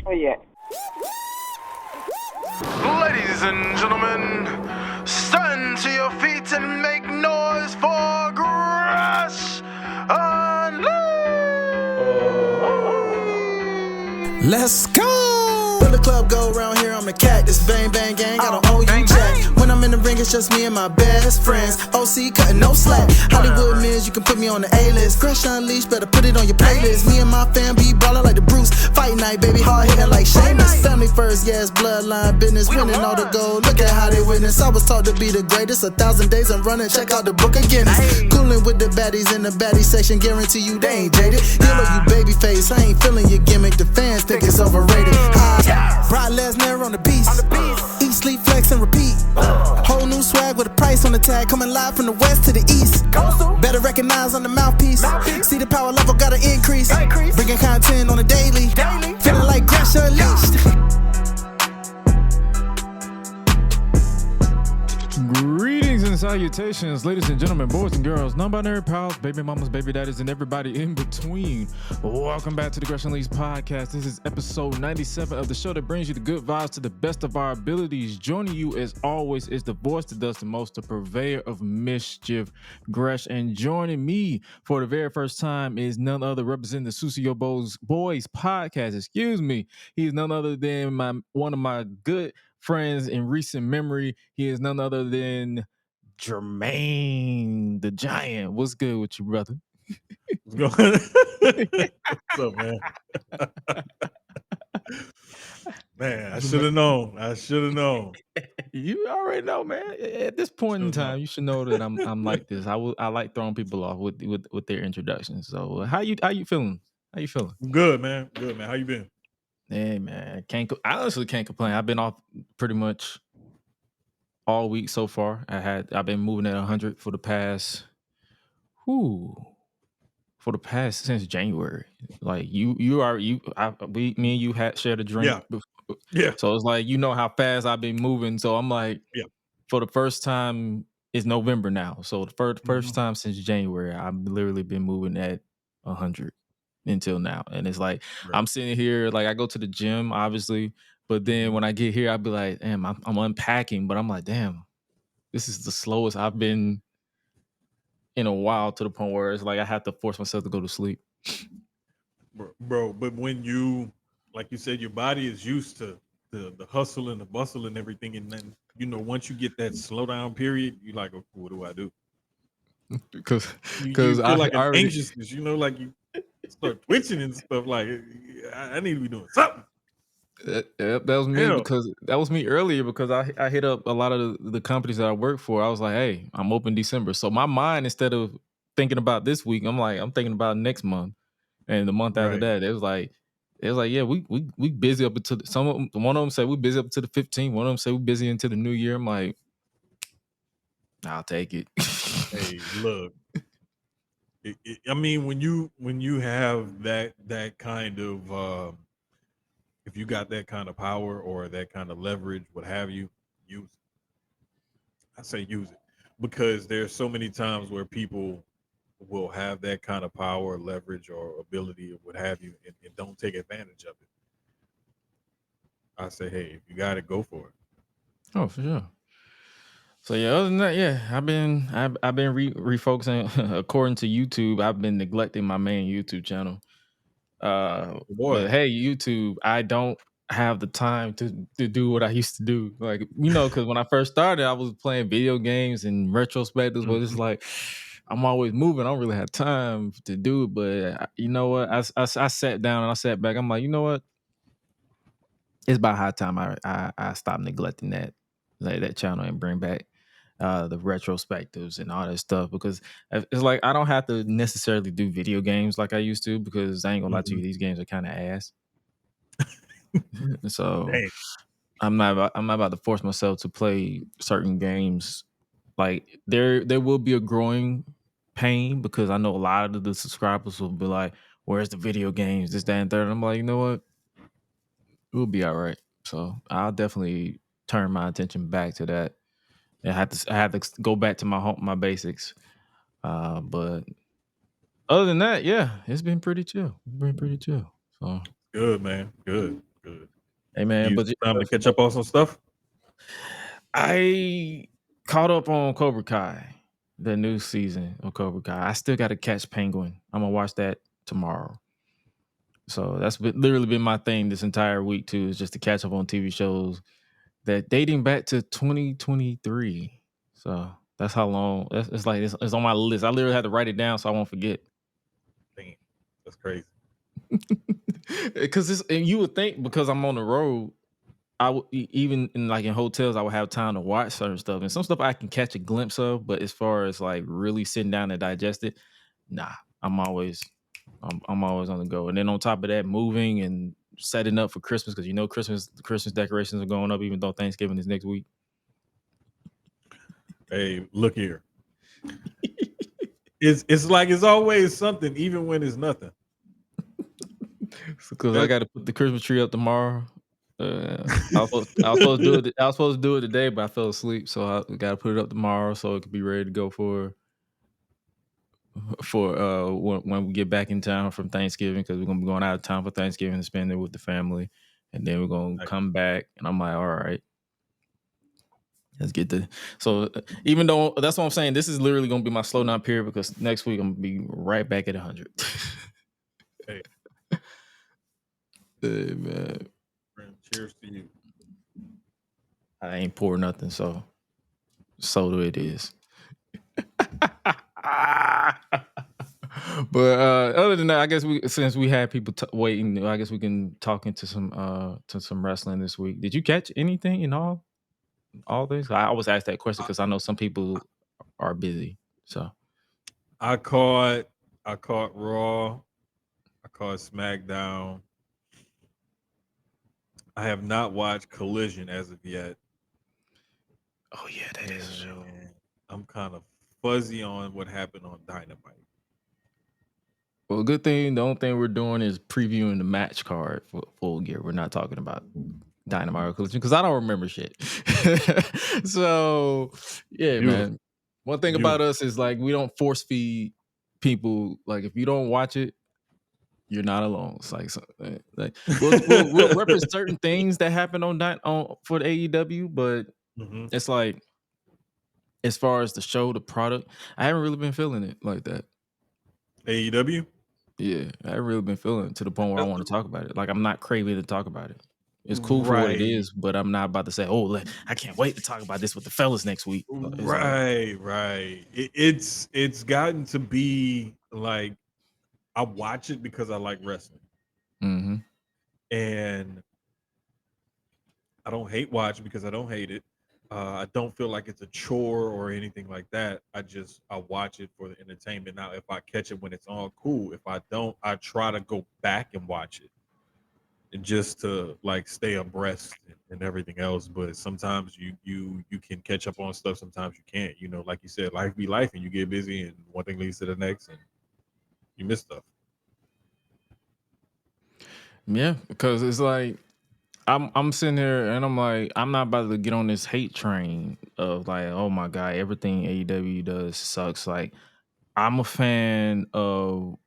Where you at? Ladies and gentlemen, stand to your feet and make noise for Gresh Unleashed! Let's go! When the club go around here, I'm the cactus. Bang, bang, gang, I don't owe you jack. When I'm in the ring, it's just me and my best friends. OC cutting no slack. Hollywood Miz, you can put me on the A-list. Gresh Unleashed, better put it on your playlist. Me and my fam be ballin' like the Bruce. Fight night, baby, hard hitting like Sheamus. Family first, yes, bloodline business. Winning all the gold, look at how they witness. I was taught to be the greatest. 1,000 days I'm running, check out the book of Guinness. Coolin' with the baddies in the baddie section. Guarantee you they ain't jaded. Heal you baby face, I ain't feeling your gimmick. The fans think it's overrated. Brock Lesnar on the beast. Eat, sleep, flex, and repeat. Whole new swag with a price on the tag. Coming live from the west to the east. Better recognize on the mouthpiece. See the power level gotta increase. Bringing content on a daily. Feeling like Gresh Unleashed. Greetings and salutations, ladies and gentlemen, boys and girls, non-binary pals, baby mamas, baby daddies, and everybody in between. Welcome back to the Gresh Unleashed podcast. This is episode 97 of the show that brings you the good vibes to the best of our abilities. Joining you, as always, is the voice that does the most, the purveyor of mischief, Gresh. And joining me for the very first time is none other, representing the Sucio Boyz podcast. Excuse me. He is none other than one of my good friends in recent memory. He is none other than Jermaine the Giant. What's good with you, brother? What's going What's up, man? Man, I should have known. You already know, man. At this point in time, you should know that I'm like this. I like throwing people off with their introductions. So how you feeling? How you feeling? Good, man. How you been? Hey, man, I honestly can't complain. I've been off pretty much all week so far. I've been moving at 100 for the past since January. Like me and you had shared a drink. Yeah. So it's like, you know how fast I've been moving. So I'm like, for the first time, it's November now. So the first time since January, I've literally been moving at 100 until now. And it's like, I'm sitting here, like I go to the gym, obviously. But then when I get here, I'll be like, damn, I'm unpacking. But I'm like, damn, this is the slowest I've been in a while, to the point where it's like I have to force myself to go to sleep. Bro, but when you, like you said, your body is used to the hustle and the bustle and everything. And then, once you get that slowdown period, you're like, okay, what do I do? Because you feel like an anxiousness, like you start twitching and stuff. Like, I need to be doing something. That was me. Because that was me earlier, because I hit up a lot of the companies that I work for. I was like, hey, I'm open December. So my mind, instead of thinking about this week, I'm thinking about next month and the month after that. It was like, yeah, we busy up until one of them said we busy up to the 15th. One of them said we busy into the new year. I'm like, I'll take it. Hey, look. I mean, when you have that kind of if you got that kind of power or that kind of leverage, what have you, use it. I say use it, because there's so many times where people will have that kind of power, leverage, or ability, or what have you, and don't take advantage of it. I say, hey, if you got it, go for it. Oh, for sure. So yeah, other than that, yeah, I've been refocusing. According to YouTube, I've been neglecting my main YouTube channel. But hey, YouTube, I don't have the time to do what I used to do. Like, because when I first started, I was playing video games and retrospectives, but it's like I'm always moving. I don't really have time to do it. But you know what? I sat down and I sat back. I'm like, you know what? It's about high time I stop neglecting that channel and bring back the retrospectives and all that stuff, because it's like I don't have to necessarily do video games like I used to, because I ain't gonna lie to you, these games are kind of ass. So I'm not about to force myself to play certain games. Like there will be a growing pain, because I know a lot of the subscribers will be like, where's the video games, this, that, and third. And I'm like, you know what, we'll be all right. So I'll definitely turn my attention back to that. I had to go back to my basics. But other than that, yeah, it's been pretty chill. So good, man. Good. Good. Hey man, You but time to catch up on some stuff? I caught up on Cobra Kai, the new season of Cobra Kai. I still got to catch Penguin. I'm gonna watch that tomorrow. So that's literally been my thing this entire week too, is just to catch up on TV shows that dating back to 2023. So that's how long. It's on my list. I literally had to write it down so I won't forget. Damn, that's crazy. Because you would think because I'm on the road, I would even in hotels I would have time to watch certain stuff, and some stuff I can catch a glimpse of. But as far as like really sitting down and digest it, nah. I'm always on the go. And then on top of that, moving and setting up for Christmas, because Christmas decorations are going up even though Thanksgiving is next week. Hey, look here. It's like it's always something, even when it's nothing. Because I got to put the Christmas tree up tomorrow. I was supposed to do it today, but I fell asleep, so I got to put it up tomorrow so it could be ready to go for when we get back in town from Thanksgiving, because we're gonna be going out of town for Thanksgiving and spend it with the family, and then we're gonna come back. And I'm like, all right, let's get the. So even though that's what I'm saying, this is literally gonna be my slow down period, because next week I'm gonna be right back at 100. Hey. Hey man, cheers to you. I ain't pour nothing, so soda it is. But other than that, I guess since we had people waiting, I guess we can talk into some wrestling this week. Did you catch anything in all this? I always ask that question because I know some people are busy. So I caught Raw. I caught SmackDown. I have not watched Collision as of yet. Oh yeah, that is a show. I'm kind of fuzzy on what happened on Dynamite. Well, good thing. The only thing we're doing is previewing the match card for Full Gear. We're not talking about Dynamite or Collision because I don't remember shit. So yeah, Beautiful. man. One thing about us is like we don't force feed people. Like if you don't watch it, you're not alone. It's like we'll reference certain things that happen on for the AEW, but it's like as far as the show, the product, I haven't really been feeling it like that. AEW? Yeah, I haven't really been feeling it to the point where I want to talk about it. Like I'm not craving to talk about it. It's cool for what it is, but I'm not about to say, "Oh, I can't wait to talk about this with the fellas next week." Right. It's gotten to be like I watch it because I like wrestling, and I don't hate watch because I don't hate it. I don't feel like it's a chore or anything like that. I watch it for the entertainment. Now, if I catch it when it's on, cool. If I don't, I try to go back and watch it, and just to like stay abreast and everything else. But sometimes you can catch up on stuff. Sometimes you can't. You know, like you said, life be life, and you get busy, and one thing leads to the next, and you miss stuff. Yeah, because it's like I'm sitting here and I'm like, I'm not about to get on this hate train of like, oh my God, everything AEW does sucks. Like, I'm a fan of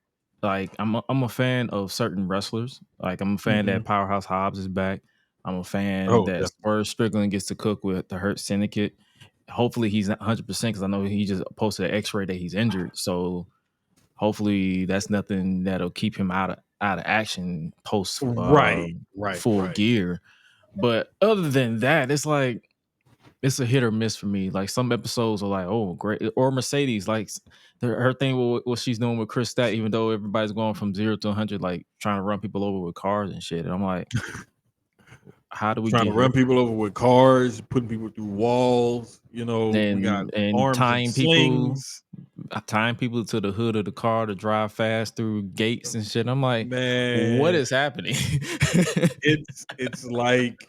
I'm a fan of certain wrestlers. Like I'm a fan that Powerhouse Hobbs is back. I'm a fan that Spurs Strickland gets to cook with the Hurt Syndicate. Hopefully he's not 100% because I know he just posted an X-ray that he's injured. So hopefully that's nothing that'll keep him out of action post Full Gear. But other than that, it's like it's a hit or miss for me. Like some episodes are like, oh, great. Or Mercedes, like her thing with what she's doing with Chris Stat, even though everybody's going from 0 to 100, like trying to run people over with cars and shit. And I'm like, how do we trying to run people over with cars, putting people through walls? You know, we got arms and slings. Tying people to the hood of the car to drive fast through gates and shit. I'm like, man, what is happening? it's like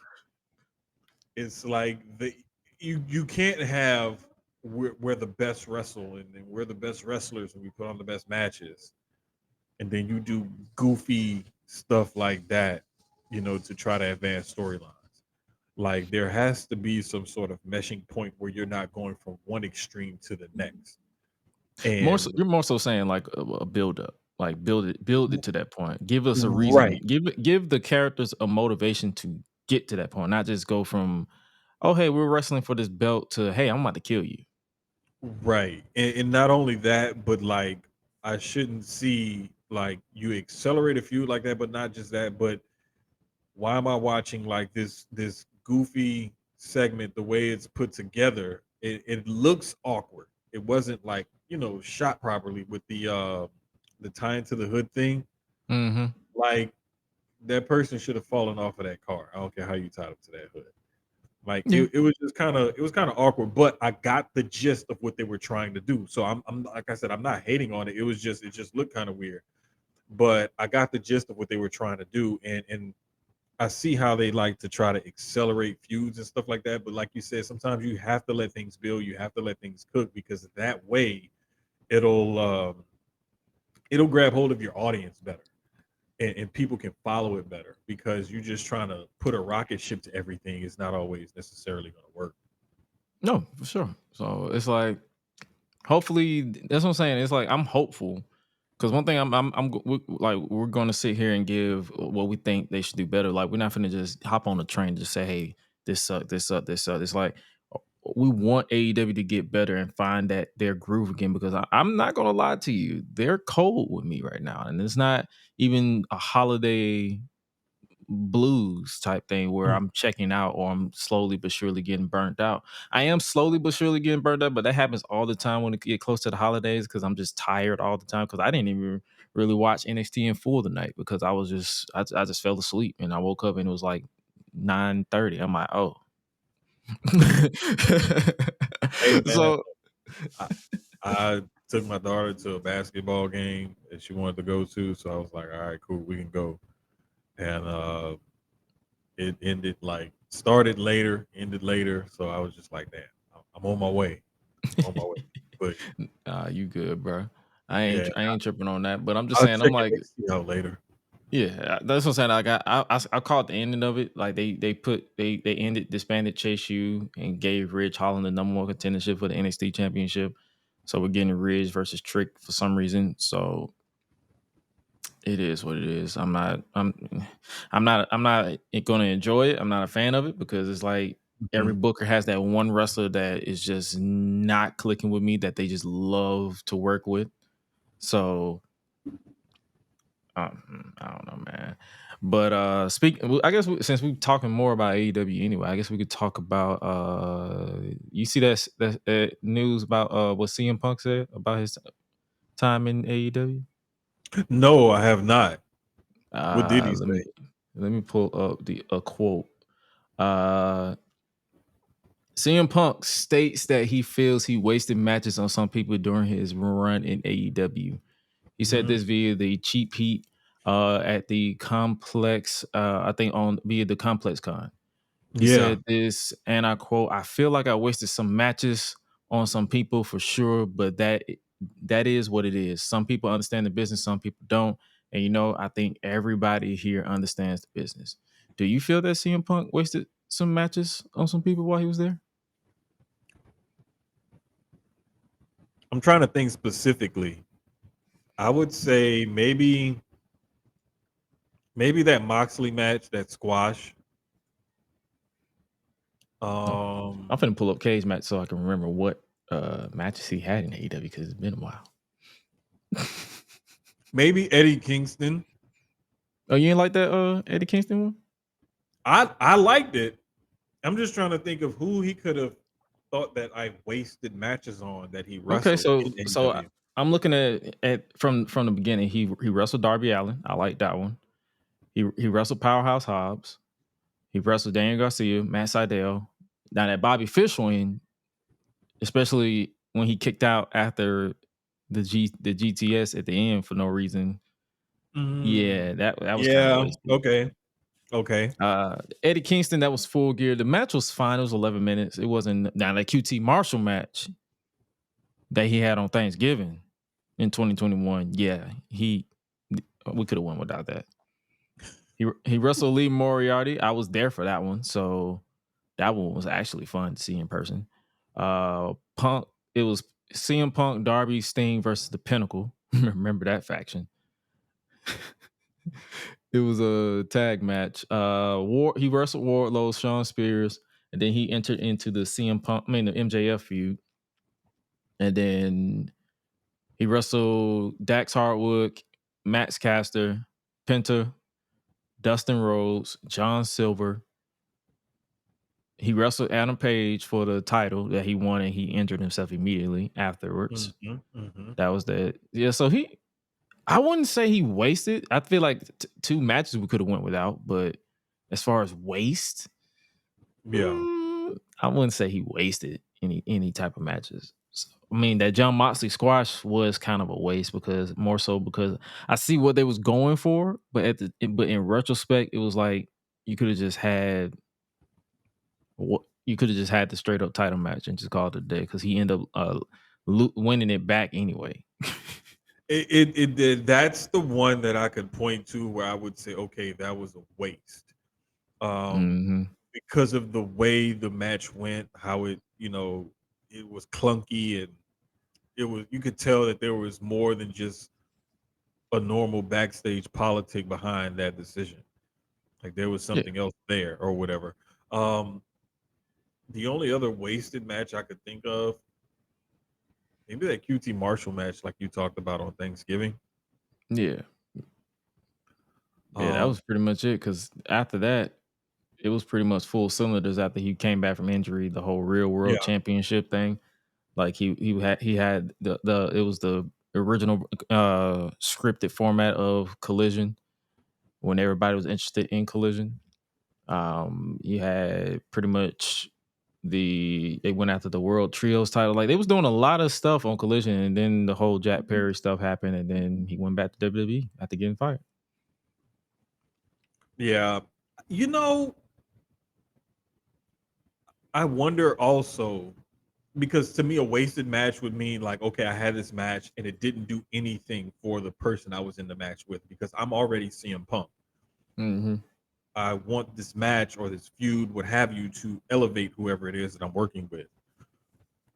you can't have we're the best wrestle and we're the best wrestlers and we put on the best matches, and then you do goofy stuff like that, you know, to try to advance storylines. Like there has to be some sort of meshing point where you're not going from one extreme to the next. And you're more so saying like a build up. Like build it to that point. Give us a reason. Right. Give the characters a motivation to get to that point, not just go from, oh hey, we're wrestling for this belt to, hey, I'm about to kill you. Right. And not only that, but like I shouldn't see like you accelerate a feud like that, but not just that, but why am I watching like this goofy segment the way it's put together? It looks awkward. It wasn't like, shot properly with the tying to the hood thing. Mm-hmm. Like that person should have fallen off of that car. I don't care how you tied up to that hood. Like Yeah. it was just kind of awkward, but I got the gist of what they were trying to do. So I'm like I said, I'm not hating on it. It just looked kind of weird, but I got the gist of what they were trying to do, and I see how they like to try to accelerate feuds and stuff like that. But like you said, sometimes you have to let things build. You have to let things cook, because that way it'll grab hold of your audience better, and people can follow it better, because you're just trying to put a rocket ship to everything. It's not always necessarily going to work. No, for sure. So it's like, hopefully, that's what I'm saying. It's like I'm hopeful, because one thing we're going to sit here and give what we think they should do better. Like, we're not going to just hop on the train and just say, hey, this sucked, this sucked, this sucked. It's like we want AEW to get better and find their groove again, because I'm not going to lie to you, they're cold with me right now, and it's not even a holiday blues type thing where I'm checking out or I'm slowly but surely getting burnt out. I am slowly but surely getting burnt out, but that happens all the time when it get close to the holidays, because I'm just tired all the time, because I didn't even really watch NXT in full tonight, because I just fell asleep, and I woke up and it was like 9:30. I'm like, oh. Hey man, So I took my daughter to a basketball game that she wanted to go to, so I was like, all right, cool, we can go. And it started later, ended later, so I was just like, damn, I'm on my way. But you good, bro. I yeah, ain't tripping on that, but I'm just I'll saying, I'm check like, NXT out later. yeah, that's what I'm saying. Like I caught the ending of it. Like they disbanded Chase U and gave Ridge Holland the number one contendership for the NXT championship. So we're getting Ridge versus Trick for some reason. So it is what it is. I'm not gonna enjoy it. I'm not a fan of it, because it's like every booker has that one wrestler that is just not clicking with me, that they just love to work with. So I don't know, man. But I guess since we're talking more about AEW anyway, I guess we could talk about you see that news about what CM Punk said about his time in AEW? No, I have not. What did he say? Let me pull up a quote. CM Punk states that he feels he wasted matches on some people during his run in AEW. He said this via the Cheap Heat at the Complex, I think via the Complex Con. He said this, and I quote, "I feel like I wasted some matches on some people for sure, but that is what it is. Some people understand the business, some people don't. And I think everybody here understands the business." Do you feel that CM Punk wasted some matches on some people while he was there? I'm trying to think specifically. I would say maybe that Moxley match, that squash. I'm finna pull up Cage match so I can remember what matches he had in AEW, because it's been a while. Maybe Eddie Kingston. Oh, you ain't like that Eddie Kingston one? I liked it. I'm just trying to think of who he could have thought that I wasted matches on that he wrestled. Okay, so I'm looking at from the beginning. He wrestled Darby Allin. I like that one. He wrestled Powerhouse Hobbs. He wrestled Daniel Garcia, Matt Sydal. Now that Bobby Fish win, especially when he kicked out after the GTS at the end for no reason. Yeah, that was kind of wasted. Okay. Eddie Kingston, that was Full Gear. The match was fine. It was 11 minutes. It wasn't now that QT Marshall match that he had on Thanksgiving in 2021. Yeah, we could have won without that. He wrestled Lee Moriarty. I was there for that one, so that one was actually fun to see in person. Punk. It was CM Punk, Darby, Sting versus the Pinnacle. Remember that faction? It was a tag match. He wrestled Wardlow, Shawn Spears, and then he entered into the the MJF feud. And then he wrestled Dax Hardwood, Max Caster, Penta, Dustin Rhodes, John Silver. He wrestled Adam Page for the title that he won, and he injured himself immediately afterwards. That was that. Yeah, so I wouldn't say he wasted. I feel like 2 matches we could have went without, but as far as waste, I wouldn't say he wasted any type of matches. So, I mean, that John Moxley squash was kind of a waste because I see what they was going for, but in retrospect, it was like you could have just had the straight up title match and just called it a day because he ended up winning it back anyway. It did. That's the one that I could point to where I would say, okay, that was a waste. Because of the way the match went, how it was clunky, and you could tell that there was more than just a normal backstage politic behind that decision. Like there was something else there or whatever. The only other wasted match I could think of, maybe that QT Marshall match like you talked about on Thanksgiving. Yeah. Yeah, that was pretty much it because after that, it was pretty much full cylinders after he came back from injury, the whole real world championship thing. Like he had it was the original scripted format of Collision when everybody was interested in Collision. You had pretty much they went after the World Trios title. Like they was doing a lot of stuff on Collision, and then the whole Jack Perry stuff happened, and then he went back to WWE after getting fired. Yeah. I wonder also, because to me, a wasted match would mean like, okay, I had this match and it didn't do anything for the person I was in the match with because I'm already CM Punk. I want this match or this feud, what have you, to elevate whoever it is that I'm working with.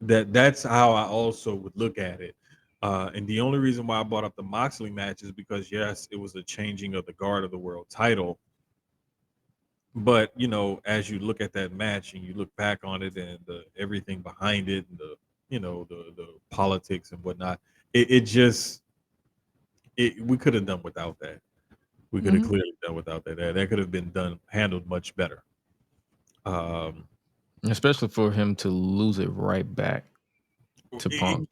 That's how I also would look at it. And the only reason why I brought up the Moxley match is because, yes, it was a changing of the guard of the world title. But, as you look at that match and you look back on it and everything behind it and the politics and whatnot, we could have done without that. We could have clearly done without that. That could have been handled much better. Especially for him to lose it right back to Punk.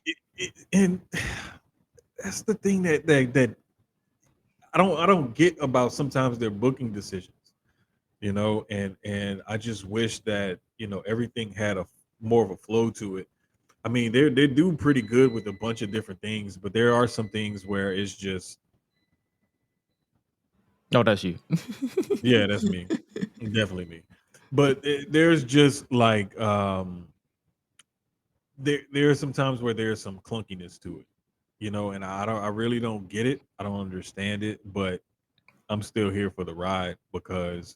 And that's the thing that I don't get about sometimes their booking decisions. And I just wish that everything had more of a flow to it. I mean, they do pretty good with a bunch of different things, but there are some things where it's just. Oh, that's you. Yeah, that's me. Definitely me. But there's just like there are some times where there's some clunkiness to it, and I really don't get it. I don't understand it, but I'm still here for the ride because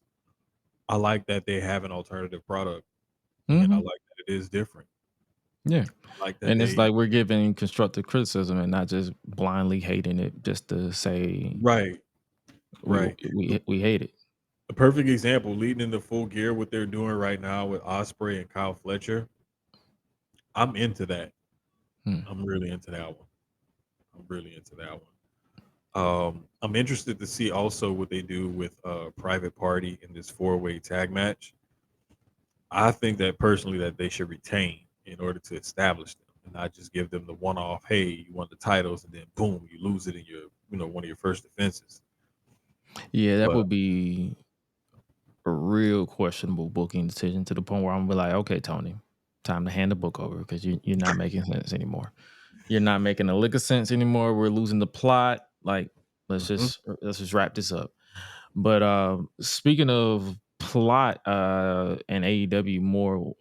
I like that they have an alternative product, and I like that it is different. Yeah, like that. And it's like we're giving constructive criticism and not just blindly hating it just to say right. we hate it. A perfect example, leading into Full Gear, what they're doing right now with Ospreay and Kyle Fletcher. I'm into that. I'm really into that one. I'm interested to see also what they do with Private Party in this 4-way tag match. I think that personally that they should retain in order to establish them and not just give them the one-off, hey, you won the titles and then boom, you lose it in your, one of your first defenses. Yeah, that would be a real questionable booking decision to the point where I'm gonna be like, okay, Tony, time to hand the book over because you're not making sense anymore. You're not making a lick of sense anymore. We're losing the plot. Like, let's just wrap this up. But speaking of plot and AEW, more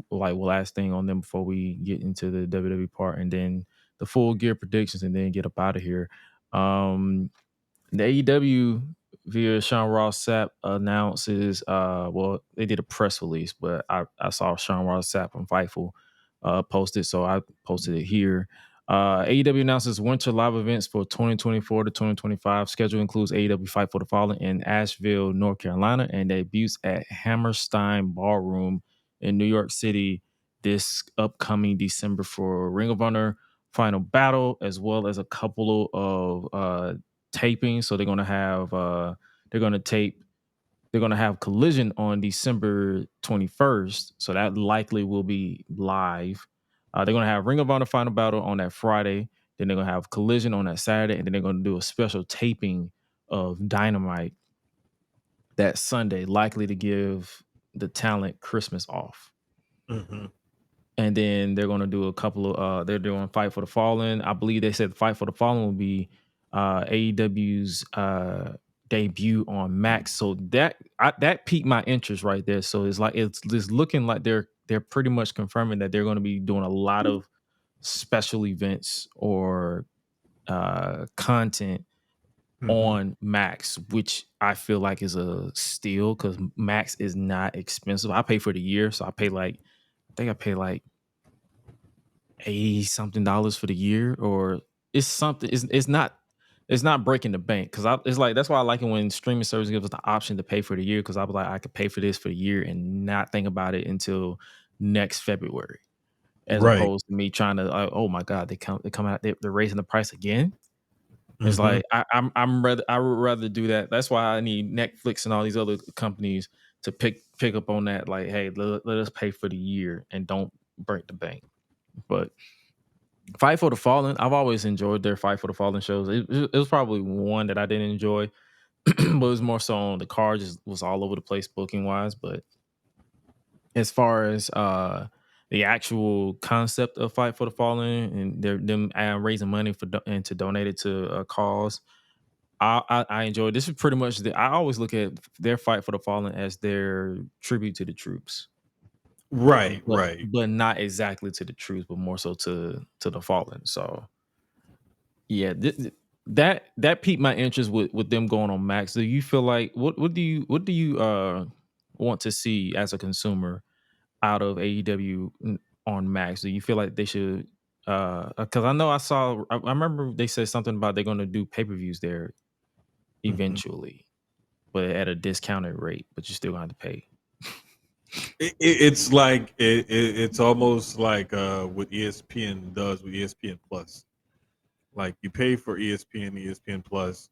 like last thing on them before we get into the WWE part and then the Full Gear predictions and then get up out of here. The AEW via Sean Ross Sapp announces, they did a press release, but I saw Sean Ross Sapp on Fightful posted, so I posted it here. AEW announces winter live events for 2024 to 2025. Schedule includes AEW Fight for the Fallen in Asheville, North Carolina, and debuts at Hammerstein Ballroom in New York City this upcoming December for Ring of Honor Final Battle, as well as a couple of tapings. So they're going to have Collision on December 21st. So that likely will be live. They're going to have Ring of Honor Final Battle on that Friday. Then they're going to have Collision on that Saturday. And then they're going to do a special taping of Dynamite that Sunday, likely to give the talent Christmas off. Mm-hmm. And then they're going to do a couple of, they're doing Fight for the Fallen. I believe they said Fight for the Fallen will be AEW's debut on Max. So that piqued my interest right there. So it's looking like they're pretty much confirming that they're going to be doing a lot of special events or content on Max, which I feel like is a steal because Max is not expensive. I pay for the year, so I pay like $80-something for the year, or it's something. It's not breaking the bank because it's like that's why I like it when streaming service gives us the option to pay for the year because I was like I could pay for this for the year and not think about it until next February, as opposed to me trying to oh my god they come out they're raising the price again. It's like I would rather do that. That's why I need Netflix and all these other companies to pick up on that. Like, hey, let us pay for the year and don't break the bank. But Fight for the Fallen, I've always enjoyed their Fight for the Fallen shows. It was probably one that I didn't enjoy, but it was more so on the card. Just was all over the place booking wise. But as far as the actual concept of Fight for the Fallen and them raising money and to donate it to a cause, I enjoyed. This is pretty much I always look at their Fight for the Fallen as their tribute to the troops. Right. But not exactly to the troops, but more so to the fallen. So yeah, that piqued my interest with them going on Max. Do you feel like what do you want to see as a consumer out of AEW on Max? Do you feel like they should because I know I remember they said something about they're going to do pay-per-views there eventually, but at a discounted rate, but you still going to have to pay. It's like it's almost like what ESPN does with ESPN Plus. Like you pay for ESPN Plus,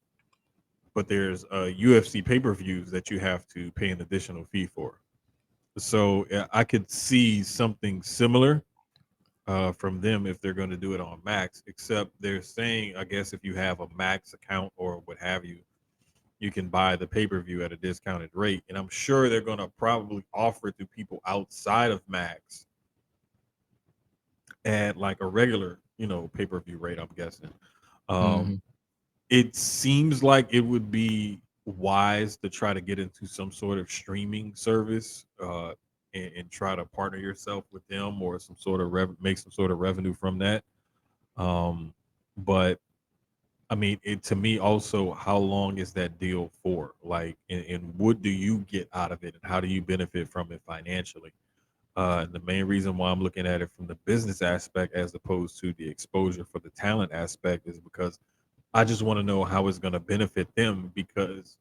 but there's UFC pay-per-views that you have to pay an additional fee for. So I could see something similar from them if they're going to do it on Max, except they're saying, I guess if you have a Max account or what have you, you can buy the pay-per-view at a discounted rate. And I'm sure they're going to probably offer it to people outside of Max at like a regular, pay-per-view rate, I'm guessing. It seems like it would be wise to try to get into some sort of streaming service and try to partner yourself with them or some sort of make some sort of revenue from that. But I mean, to me also, how long is that deal for? Like, and what do you get out of it, and how do you benefit from it financially? And the main reason why I'm looking at it from the business aspect as opposed to the exposure for the talent aspect is because I just want to know how it's going to benefit them, because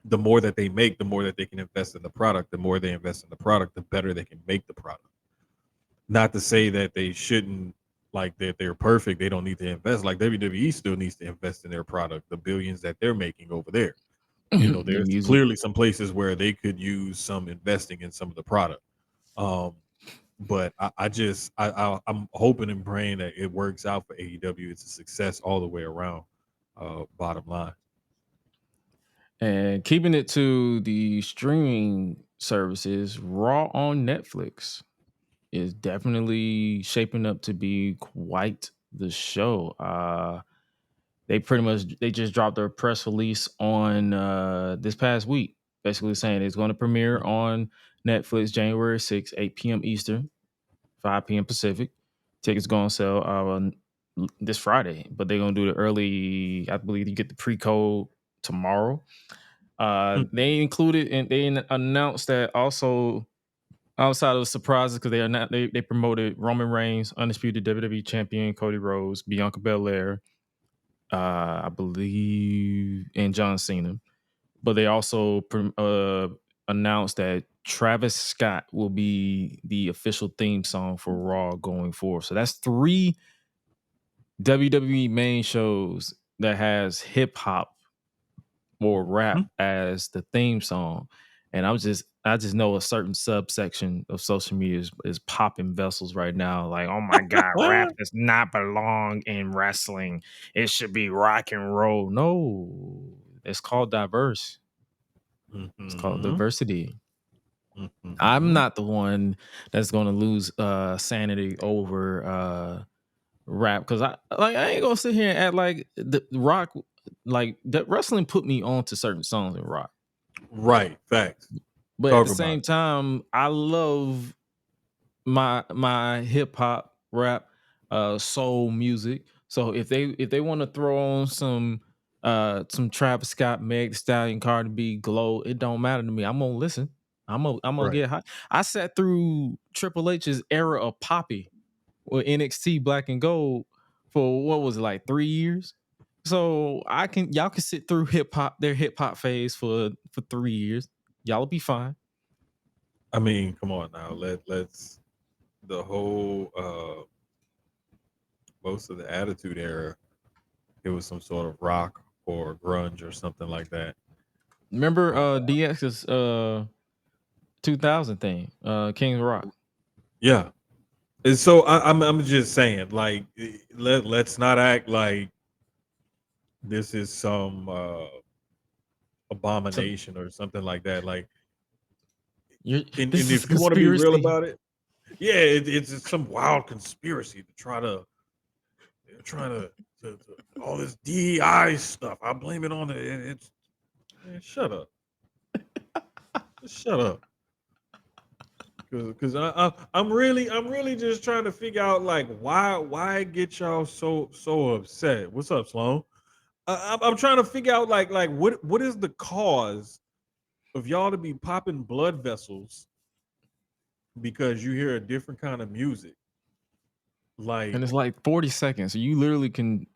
the more that they make, the more that they can invest in the product. The more they invest in the product, the better they can make the product. Not to say that they shouldn't, like that they're perfect, they don't need to invest. Like WWE still needs to invest in their product, the billions that they're making over there. There's clearly some places where they could use some investing in some of the product. But I'm hoping and praying that it works out for AEW. It's a success all the way around. Bottom line. And keeping it to the streaming services, Raw on Netflix is definitely shaping up to be quite the show. They just dropped their press release on this past week, basically saying it's going to premiere on Netflix January 6th, 8 p.m. Eastern, 5 p.m. Pacific. Tickets going to sell this Friday, but they're going to do the early, I believe you get the pre-code tomorrow. They included and they announced that also Outside of surprises, because they promoted Roman Reigns, undisputed WWE champion Cody Rhodes, Bianca Belair, I believe, and John Cena. But they also announced that Travis Scott will be the official theme song for Raw going forward. So that's 3 WWE main shows that has hip hop or rap as the theme song. And I just know a certain subsection of social media is popping vessels right now. Like, oh my God, rap does not belong in wrestling. It should be rock and roll. No, it's called diverse. It's called diversity. I'm not the one that's going to lose sanity over rap, because I ain't gonna sit here and act like the rock, like that wrestling put me on to certain songs in rock. Right, facts. But Talk at the same time, I love my hip hop, rap, soul music. So if they want to throw on some Travis Scott, Meg Thee Stallion, Cardi B, Glow, it don't matter to me. I'm gonna listen. I'm gonna get hot. I sat through Triple H's era of Poppy with NXT Black and Gold for what was it, like 3 years. So y'all can sit through their hip hop phase for 3 years. Y'all will be fine. I mean, come on now. Let's the whole most of the Attitude Era, it was some sort of rock or grunge or something like that. Remember DX's 2000 thing, King's Rock. Yeah. And so I'm just saying, like, let's not act like this is some abomination or something like that. Like, and if you want to be real about it, yeah, it's some wild conspiracy to try to all this DEI stuff. I blame it on it's man, shut up. Just shut up. Because I'm really just trying to figure out, like, why get y'all so upset. What's up, Sloan? I'm trying to figure out like what is the cause of y'all to be popping blood vessels because you hear a different kind of music. Like, and it's like 40 seconds. So you literally can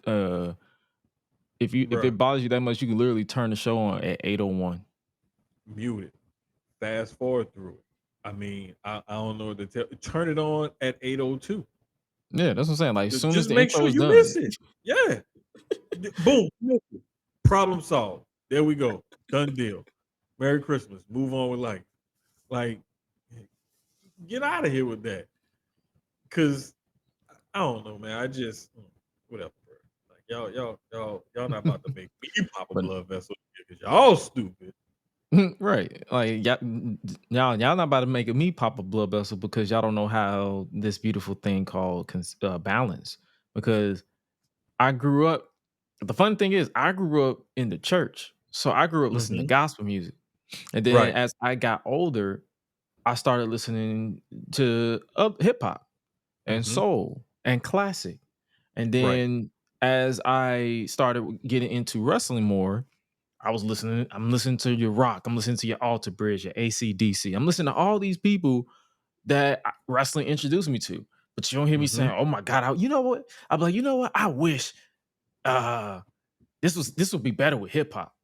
if it bothers you that much, you can literally turn the show on at 8:01. Mute it. Fast forward through it. I mean, I don't know what to tell. Turn it on at 8:02. Yeah, that's what I'm saying. Like, as soon just as the make intro sure is you done. miss it. Yeah. Boom. Problem solved. There we go. Done deal. Merry Christmas. Move on with life. Like, get out of here with that. Cause I don't know, man. I just whatever, bro. Like, y'all not about to make me pop a blood vessel because y'all stupid. Right. Like, y'all not about to make me pop a blood vessel because y'all don't know how this beautiful thing called balance. Because I grew up, the fun thing is I grew up in the church. So I grew up listening to gospel music. And then as I got older, I started listening to hip hop and soul and classic. And then as I started getting into wrestling more, I'm listening to your rock. I'm listening to your Alter Bridge, your AC/DC. I'm listening to all these people that wrestling introduced me to. But you don't hear me saying, oh my God, you know what? I'm like, you know what? I wish this would be better with hip hop.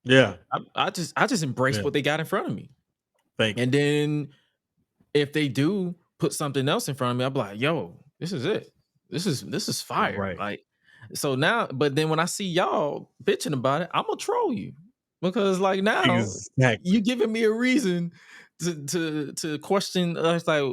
Yeah. I just embrace what they got in front of me. And then if they do put something else in front of me, I'm like, yo, this is it. This is fire. Right. Like, so now, but then when I see y'all bitching about it, I'm gonna troll you because like now you giving me a reason to question us. Like,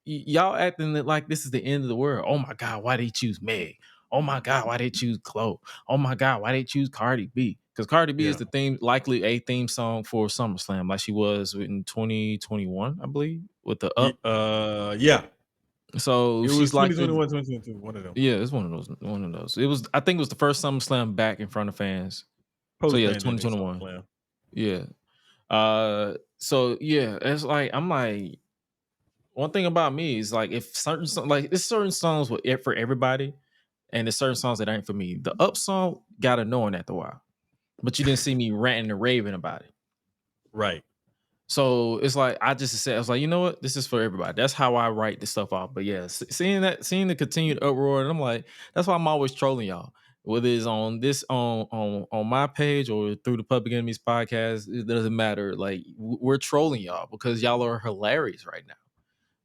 y'all acting like this is the end of the world. Oh my God, why they choose Meg? Oh my God, why they choose Chloe? Oh my God, why they choose Cardi B? Because Cardi B is the likely a theme song for SummerSlam, like she was in 2021, I believe, with the Up. Yeah. So it she's was like 2021, 2022, one of them. Yeah, it's one of those. I think it was the first SummerSlam back in front of fans. So yeah, 2021. Yeah. So yeah, it's like I'm like, one thing about me is like if certain songs for everybody, and there's certain songs that ain't for me. The Up song got annoying after a while, but you didn't see me ranting and raving about it. Right. So it's like I just said, I was like, you know what, this is for everybody. That's how I write this stuff off. But yeah, seeing the continued uproar, and I'm like, that's why I'm always trolling y'all. Whether it's on this on my page or through the Public Enemies podcast, it doesn't matter. Like we're trolling y'all because y'all are hilarious right now.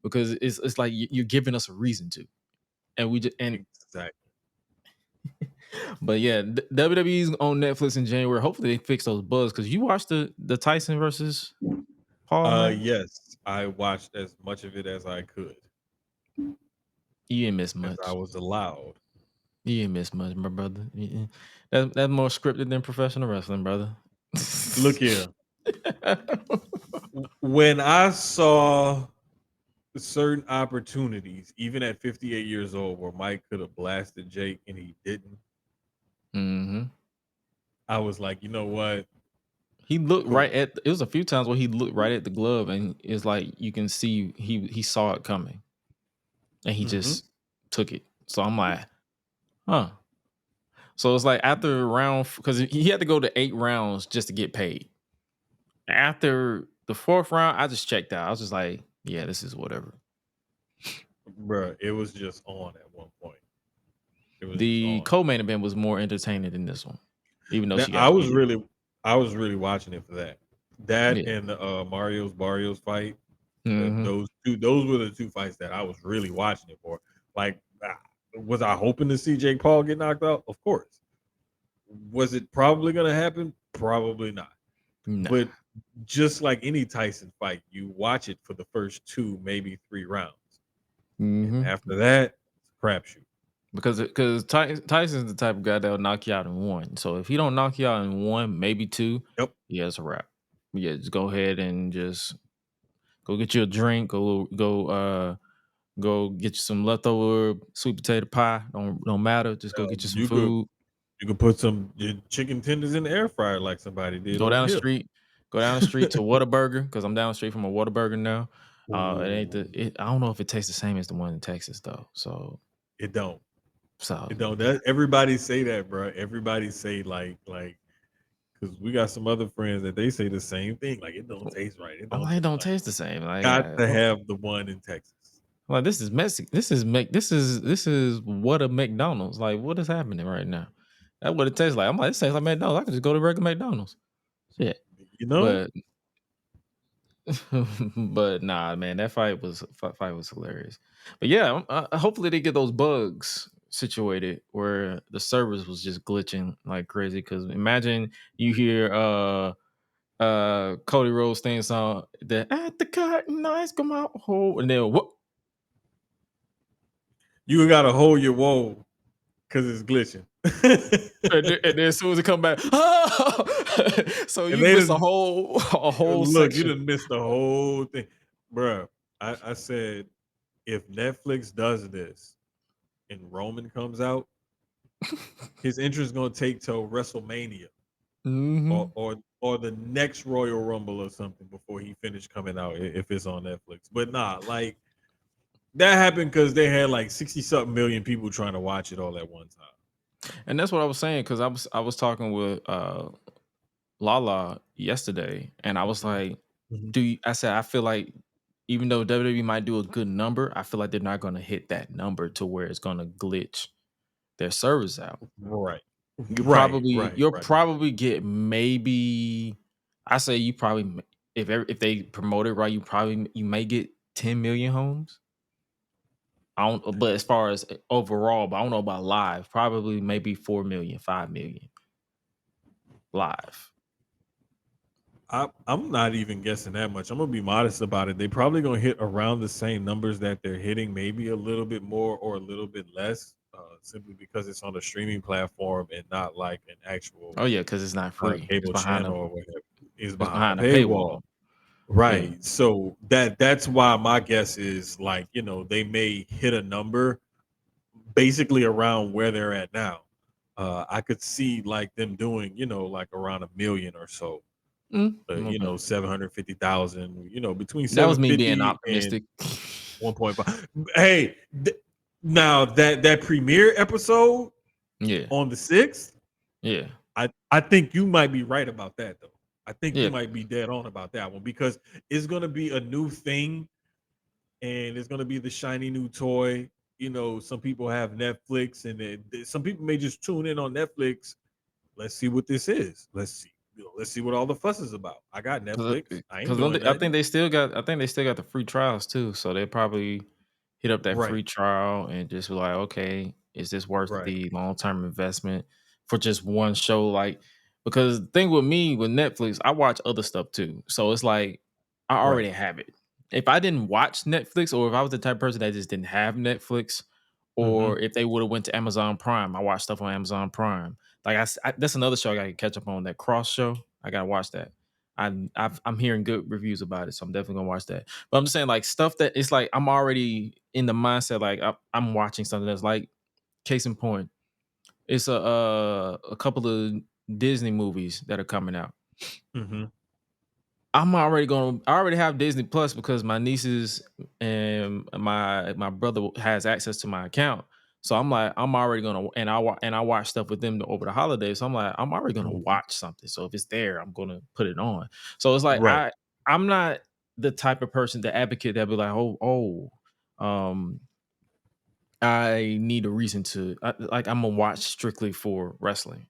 Because it's like you're giving us a reason to, and we just and Exactly. But yeah, WWE's on Netflix in January. Hopefully they fix those bugs. Because you watched the Tyson versus Paul match? Yes, I watched as much of it as I could, You didn't miss as much. I was allowed. You didn't miss much, my brother. That's more scripted than professional wrestling, brother. Look here. When I saw certain opportunities, even at 58 years old, where Mike could have blasted Jake and he didn't, I was like, you know what? He looked Cool. right at. It was a few times where he looked right at the glove, and it's like you can see he saw it coming, and he just took it. So I'm like, huh. So it's like after round, because he had to go to 8 rounds just to get paid. After the 4th round, I just checked out. I was just like, yeah, this is whatever. Bruh, it was just on at one point. It was The co-main event was more entertaining than this one, even though she got I was really watching it for that. That Yeah. and Mario's Barrios fight. Mhm. Those were the 2 fights that I was really watching it for. Like, was I hoping to see Jake Paul get knocked out? Of course. Was it probably going to happen? Probably not. Nah. But just like any Tyson fight, you watch it for the first 2, maybe 3 rounds. And after that, crapshoot. Because Tyson's the type of guy that'll knock you out in 1. So if he don't knock you out in 1, maybe 2, yeah, it's a wrap. Yeah, just go ahead and just go get you a drink. Go get you some leftover sweet potato pie. Don't matter. Just go get you some food. You could put some chicken tenders in the air fryer like somebody did. Go down the here. street. Go down the street to Whataburger because I'm down the street from a Whataburger now. I don't know if it tastes the same as the one in Texas though. So it don't. So it don't. That everybody say that, bro. Everybody say like because we got some other friends that they say the same thing. Like it don't taste right. It don't taste the same. Like got to have the one in Texas. Like this is Mexican. This is what a McDonald's. Like what is happening right now? That's what it tastes like. I'm like, it tastes like McDonald's. I can just go to regular McDonald's. Shit. You know? But nah, man, that fight was hilarious. But yeah, hopefully they get those bugs situated where the servers was just glitching like crazy. Because imagine you hear Cody Rhodes theme song that at the curtain nice come out whole, and then what? You gotta hold your whoa because it's glitching. and then as soon as it come back, so you miss a whole look, section. you done missed the whole thing, bruh. I said if Netflix does this and Roman comes out, his entrance gonna take till WrestleMania or the next Royal Rumble or something before he finished coming out if it's on Netflix. But nah, like that happened because they had like 60-something million people trying to watch it all at one time. And that's what I was saying because I was talking with Lala yesterday, and I was like, I said I feel like even though WWE might do a good number, I feel like they're not going to hit that number to where it's going to glitch their servers out. Right. You'll probably get maybe. I say you probably if they promote it right, you may get 10 million homes. I don't, but as far as overall, but I don't know about live. Probably maybe 4 million, 5 million live. I'm not even guessing that much. I'm gonna be modest about it. They probably gonna hit around the same numbers that they're hitting, maybe a little bit more or a little bit less, simply because it's on a streaming platform and not like an actual. Oh yeah, because it's not free. Cable it's channel or whatever. It's behind a a paywall. Right. Yeah. So that's why my guess is like, they may hit a number basically around where they're at now. I could see like them doing, like around 1 million or so. 750,000, between 750 that was me being optimistic. 1.5. Hey, now that premiere episode on the 6th, yeah, I think you might be right about that though. I think you might be dead on about that one because it's going to be a new thing and it's going to be the shiny new toy. You know, some people have Netflix and some people may just tune in on Netflix. Let's see what this is. Let's see. Let's see what all the fuss is about. I got Netflix. I ain't doing I nothing. think they still got the free trials too. So they probably hit up that free trial and just be like, okay, is this worth the long term investment for just one show? Like, because the thing with me with Netflix, I watch other stuff too. So it's like I already have it. If I didn't watch Netflix, or if I was the type of person that just didn't have Netflix, or if they would have went to Amazon Prime, I watch stuff on Amazon Prime. Like that's another show I got to catch up on. That Cross show, I gotta watch that. I'm hearing good reviews about it, so I'm definitely gonna watch that. But I'm just saying, like stuff that it's like I'm already in the mindset, like I'm watching something that's like, case in point, it's a couple of Disney movies that are coming out. Mm-hmm. I already have Disney Plus because my nieces and my brother has access to my account. So I'm like, I'm already gonna, and I watch stuff with them over the holidays. So I'm like, I'm already gonna watch something. So if it's there, I'm gonna put it on. So it's like I'm not the type of person, the advocate that be like, I need a reason to like I'm gonna watch strictly for wrestling.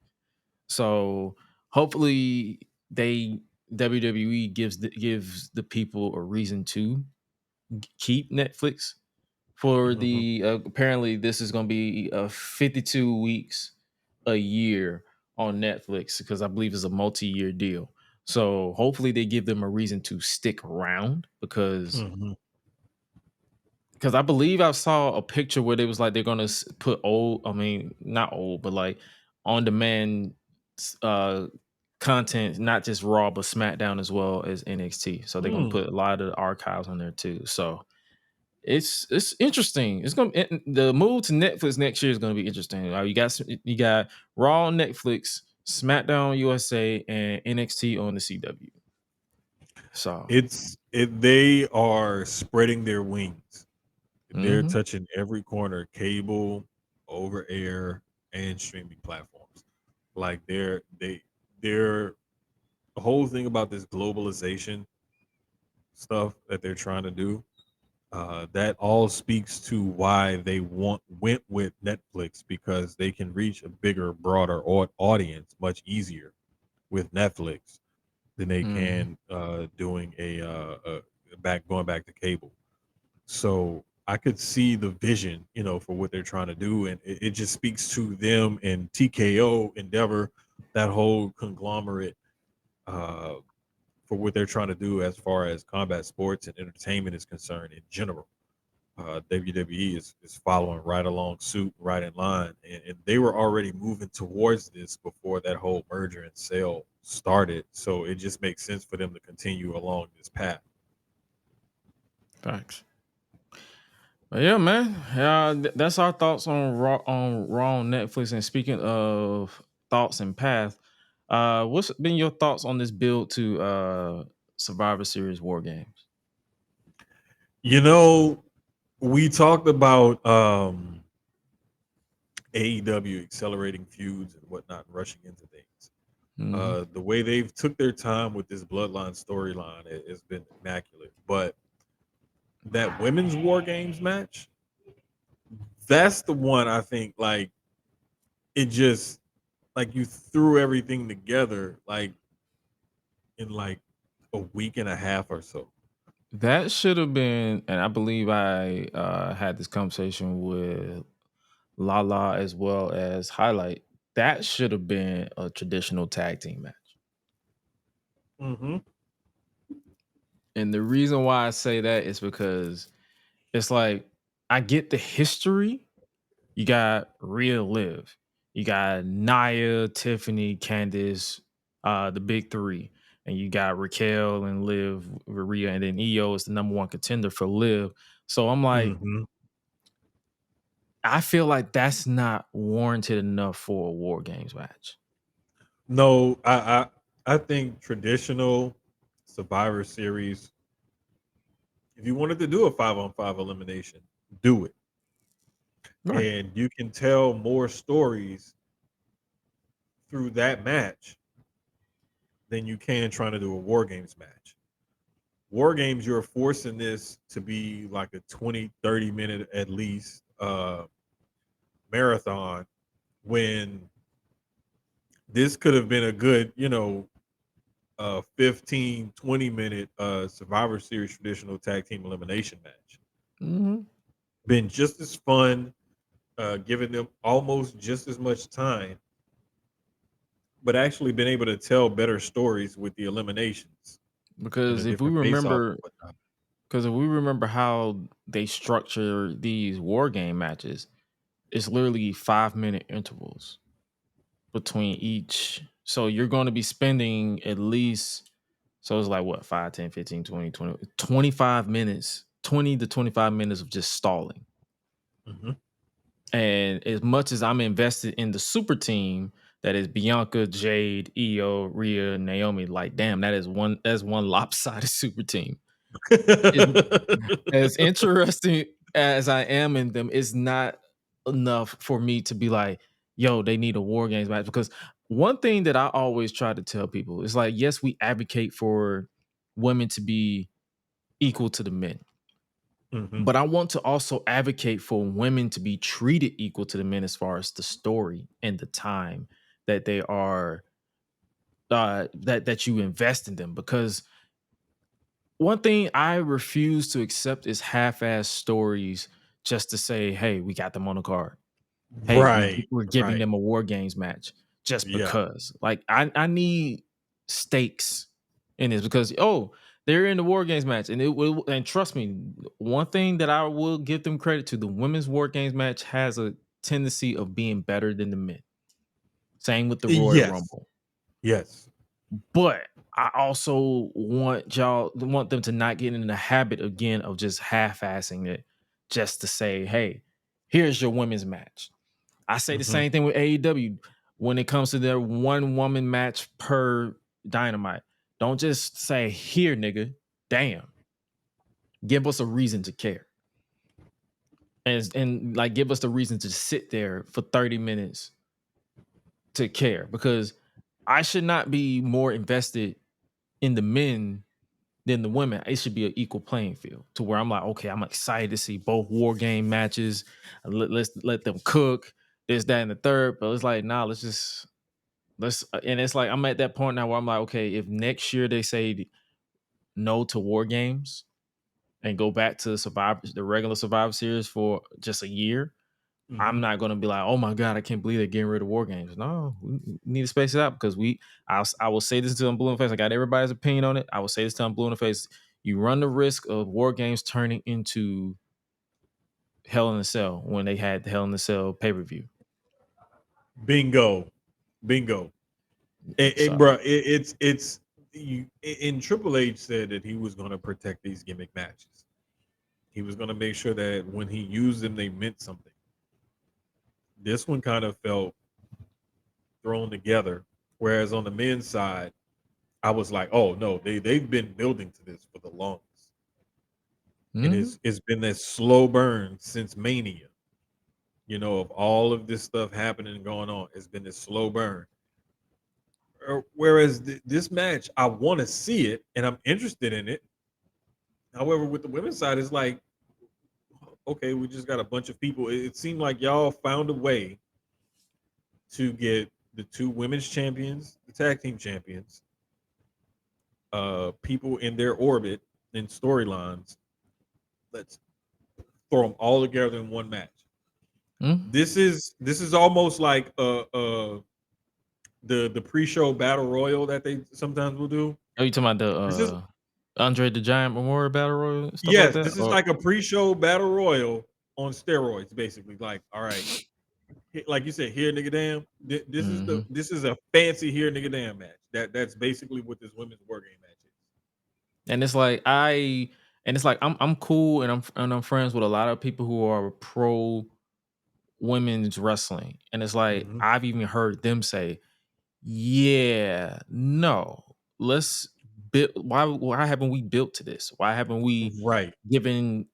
So hopefully WWE gives the people a reason to keep Netflix for the apparently this is going to be 52 weeks a year on Netflix because I believe it's a multi-year deal. So hopefully they give them a reason to stick around because I believe I saw a picture where they was like they're gonna put not old, but like on demand uh content, not just Raw but SmackDown as well as NXT. So they're gonna put a lot of the archives on there too. So it's interesting. The move to Netflix next year is gonna be interesting. You got Raw on Netflix, SmackDown USA, and NXT on the CW. So they are spreading their wings. They're touching every corner, cable, over air, and streaming platforms. Like they're the whole thing about this globalization stuff that they're trying to do. That all speaks to why they went with Netflix because they can reach a bigger, broader audience much easier with Netflix than they can doing going back to cable. So I could see the vision, for what they're trying to do, and it just speaks to them and TKO Endeavor, that whole conglomerate, for what they're trying to do as far as combat sports and entertainment is concerned in general. WWE is following right along suit, right in line, and they were already moving towards this before that whole merger and sale started. So it just makes sense for them to continue along this path. Thanks. Yeah, man. That's our thoughts on Raw on Netflix. And speaking of thoughts and path, what's been your thoughts on this build to Survivor Series War Games? We talked about AEW accelerating feuds and whatnot, rushing into things. The way they've took their time with this Bloodline storyline has been immaculate. But that women's War Games match, that's the one I think, like, it just, like, you threw everything together, like, in, like, a week and a half or so. That should have been, and I believe I had this conversation with Lala as well as Highlight. That should have been a traditional tag team match. And the reason why I say that is because it's like, I get the history. You got Rhea Liv. You got Nia, Tiffany, Candice, the big three. And you got Raquel and Liv, Rhea, and then EO is the number one contender for Liv. So I'm like, I feel like that's not warranted enough for a War Games match. No, I think traditional Survivor Series, if you wanted to do a 5-on-5 elimination, do it. Right. And you can tell more stories through that match than you can trying to do a War Games match. War Games, you're forcing this to be like a 20, 30 minute at least marathon, when this could have been a good, 15, 20 minute Survivor Series traditional tag team elimination match. Mm-hmm. Been just as fun, giving them almost just as much time, but actually been able to tell better stories with the eliminations and the Because if we different face-offs remember, and whatnot. how they structure these war game matches, it's literally 5-minute intervals between each. So you're going to be spending at least, so it's like what, 5, 10, 15, 20, 20, 25 minutes, 20 to 25 minutes of just stalling. Mm-hmm. And as much as I'm invested in the super team that is Bianca, Jade, Io, Rhea, Naomi, like, damn, that's one lopsided super team. As interesting as I am in them, it's not enough for me to be like, yo, they need a War Games match. Because one thing that I always try to tell people is like, yes, we advocate for women to be equal to the men. Mm-hmm. But I want to also advocate for women to be treated equal to the men as far as the story and the time that they are that you invest in them. Because one thing I refuse to accept is half-ass stories just to say, hey, we got them on the card. Hey, we're giving Right. them a War Games match just Yeah. because. Like, I need stakes in this, because they're in the War Games match, and it will. And trust me, one thing that I will give them credit to: the women's War Games match has a tendency of being better than the men. Same with the Royal Yes. Rumble. Yes. But I also want them to not get in the habit again of just half-assing it just to say, hey, here's your women's match. I say the Mm-hmm. same thing with AEW when it comes to their one woman match per Dynamite. Don't just say, here, nigga. Damn. Give us a reason to care. And like, give us the reason to sit there for 30 minutes to care, because I should not be more invested in the men than the women. It should be an equal playing field, to where I'm like, okay, I'm excited to see both War Game matches. Let's let them cook this, that, and the third. But it's like, nah, let's. And it's like, I'm at that point now where I'm like, okay, if next year they say no to War Games and go back to the regular Survivor Series for just a year, Mm-hmm. I'm not going to be like, oh my God, I can't believe they're getting rid of War Games. No, we need to space it out, because I will say this until I'm blue in the face. I got everybody's opinion on it. I will say this until I'm blue in the face. You run the risk of War Games turning into Hell in a Cell when they had the Hell in a Cell pay-per-view. Bingo. So, Bro, it's you. And Triple H said that he was going to protect these gimmick matches. He was going to make sure that when he used them, they meant something. This one kind of felt thrown together, whereas on the men's side, I was like, oh no, they've been building to this for the longest, and it's been that slow burn since Mania. Of all of this stuff happening and going on, it's been this slow burn. Whereas this match, I want to see it and I'm interested in it. However, with the women's side, it's like, okay, we just got a bunch of people. It seemed like y'all found a way to get the two women's champions, the tag team champions, people in their orbit and storylines. Let's throw them all together in one match. This is almost like the pre-show battle royal that they sometimes will do. are you talking about the Andre the Giant Memorial Battle Royal? Stuff Yes, like that? this is like a pre-show battle royal on steroids, basically. Like, all right, like you said, here nigga damn. This is a fancy here nigga damn match. That's basically what this women's war game match is. And it's like I'm cool, and I'm friends with a lot of people who are pro women's wrestling, and it's like I've even heard them say, yeah, no, let's build. Why haven't we built to this? Why haven't we given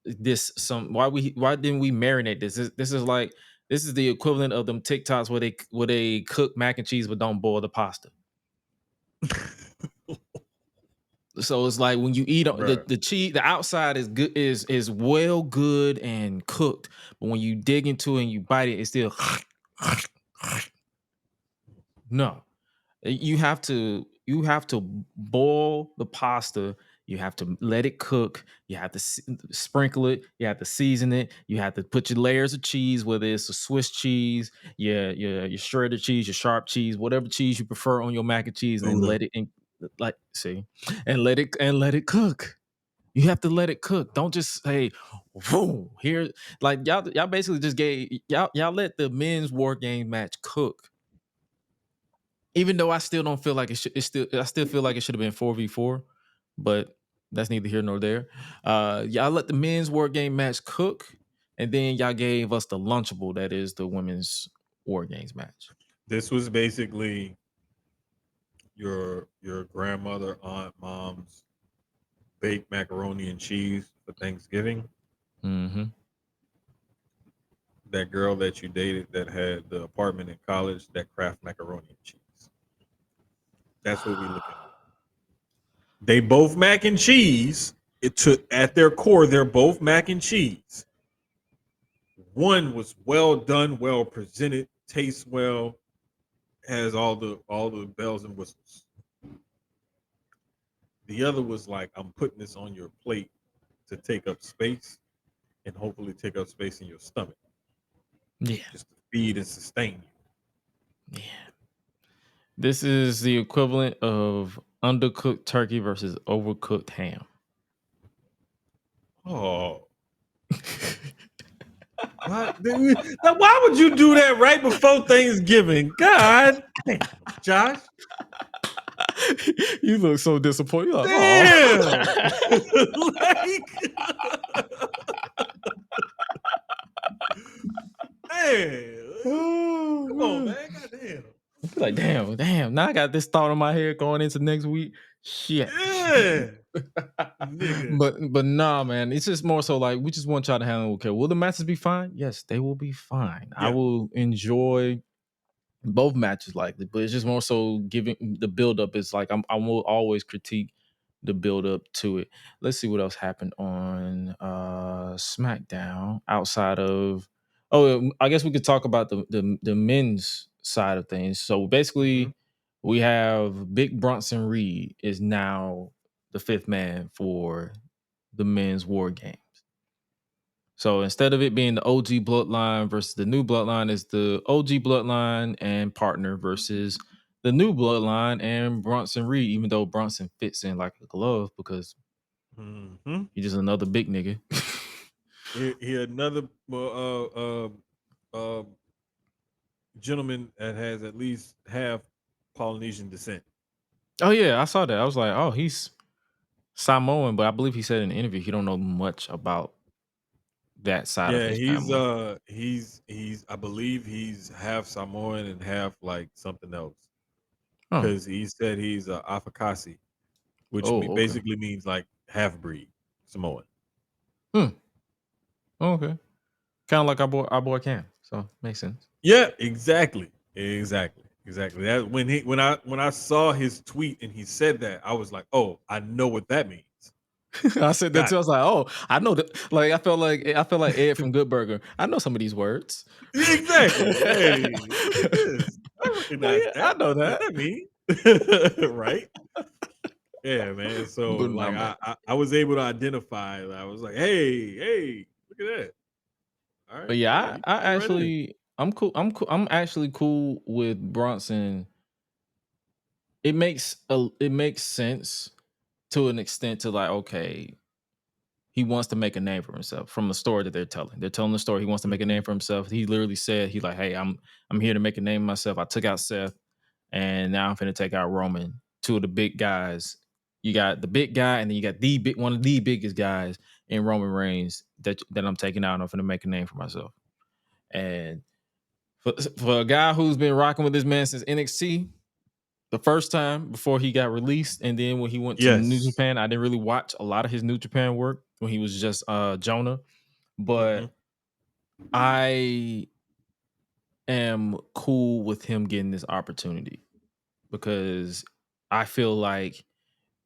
this some? Why didn't we marinate this? This is the equivalent of them TikToks where they cook mac and cheese but don't boil the pasta. So it's like when you eat Bruh. the cheese, the outside is good, is well good and cooked, but when you dig into it and you bite it, it's still no. You have to boil the pasta. You have to let it cook. You have to sprinkle it. You have to season it. You have to put your layers of cheese, whether it's a Swiss cheese, your shredded cheese, your sharp cheese, whatever cheese you prefer on your mac and cheese, and let it and let it cook. You have to let it cook. Don't just say, "Boom!" Here, like y'all basically just gave y'all let the men's war game match cook. Even though I still don't feel like it should, I still feel like it should have been 4v4, but that's neither here nor there. Y'all let the men's war game match cook, and then y'all gave us the Lunchable, that is the women's war games match. This was basically your grandmother, aunt, mom's baked macaroni and cheese for Thanksgiving. Mm-hmm. That girl that you dated that had the apartment in college, that craft macaroni and cheese. That's what we looking at. They both mac and cheese. It took at their core, they're both mac and cheese. One was well done, well presented, tastes well, has all the bells and whistles. The other was like, I'm putting this on your plate to take up space and hopefully take up space in your stomach. Yeah. Just to feed and sustain you. Yeah. This is the equivalent of undercooked turkey versus overcooked ham. Oh. Why would you do that right before Thanksgiving? God damn, Josh. You look so disappointed. Like, damn. Like, man. Come on, man. God damn. Like, damn. Now I got this thought in my head going into next week. Shit. Yeah. But nah, man. It's just more so like we just want y'all to handle okay. Will the matches be fine? Yes, they will be fine. Yeah. I will enjoy both matches likely, but it's just more so giving the build up. It's like I will always critique the build up to it. Let's see what else happened on SmackDown outside of. Oh, I guess we could talk about the men's side of things. So basically, we have Big Bronson Reed is now the fifth man for the men's war games. So instead of it being the OG Bloodline versus the new Bloodline, it's the OG Bloodline and partner versus the new Bloodline and Bronson Reed, even though Bronson fits in like a glove because he's just another big nigga. he another gentleman that has at least half Polynesian descent. Oh yeah, I saw that. I was like, oh, he's Samoan, but I believe he said in an interview he don't know much about that side of his family. He's I believe he's half Samoan and half like something else. Because he said he's a Afakasi, which basically means like half breed Samoan. Okay. Kind of like our boy Cam. So makes sense. Yeah, exactly. That when I saw his tweet and he said that, I was like, oh, I know what that means. I said that too. I was like, oh, I know that. Like I felt like Ed from Good Burger. I know some of these words. Exactly. Hey, look at this. I recognize that. I know that. What that mean? Right? Yeah, man. So like I was able to identify. I was like, hey, look at that. All right. But yeah, I actually I'm cool. I'm actually cool with Bronson. It makes sense to an extent to like, okay, he wants to make a name for himself from the story that they're telling. They're telling the story. He wants to make a name for himself. He literally said, he's like, hey, I'm here to make a name for myself. I took out Seth and now I'm finna take out Roman. Two of the big guys. You got the big guy and then you got one of the biggest guys in Roman Reigns that I'm taking out and I'm finna make a name for myself. And for a guy who's been rocking with this man since NXT, the first time before he got released, and then when he went to New Japan, I didn't really watch a lot of his New Japan work when he was just Jonah, but I am cool with him getting this opportunity because I feel like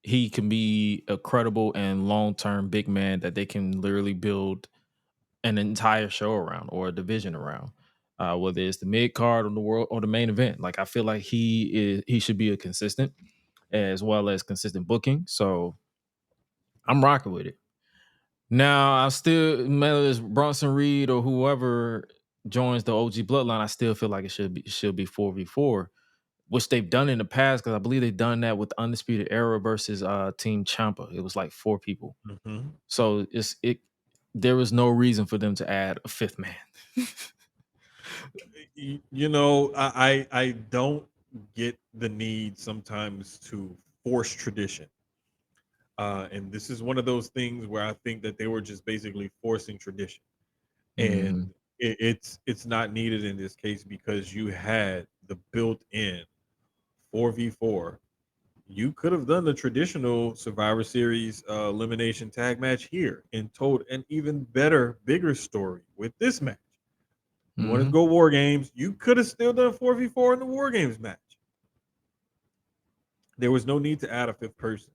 he can be a credible and long-term big man that they can literally build an entire show around or a division around. Whether it's the mid card or the world or the main event. Like I feel like he should be a consistent as well as consistent booking. So I'm rocking with it. Now I still, whether it's Bronson Reed or whoever joins the OG bloodline, I still feel like it should be 4v4, which they've done in the past, because I believe they've done that with Undisputed Era versus Team Ciampa. It was like 4 people. Mm-hmm. So there was no reason for them to add a 5th man. You know, I don't get the need sometimes to force tradition. And this is one of those things where I think that they were just basically forcing tradition. And it's not needed in this case because you had the built-in 4v4. You could have done the traditional Survivor Series elimination tag match here and told an even better, bigger story with this match. You want to go War Games, you could have still done 4v4 in the War Games match. There was no need to add a 5th person.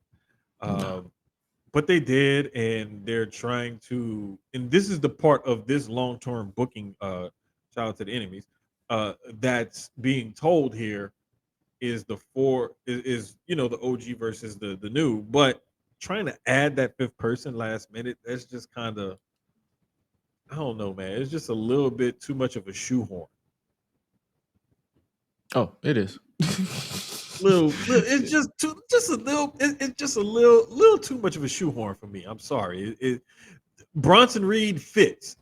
But they did, and they're trying to, and this is the part of this long-term booking, shout out to the enemies, that's being told here is the OG versus the new, but trying to add that 5th person last minute, that's just kind of, I don't know, man. It's just a little bit too much of a shoehorn. Oh, it is. It's just a little too much of a shoehorn for me. I'm sorry. Bronson Reed fits.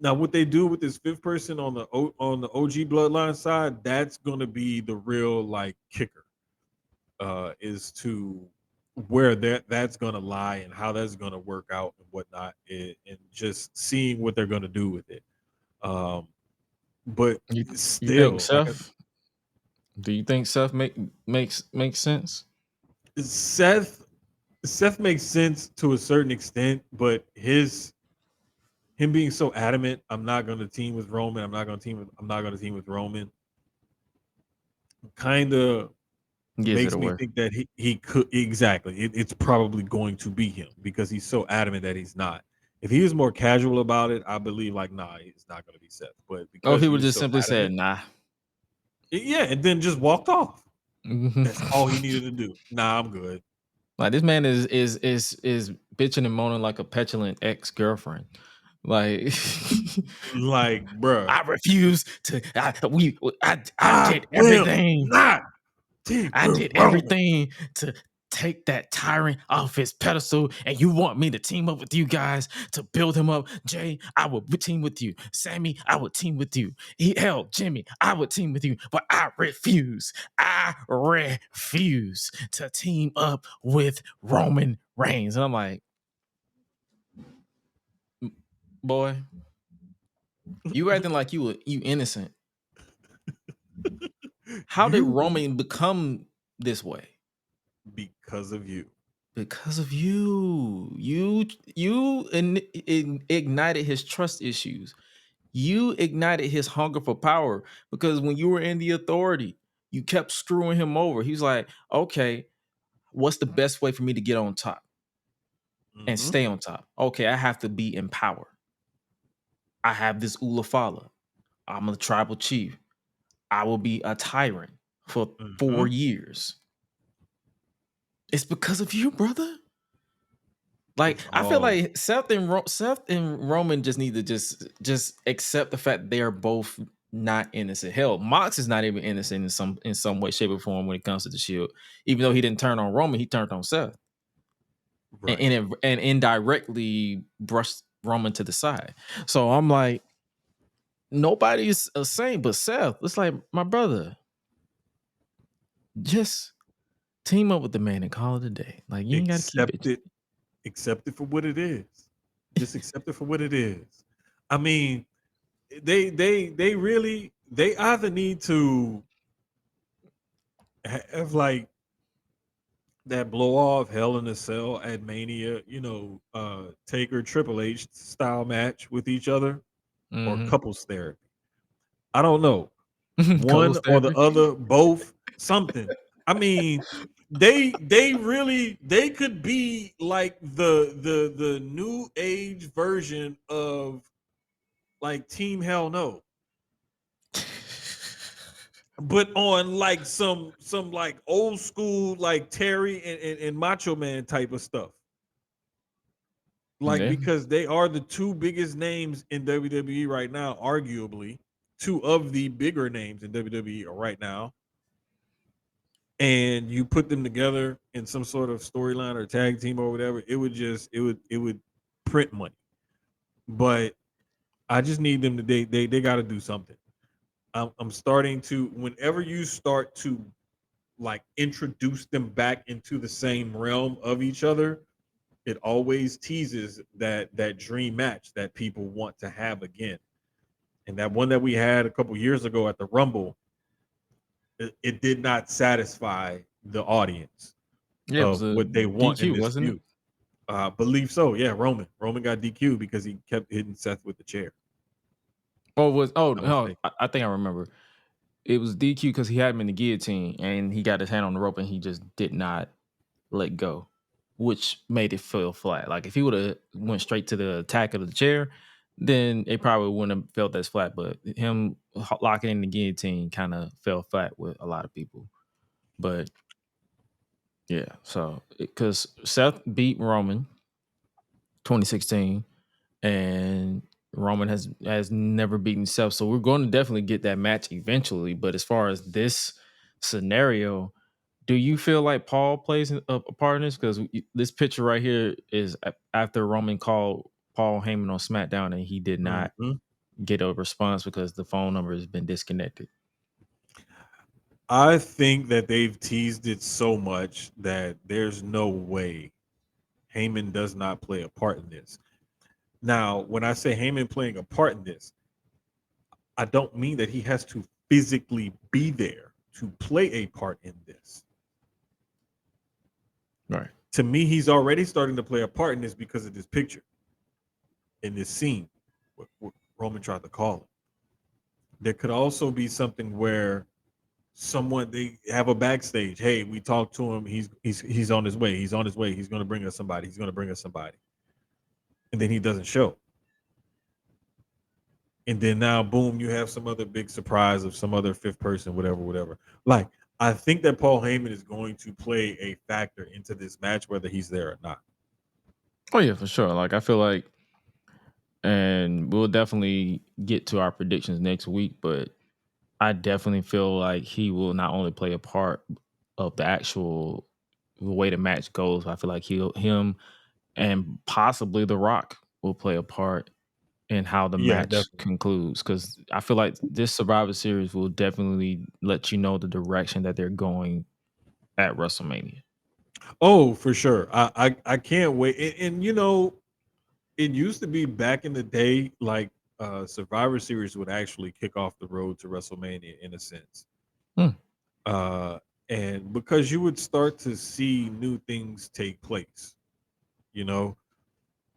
Now, what they do with this 5th person on the OG bloodline side, that's gonna be the real like kicker. Is to where that's gonna lie and how that's gonna work out and whatnot, and just seeing what they're gonna do with it. But you still, think Seth? Do you think Seth makes sense? Seth makes sense to a certain extent, but him being so adamant, I'm not going to team with Roman. I'm not going to team with Roman. Kind of makes me think that he could, exactly. It's probably going to be him because he's so adamant that he's not. If he was more casual about it, I believe like, nah, it's not going to be Seth. But because he would just simply say nah. Yeah, and then just walked off. That's all he needed to do. Nah, I'm good. Like this man is bitching and moaning like a petulant ex-girlfriend. Like, bro, I refuse to. I did everything. I did everything to take that tyrant off his pedestal, and you want me to team up with you guys to build him up. Jay, I would team with you. Sammy, I would team with you. Jimmy, I would team with you, but I refuse. I refuse to team up with Roman Reigns. And I'm like, boy, you acting like you innocent. How did Roman become this way? Because of you. Because of you. You ignited his trust issues. You ignited his hunger for power, because when you were in the authority, you kept screwing him over. He was like, okay, what's the best way for me to get on top and stay on top? Okay, I have to be in power. I have this Ula Fala. I'm a tribal chief. I will be a tyrant for 4 years. It's because of you, brother. Like, I feel like Seth and Roman just need to just accept the fact they are both not innocent. Hell, Mox is not even innocent in some way, shape, or form when it comes to the Shield. Even though he didn't turn on Roman, he turned on Seth, right. and indirectly brushed Roman to the side. So I'm like, nobody's a saint but Seth. It's like, my brother, just team up with the man and call it a day. Like, you ain't got to keep it. Accept it for what it is. Just accept it for what it is. I mean, they either need to have like that blow off Hell in a Cell at Mania, Taker Triple H style match with each other, or couples therapy. I don't know. One or the other, both, something. I mean, they could be like the new age version of like Team Hell No, but on like some like old school like Terry and Macho Man type of stuff. Like Yeah. because they are the two biggest names in WWE right now, arguably two of the bigger names in WWE right now. And you put them together in some sort of storyline or tag team or whatever, it would print money. But I just need them to they got to do something. I'm starting to whenever you start to like introduce them back into the same realm of each other, it always teases that dream match that people want to have again. And that one that we had a couple years ago at the Rumble, it did not satisfy the audience Yeah, it was of a what they want in DQ, this wasn't it? feud. Believe so. Yeah, Roman got DQ because he kept hitting Seth with the chair. I'm No, mistaken. I think I remember. It was DQ because he had him in the guillotine and he got his hand on the rope and he just did not let go, which made it feel flat. Like if he would have went straight to the attack of the chair, then it probably wouldn't have felt as flat. But him locking in the guillotine kind of fell flat with a lot of people. But yeah, so because Seth beat Roman 2016, and Roman has never beaten Seth, so we're going to definitely get that match eventually. But as far as this scenario, do you feel like Paul plays a part in this? Because this picture right here is after Roman called Paul Heyman on SmackDown, and he did not Mhm. get a response because the phone number has been disconnected. I think that they've teased it so much that there's no way Heyman does not play a part in this. Now, when I say Heyman playing a part in this, I don't mean that he has to physically be there to play a part in this. Right. To me, he's already starting to play a part in this because of this picture in this scene. What Roman tried to call it. There could also be something where someone they have a backstage. Hey, we talked to him. He's on his way. He's on his way. He's going to bring us somebody. He's going to bring us somebody, and then he doesn't show. And then now, boom, you have some other big surprise of some other fifth person, whatever. Like, I think that Paul Heyman is going to play a factor into this match, whether he's there or not. Oh yeah, for sure. Like I feel like, and we'll definitely get to our predictions next week, but I definitely feel like he will not only play a part of the actual way the match goes. I feel like him and possibly The Rock will play a part in how the Yeah, match definitely. concludes. Because I feel like this Survivor Series will definitely let you know the direction that they're going at WrestleMania. Oh, for sure. I can't wait. And you know, it used to be back in the day, like Survivor Series would actually kick off the road to WrestleMania in a sense. Hmm. Uh, and because you would start to see new things take place, you know,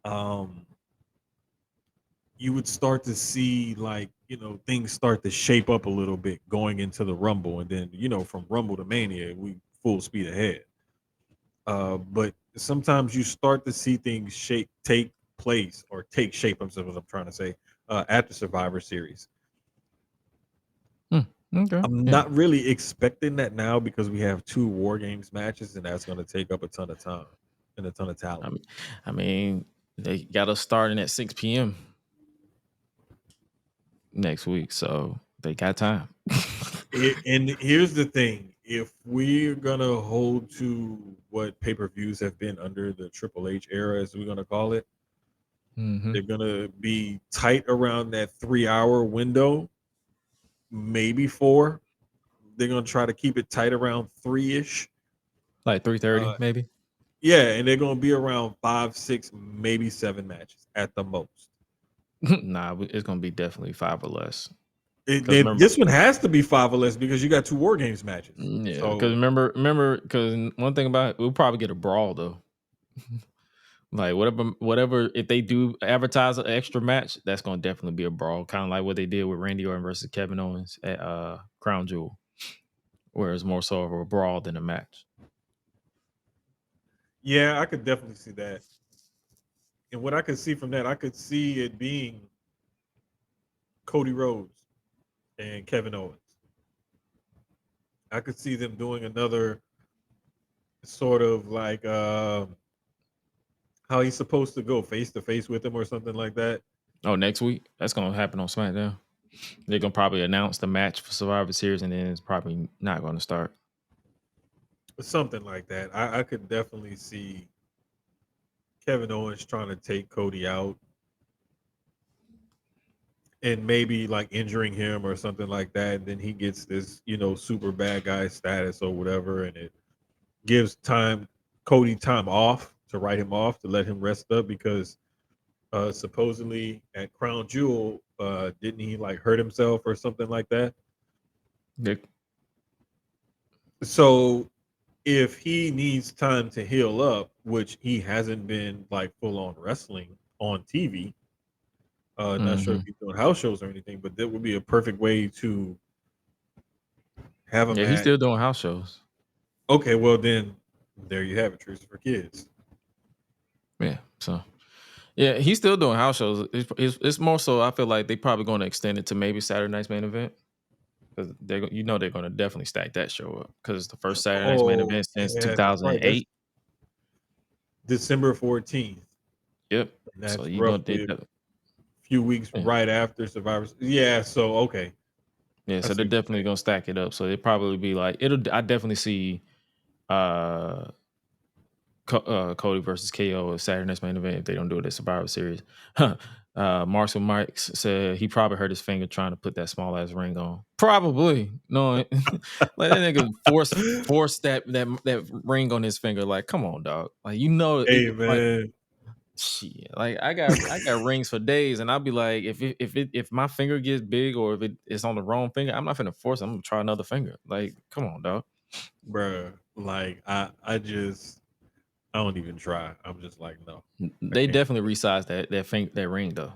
um, you would start to see like things start to shape up a little bit going into the Rumble, and then from Rumble to Mania, we full speed ahead. But sometimes you start to see things take place or take shape. I'm what I'm trying to say at the Survivor Series. Okay. I'm Yeah. not really expecting that now because we have 2 War Games matches, and that's going to take up a ton of time and a ton of talent. I mean, they got us starting at 6 p.m. next week, so they got time. And here's the thing: if we're gonna hold to what pay-per-views have been under the Triple H era, as we're gonna call it, they're gonna be tight around that 3-hour window, maybe 4. They're gonna try to keep it tight around 3-ish. Like 3:30, Uh, maybe. yeah, and they're gonna be around 5, 6, maybe 7 matches at the most. Nah, it's gonna be definitely 5 or less. Because This one has to be 5 or less because you got 2 War Games matches. yeah, because So remember, because one thing about it, we'll probably get a brawl though. Like whatever, if they do advertise an extra match, that's gonna definitely be a brawl, kind of like what they did with Randy Orton versus Kevin Owens at Crown Jewel. where it's more so of a brawl than a match. Yeah, I could definitely see that. And what I could see from that, I could see it being Cody Rhodes and Kevin Owens. I could see them doing another sort of like how he's supposed to go face to face with him or something like that. Oh, next week? That's going to happen on SmackDown. They're going to probably announce the match for Survivor Series, and then it's probably not going to start. Something like that. I could definitely see Kevin Owens trying to take Cody out and maybe like injuring him or something like that. And then he gets this, super bad guy status or whatever. And it gives Cody time off to write him off, to let him rest up because supposedly at Crown Jewel, didn't he like hurt himself or something like that? Nick. So if he needs time to heal up, which he hasn't been like full on wrestling on TV, not sure if he's doing house shows or anything, but that would be a perfect way to have a match. He's still doing house shows. Okay, well then there you have it, Truth for Kids. Yeah, so yeah, he's still doing house shows. It's more so I feel like they probably going to extend it to maybe Saturday night's main event because they're going to definitely stack that show up because it's the first Saturday night's main event since 2008. December 14th. Yep. And that's so you roughly a few weeks right after Survivor. Yeah. So okay. Yeah. So they're definitely gonna stack it up. So it probably be like I definitely see Cody versus KO at Saturday night's main event if they don't do it at Survivor Series. Marshall Mike's said he probably hurt his finger trying to put that small ass ring on. Probably. No, like that nigga force that ring on his finger. Like, come on, dog. Like, hey man. Shit, like I got rings for days, and I'll be like, if my finger gets big or if it's on the wrong finger, I'm not finna force it. I'm gonna try another finger. Like, come on, dog. Bruh, like I don't even try. I'm just like, no. They definitely resized that ring though.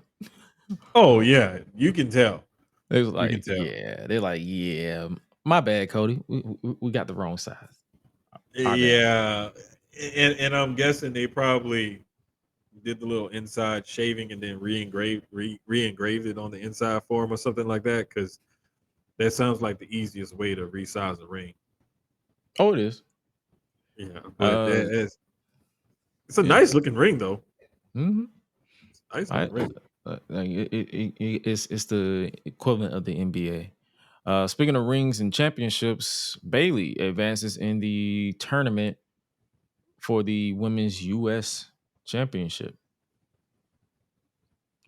Oh yeah, you can tell. It was like, yeah, they're like, yeah, my bad, Cody. We got the wrong size. Yeah, and I'm guessing they probably did the little inside shaving and then re-engraved it on the inside for him or something like that, because that sounds like the easiest way to resize a ring. Oh, it is. Yeah, but it's a nice looking ring though. Mm-hmm. Nice looking ring. It's the equivalent of the NBA. Speaking of rings and championships, Bayley advances in the tournament for the women's U.S. championship.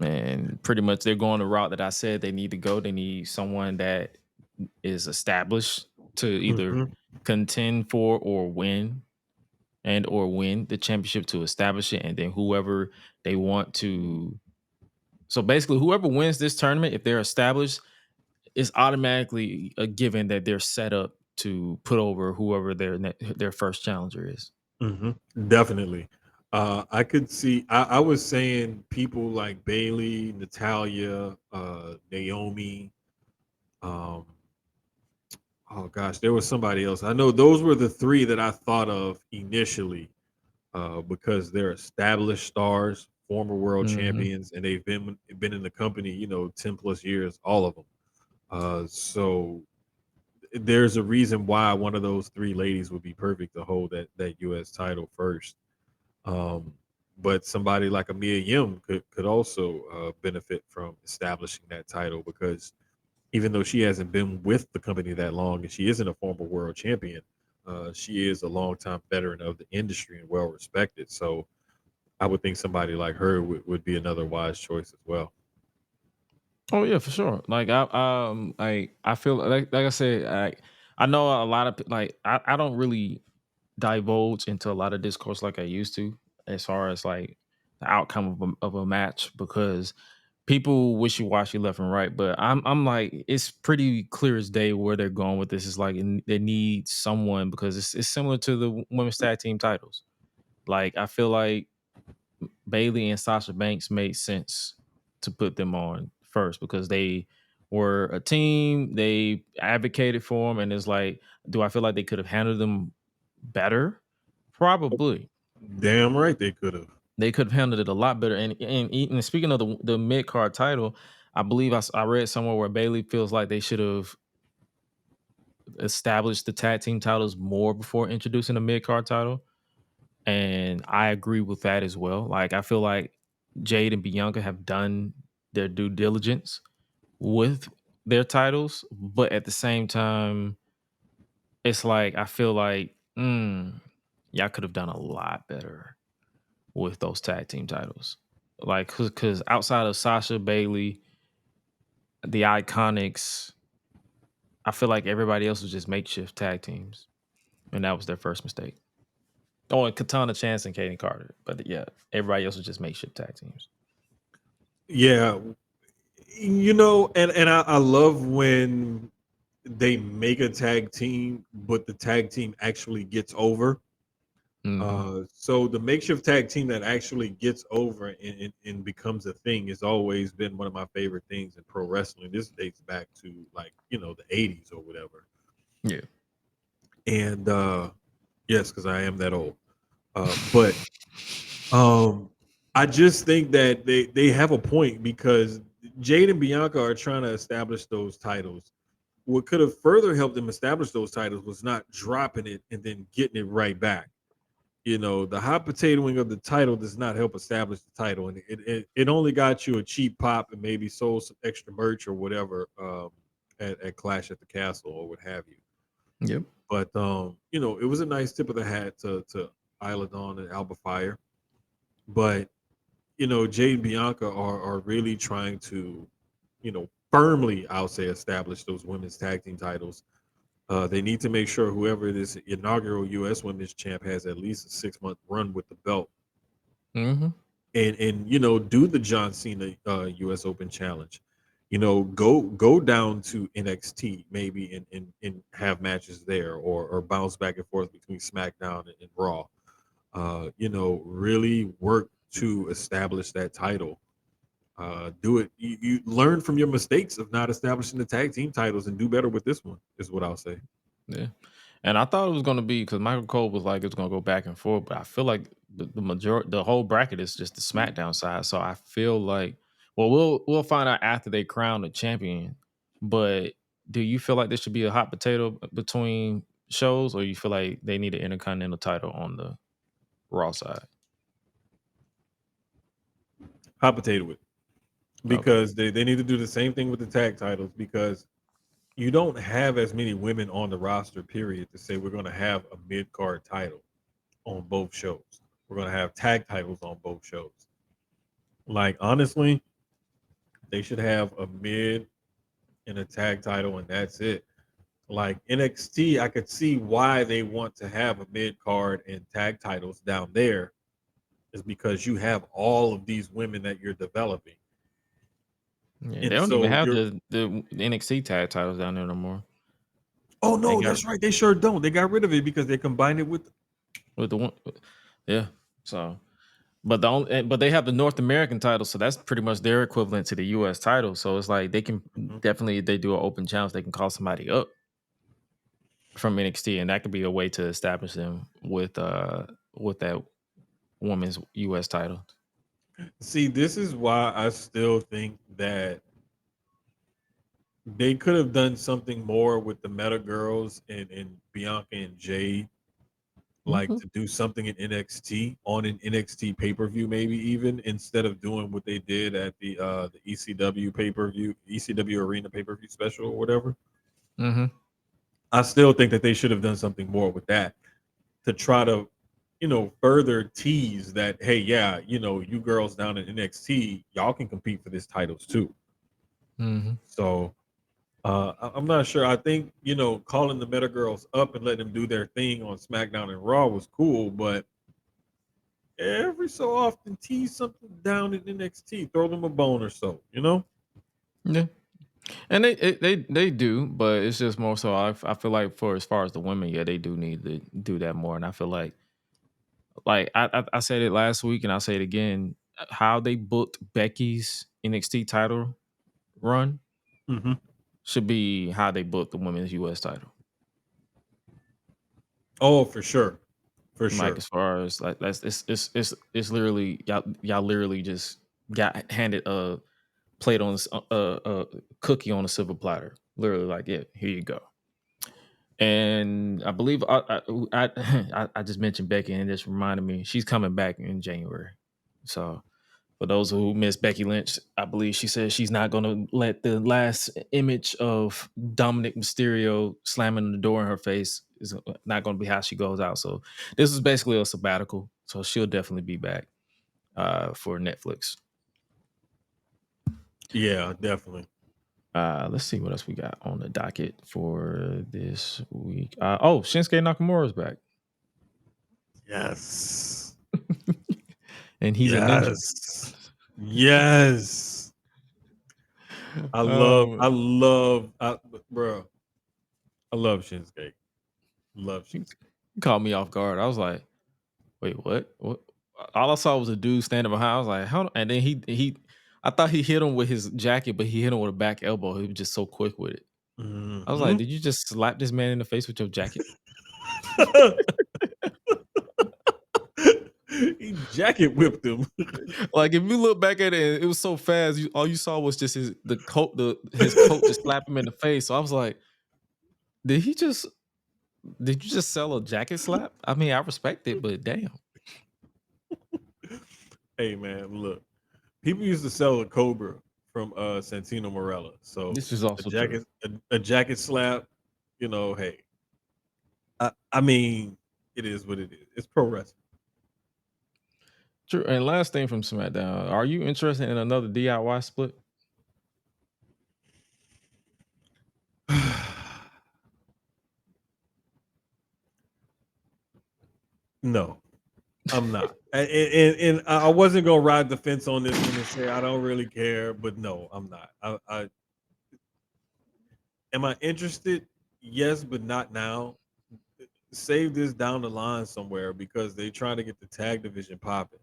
And pretty much they're going the route that I said they need to go. They need someone that is established to either contend for or win the championship to establish it. And then whoever they want to. So basically, whoever wins this tournament, if they're established, it's automatically a given that they're set up to put over whoever their first challenger is. Definitely. I could see. I was saying people like Bayley, Natalya, Naomi. Oh gosh, there was somebody else. I know those were the three that I thought of initially, because they're established stars, former world champions, and they've been in the company, 10 plus years, all of them. So there's a reason why one of those three ladies would be perfect to hold that U.S. title first. But somebody like Mia Yim could also benefit from establishing that title, because even though she hasn't been with the company that long and she isn't a former world champion, she is a longtime veteran of the industry and well respected. So I would think somebody like her would be another wise choice as well. Oh yeah, for sure. Like I feel like I said, I know a lot of I don't really divulge into a lot of discourse like I used to, as far as like the outcome of a match, because people wishy-washy left and right. But I'm like, it's pretty clear as day where they're going with this. Is like they need someone, because it's similar to the women's tag team titles. Like I feel like Bayley and Sasha Banks made sense to put them on first, because they were a team. They advocated for them, and it's like, do I feel like they could have handled them better? Probably. Damn right they could have. They could have handled it a lot better. And speaking of the mid card title, I believe I read somewhere where Bailey feels like they should have established the tag team titles more before introducing the mid card title. And I agree with that as well. Like, I feel like Jade and Bianca have done their due diligence with their titles, but at the same time, it's like I feel like y'all could have done a lot better with those tag team titles. Like, because outside of Sasha, Bailey, the Iconics, I feel like everybody else was just makeshift tag teams, and that was their first mistake. Oh, and Katana Chance and Kaden Carter, but yeah, everybody else was just makeshift tag teams. Yeah, you know, and I love when they make a tag team, but the tag team actually gets over. So the makeshift tag team that actually gets over and becomes a thing has always been one of my favorite things in pro wrestling. This dates back to, like, you know, the 80s or whatever. Yeah. And yes, because I am that old. But I just think that they have a point, because Jade and Bianca are trying to establish those titles. What could have further helped them establish those titles was not dropping it and then getting it right back. You know, the hot potatoing of the title does not help establish the title, and it only got you a cheap pop and maybe sold some extra merch or whatever at Clash at the Castle or what have you. Yep. But you know, it was a nice tip of the hat to Isla Dawn and Alba Fire. But you know, Jade and Bianca are really trying to, you know, firmly, I'll say, establish those women's tag team titles. They need to make sure whoever this inaugural U.S. Women's Champ has at least a 6-month run with the belt, and you know, do the John Cena U.S. Open Challenge. You know, go down to NXT maybe and have matches there, or bounce back and forth between SmackDown and Raw. You know, really work to establish that title. Do it. You learn from your mistakes of not establishing the tag team titles and do better with this one, is what I'll say. Yeah. And I thought it was going to be, because Michael Cole was like, it's going to go back and forth, but I feel like the whole bracket is just the SmackDown side. So I feel like, well, we'll find out after they crown the champion. But do you feel like there should be a hot potato between shows, or you feel like they need an Intercontinental title on the Raw side? Hot potato it. Because they need to do the same thing with the tag titles, because you don't have as many women on the roster, period, to say we're going to have a mid-card title on both shows. We're going to have tag titles on both shows. Like, honestly, they should have a mid and a tag title, and that's it. Like NXT, I could see why they want to have a mid-card and tag titles down there, is because you have all of these women that you're developing. Yeah, they don't even have the NXT tag titles down there no more. Oh no, that's right. They sure don't. They got rid of it because they combined it with the one. Yeah. So, but they have the North American title, so that's pretty much their equivalent to the US title. So it's like they can definitely, if they do an open challenge, they can call somebody up from NXT, and that could be a way to establish them with that women's US title. See, this is why I still think that they could have done something more with the Meta Girls and Bianca and Jade, like to do something in NXT on an NXT pay-per-view, maybe even, instead of doing what they did at the ECW pay-per-view, ECW Arena pay-per-view special or whatever. I still think that they should have done something more with that to try to, you know, further tease that, hey, yeah, you know, you girls down in NXT, y'all can compete for these titles too. So I'm not sure. I think, you know, calling the Meta Girls up and letting them do their thing on SmackDown and Raw was cool, but every so often tease something down in NXT, throw them a bone or so, you know? Yeah. And they do, but it's just more so I feel like, for as far as the women, yeah, they do need to do that more. And I feel like I said it last week and I'll say it again, how they booked Becky's NXT title run should be how they book the women's U.S. title. Oh, for sure, for Like sure. as far as like that's it's literally y'all literally just got handed a plate on a cookie on a silver platter. Literally, like, yeah, here you go. And I believe I just mentioned Becky, and it just reminded me she's coming back in January. So for those who miss Becky Lynch, I believe she said she's not going to let the last image of Dominic Mysterio slamming the door in her face is not going to be how she goes out. So this is basically a sabbatical. So she'll definitely be back for Netflix. Yeah, definitely. Let's see what else we got on the docket for this week. Shinsuke Nakamura's back. Yes. And he's a ninja. Yes. I love Shinsuke. Love Shinsuke. He caught me off guard. I was like, wait, what? All I saw was a dude standing behind. I was like, how? And then he I thought he hit him with his jacket, but he hit him with a back elbow. He was just so quick with it. Mm-hmm. I was like, did you just slap this man in the face with your jacket? He jacket whipped him. Like if you look back at it, it was so fast. All you saw was just his coat just slap him in the face. So I was like, did you just sell a jacket slap? I mean, I respect it, but damn. Hey man, look. People used to sell a Cobra from Santino Marella. So this is also a jacket slap, hey. I mean, it is what it is. It's pro wrestling. True. And last thing from SmackDown, are you interested in another DIY split? No, I'm not. And I wasn't gonna ride the fence on this one and say I don't really care, but no, I'm not. I am I interested? Yes, but not now. Save this down the line somewhere because they trying to get the tag division popping.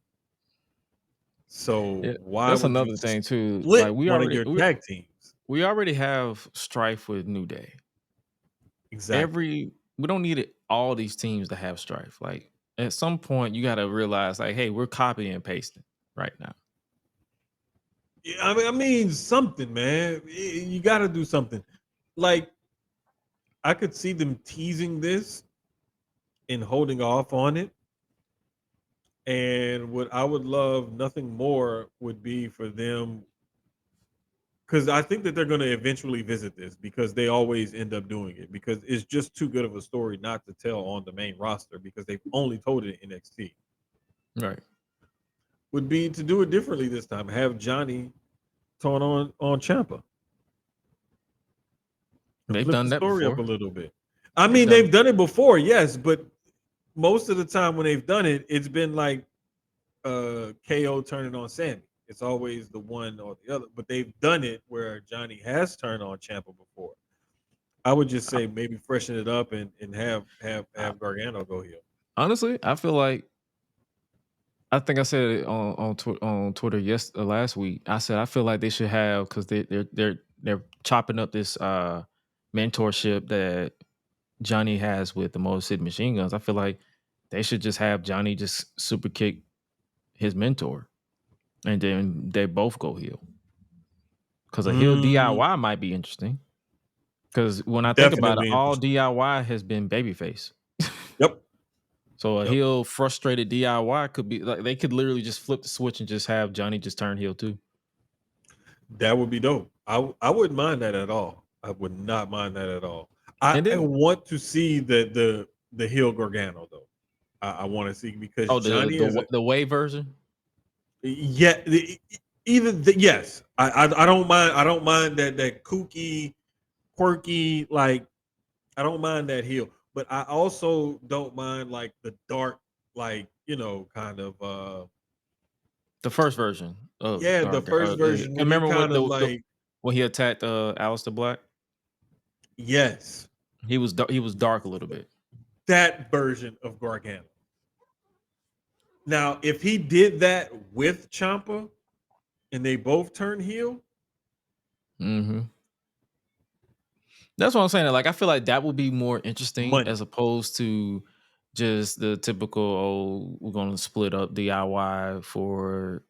So why that's would another you thing too? split Like we one of your tag teams? We already have strife with New Day. Exactly. We don't need all these teams to have strife. Like at some point, you got to realize, like, hey, we're copying and pasting right now. Yeah, I mean something, man. You got to do something. Like I could see them teasing this and holding off on it. And what I would love nothing more would be for them, because I think that they're going to eventually visit this because they always end up doing it because it's just too good of a story not to tell on the main roster because they've only told it in NXT. Right. Would be to do it differently this time. Have Johnny turn on Ciampa. They've flip done the that story before. up a little bit. I mean, they've done it before, yes, but most of the time when they've done it, it's been like KO turning on Sammy. It's always the one or the other, but they've done it where Johnny has turned on Ciampa before. I would just say maybe freshen it up and have Gargano go heel. Honestly, I feel like I think I said it on Twitter last week. I said I feel like they should have because they're chopping up this mentorship that Johnny has with the Motor City Machine Guns. I feel like they should just have Johnny just super kick his mentor, and then they both go heel. Because a heel DIY might be interesting. Because when I think about it, all DIY has been babyface. Yep. So a heel frustrated DIY could be like they could literally just flip the switch and just have Johnny just turn heel too. That would be dope. I wouldn't mind that at all. I would not mind that at all. I want to see the heel Gargano though. I want to see because Johnny is the way version. Yeah, yes. I don't mind. I don't mind that kooky, quirky. Like I don't mind that heel, but I also don't mind like the dark, like kind of. The first version. The first version. Remember when he attacked Aleister Black? Yes, he was dark a little bit. That version of Gargano. Now, if he did that with Ciampa, and they both turn heel, That's what I'm saying. Like, I feel like that would be more interesting Money. as opposed to just the typical, oh, we're going to split up DIY for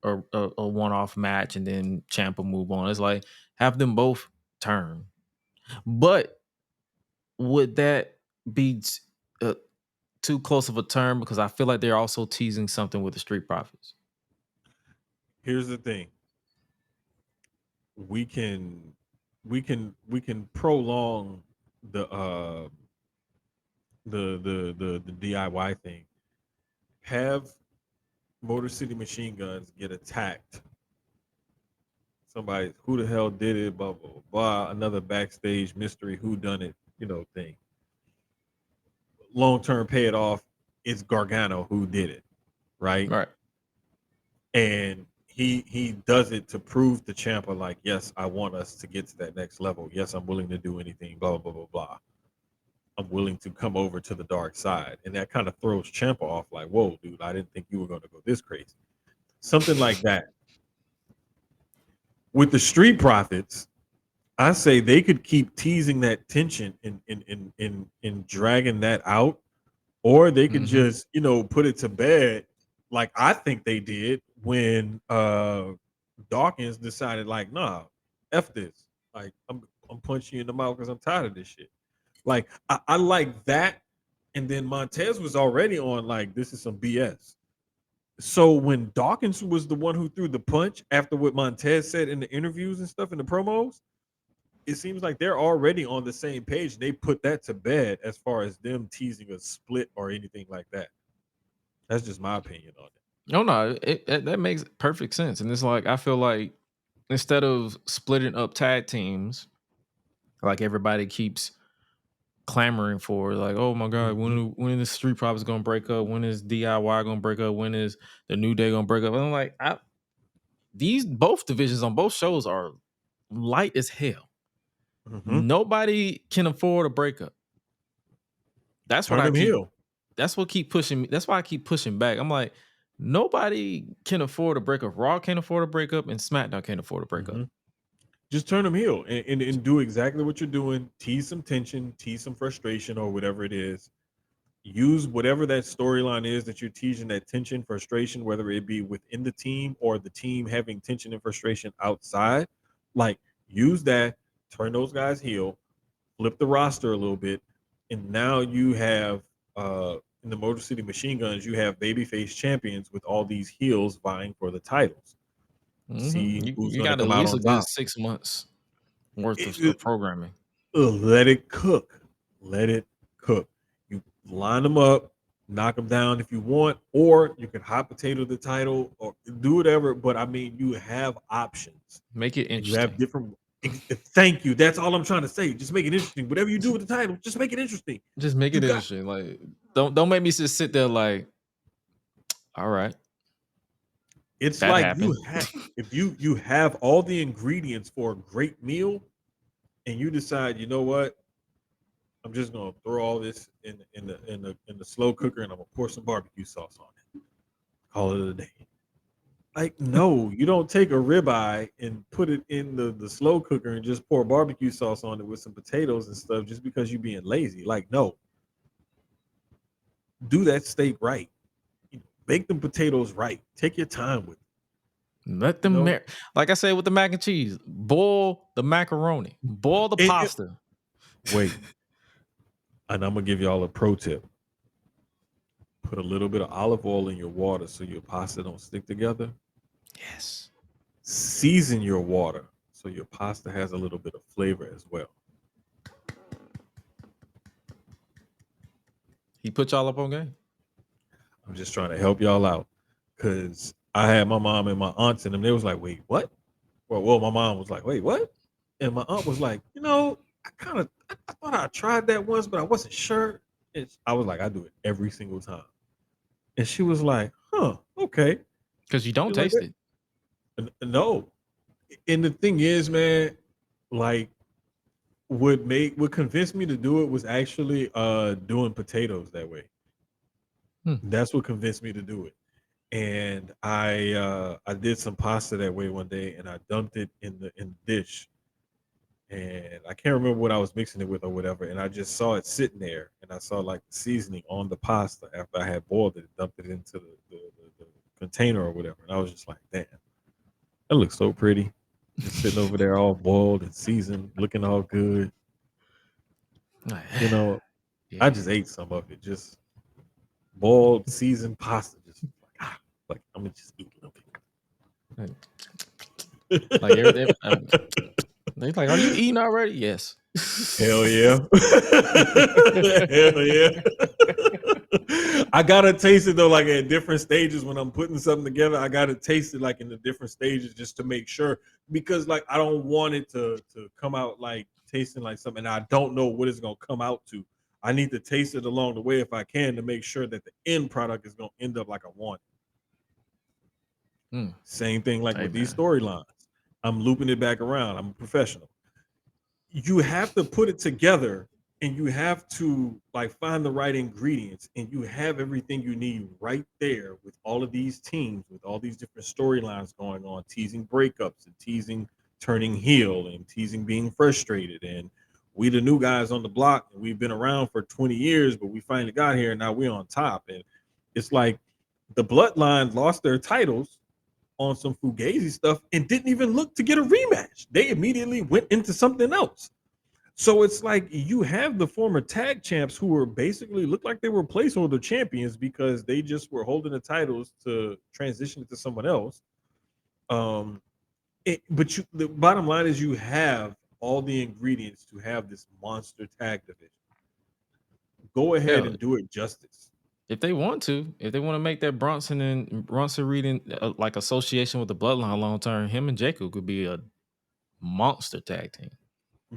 a one-off match and then Ciampa move on. It's like, have them both turn. But would that be too close of a term? Because I feel like they're also teasing something with the Street Profits. Here's the thing. We can prolong the DIY thing. Have Motor City Machine Guns get attacked. Somebody, who the hell did it? Blah blah blah. Another backstage mystery, who done it? Thing. Long term, pay it off. It's Gargano who did it, right? Right. And he does it to prove to Ciampa, like, yes, I want us to get to that next level. Yes, I'm willing to do anything. Blah blah blah blah. I'm willing to come over to the dark side, and that kind of throws Ciampa off. Like, whoa, dude, I didn't think you were going to go this crazy. Something like that. With the Street Profits, I say they could keep teasing that tension and dragging that out, or they could just, put it to bed, like I think they did when Dawkins decided, like, nah, F this. Like, I'm punching you in the mouth because I'm tired of this shit. Like, I like that. And then Montez was already on, like, this is some BS. So when Dawkins was the one who threw the punch after what Montez said in the interviews and stuff in the promos, it seems like they're already on the same page. They put that to bed as far as them teasing a split or anything like that. That's just my opinion on it. No, that makes perfect sense. And it's like, I feel like instead of splitting up tag teams, like everybody keeps clamoring for, like, oh my God, when is the Street Profits gonna break up? When is DIY gonna break up? When is the New Day gonna break up? And I'm like, these both divisions on both shows are light as hell. Nobody can afford a breakup. That's what That's what keep pushing me. That's why I keep pushing back. I'm like, nobody can afford a breakup. Raw can't afford a breakup, and SmackDown can't afford a breakup. Just turn them heel and do exactly what you're doing. Tease some tension, tease some frustration, or whatever it is. Use whatever that storyline is that you're teasing, that tension, frustration, whether it be within the team or the team having tension and frustration outside. Like, use that, turn those guys heel, flip the roster a little bit, and now you have in the Motor City Machine Guns, you have babyface champions with all these heels vying for the titles. See who's You going to got at come out least on a good top. 6 months worth of programming. Let it cook. Let it cook. You line them up, knock them down if you want, or you can hot potato the title or do whatever. But I mean, you have options. Make it interesting. You have different. Thank you. That's all I'm trying to say. Just make it interesting. Whatever you do with the title, just make it interesting. Just make it interesting. Like, don't make me just sit there like, all right. It's that like happened. If you have all the ingredients for a great meal, and you decide, you know what, I'm just gonna throw all this in the slow cooker, and I'm gonna pour some barbecue sauce on it. Call it a day. Like, no, you don't take a ribeye and put it in the slow cooker and just pour barbecue sauce on it with some potatoes and stuff just because you're being lazy. Like, no. Do that steak right. Make them potatoes right. Take your time with it. Let them like I said with the mac and cheese. Boil the macaroni. Boil the pasta. Wait. And I'm gonna give y'all a pro tip. Put a little bit of olive oil in your water so your pasta don't stick together. Yes. Season your water so your pasta has a little bit of flavor as well. He put y'all up on game? I'm just trying to help y'all out, because I had my mom and my aunts and them. They was like, wait, what? Well, my mom was like, wait, what? And my aunt was like, I thought I tried that once, but I wasn't sure. I was like, I do it every single time. And she was like, huh, okay. Because you don't taste it. No. And the thing is, man, like, what convinced me to do it was actually doing potatoes that way. That's what convinced me to do it. And I did some pasta that way one day, and I dumped it in the dish. and I can't remember what I was mixing it with or whatever. And I just saw it sitting there, and I saw like the seasoning on the pasta after I had boiled it, dumped it into the container or whatever. And I was just like, damn, that looks so pretty. Just sitting over there all boiled and seasoned, looking all good. You know, I just ate some of it, just boiled, seasoned pasta. Just like I'm gonna just eat a little bit. Like everything. They like, are you eating already? Yes. Hell yeah. Hell yeah. I gotta taste it though, like at different stages when I'm putting something together. I gotta taste it like in the different stages just to make sure, because like I don't want it to come out like tasting like something. I don't know what it's gonna come out to. I need to taste it along the way if I can to make sure that the end product is gonna end up like I want. Same thing like with these storylines. I'm looping it back around. I'm a professional. You have to put it together, and you have to like find the right ingredients, and you have everything you need right there with all of these teams, with all these different storylines going on, teasing breakups and teasing turning heel and teasing being frustrated. And we the new guys on the block, and we've been around for 20 years, but we finally got here, and now we're on top. And it's like the Bloodline lost their titles on some fugazi stuff and didn't even look to get a rematch. They immediately went into something else. So it's like you have the former tag champs who were basically looked like they were placeholder champions because they just were holding the titles to transition it to someone else. But the bottom line is you have all the ingredients to have this monster tag division. Go ahead and do it justice. If they want to make that Bronson Reed like association with the Bloodline long term, him and Jacob could be a monster tag team.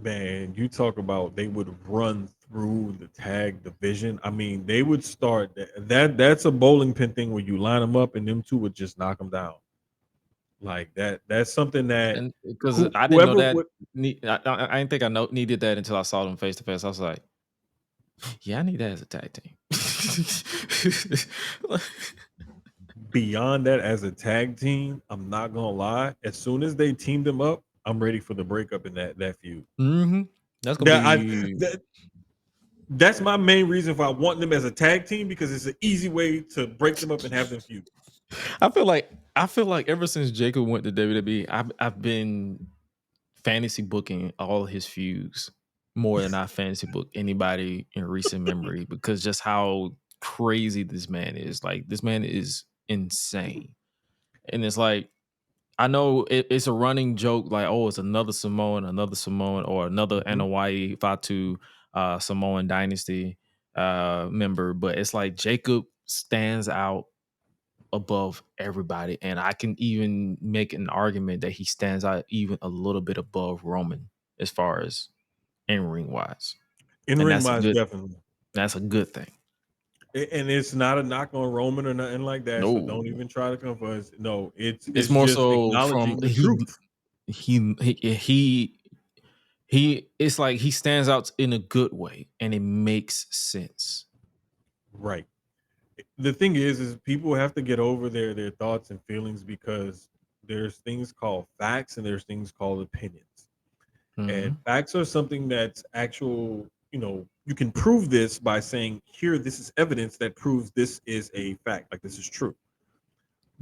Man, you talk about they would run through the tag division. I mean, they would start that's a bowling pin thing where you line them up and them two would just knock them down. Like that. That's something that because I didn't know that. I didn't think I needed that until I saw them face to face. I was like, yeah, I need that as a tag team. Beyond that, as a tag team, I'm not gonna lie. As soon as they teamed them up, I'm ready for the breakup in that feud. That's gonna be. That's my main reason for I want them as a tag team, because it's an easy way to break them up and have them feud. I feel like ever since Jacob went to WWE, I've been fantasy booking all his feuds more than I fantasy book anybody in recent memory, because just how crazy this man is. Like, this man is insane. And it's like, I know it's a running joke, like, oh, it's another Samoan, or another Anoa'i Fatu Samoan dynasty member, but it's like Jacob stands out above everybody, and I can even make an argument that he stands out even a little bit above Roman as far as in-ring wise. In-ring wise, definitely. That's a good thing. And it's not a knock on Roman or nothing like that. No. So don't even try to come for us. No, it's more just so acknowledging from the truth. He it's like he stands out in a good way, and it makes sense. Right. The thing is people have to get over their thoughts and feelings, because there's things called facts and there's things called opinions. And facts are something that's actual, you can prove this by saying, here, this is evidence that proves this is a fact, like this is true.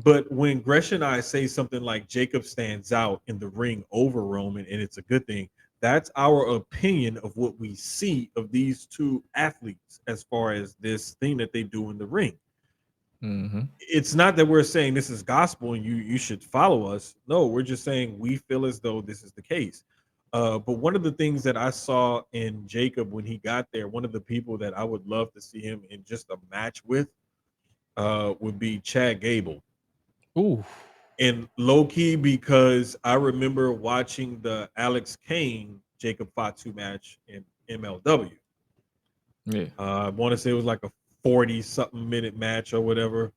But when Gresh and I say something like Jacob stands out in the ring over Roman and it's a good thing, that's our opinion of what we see of these two athletes as far as this thing that they do in the ring. It's not that we're saying this is gospel and you should follow us. No, we're just saying we feel as though this is the case. But one of the things that I saw in Jacob when he got there, one of the people that I would love to see him in just a match with would be Chad Gable. Ooh. And low key, because I remember watching the Alex Kane Jacob Fatu match in MLW. Yeah. I want to say it was like a 40-something minute match or whatever.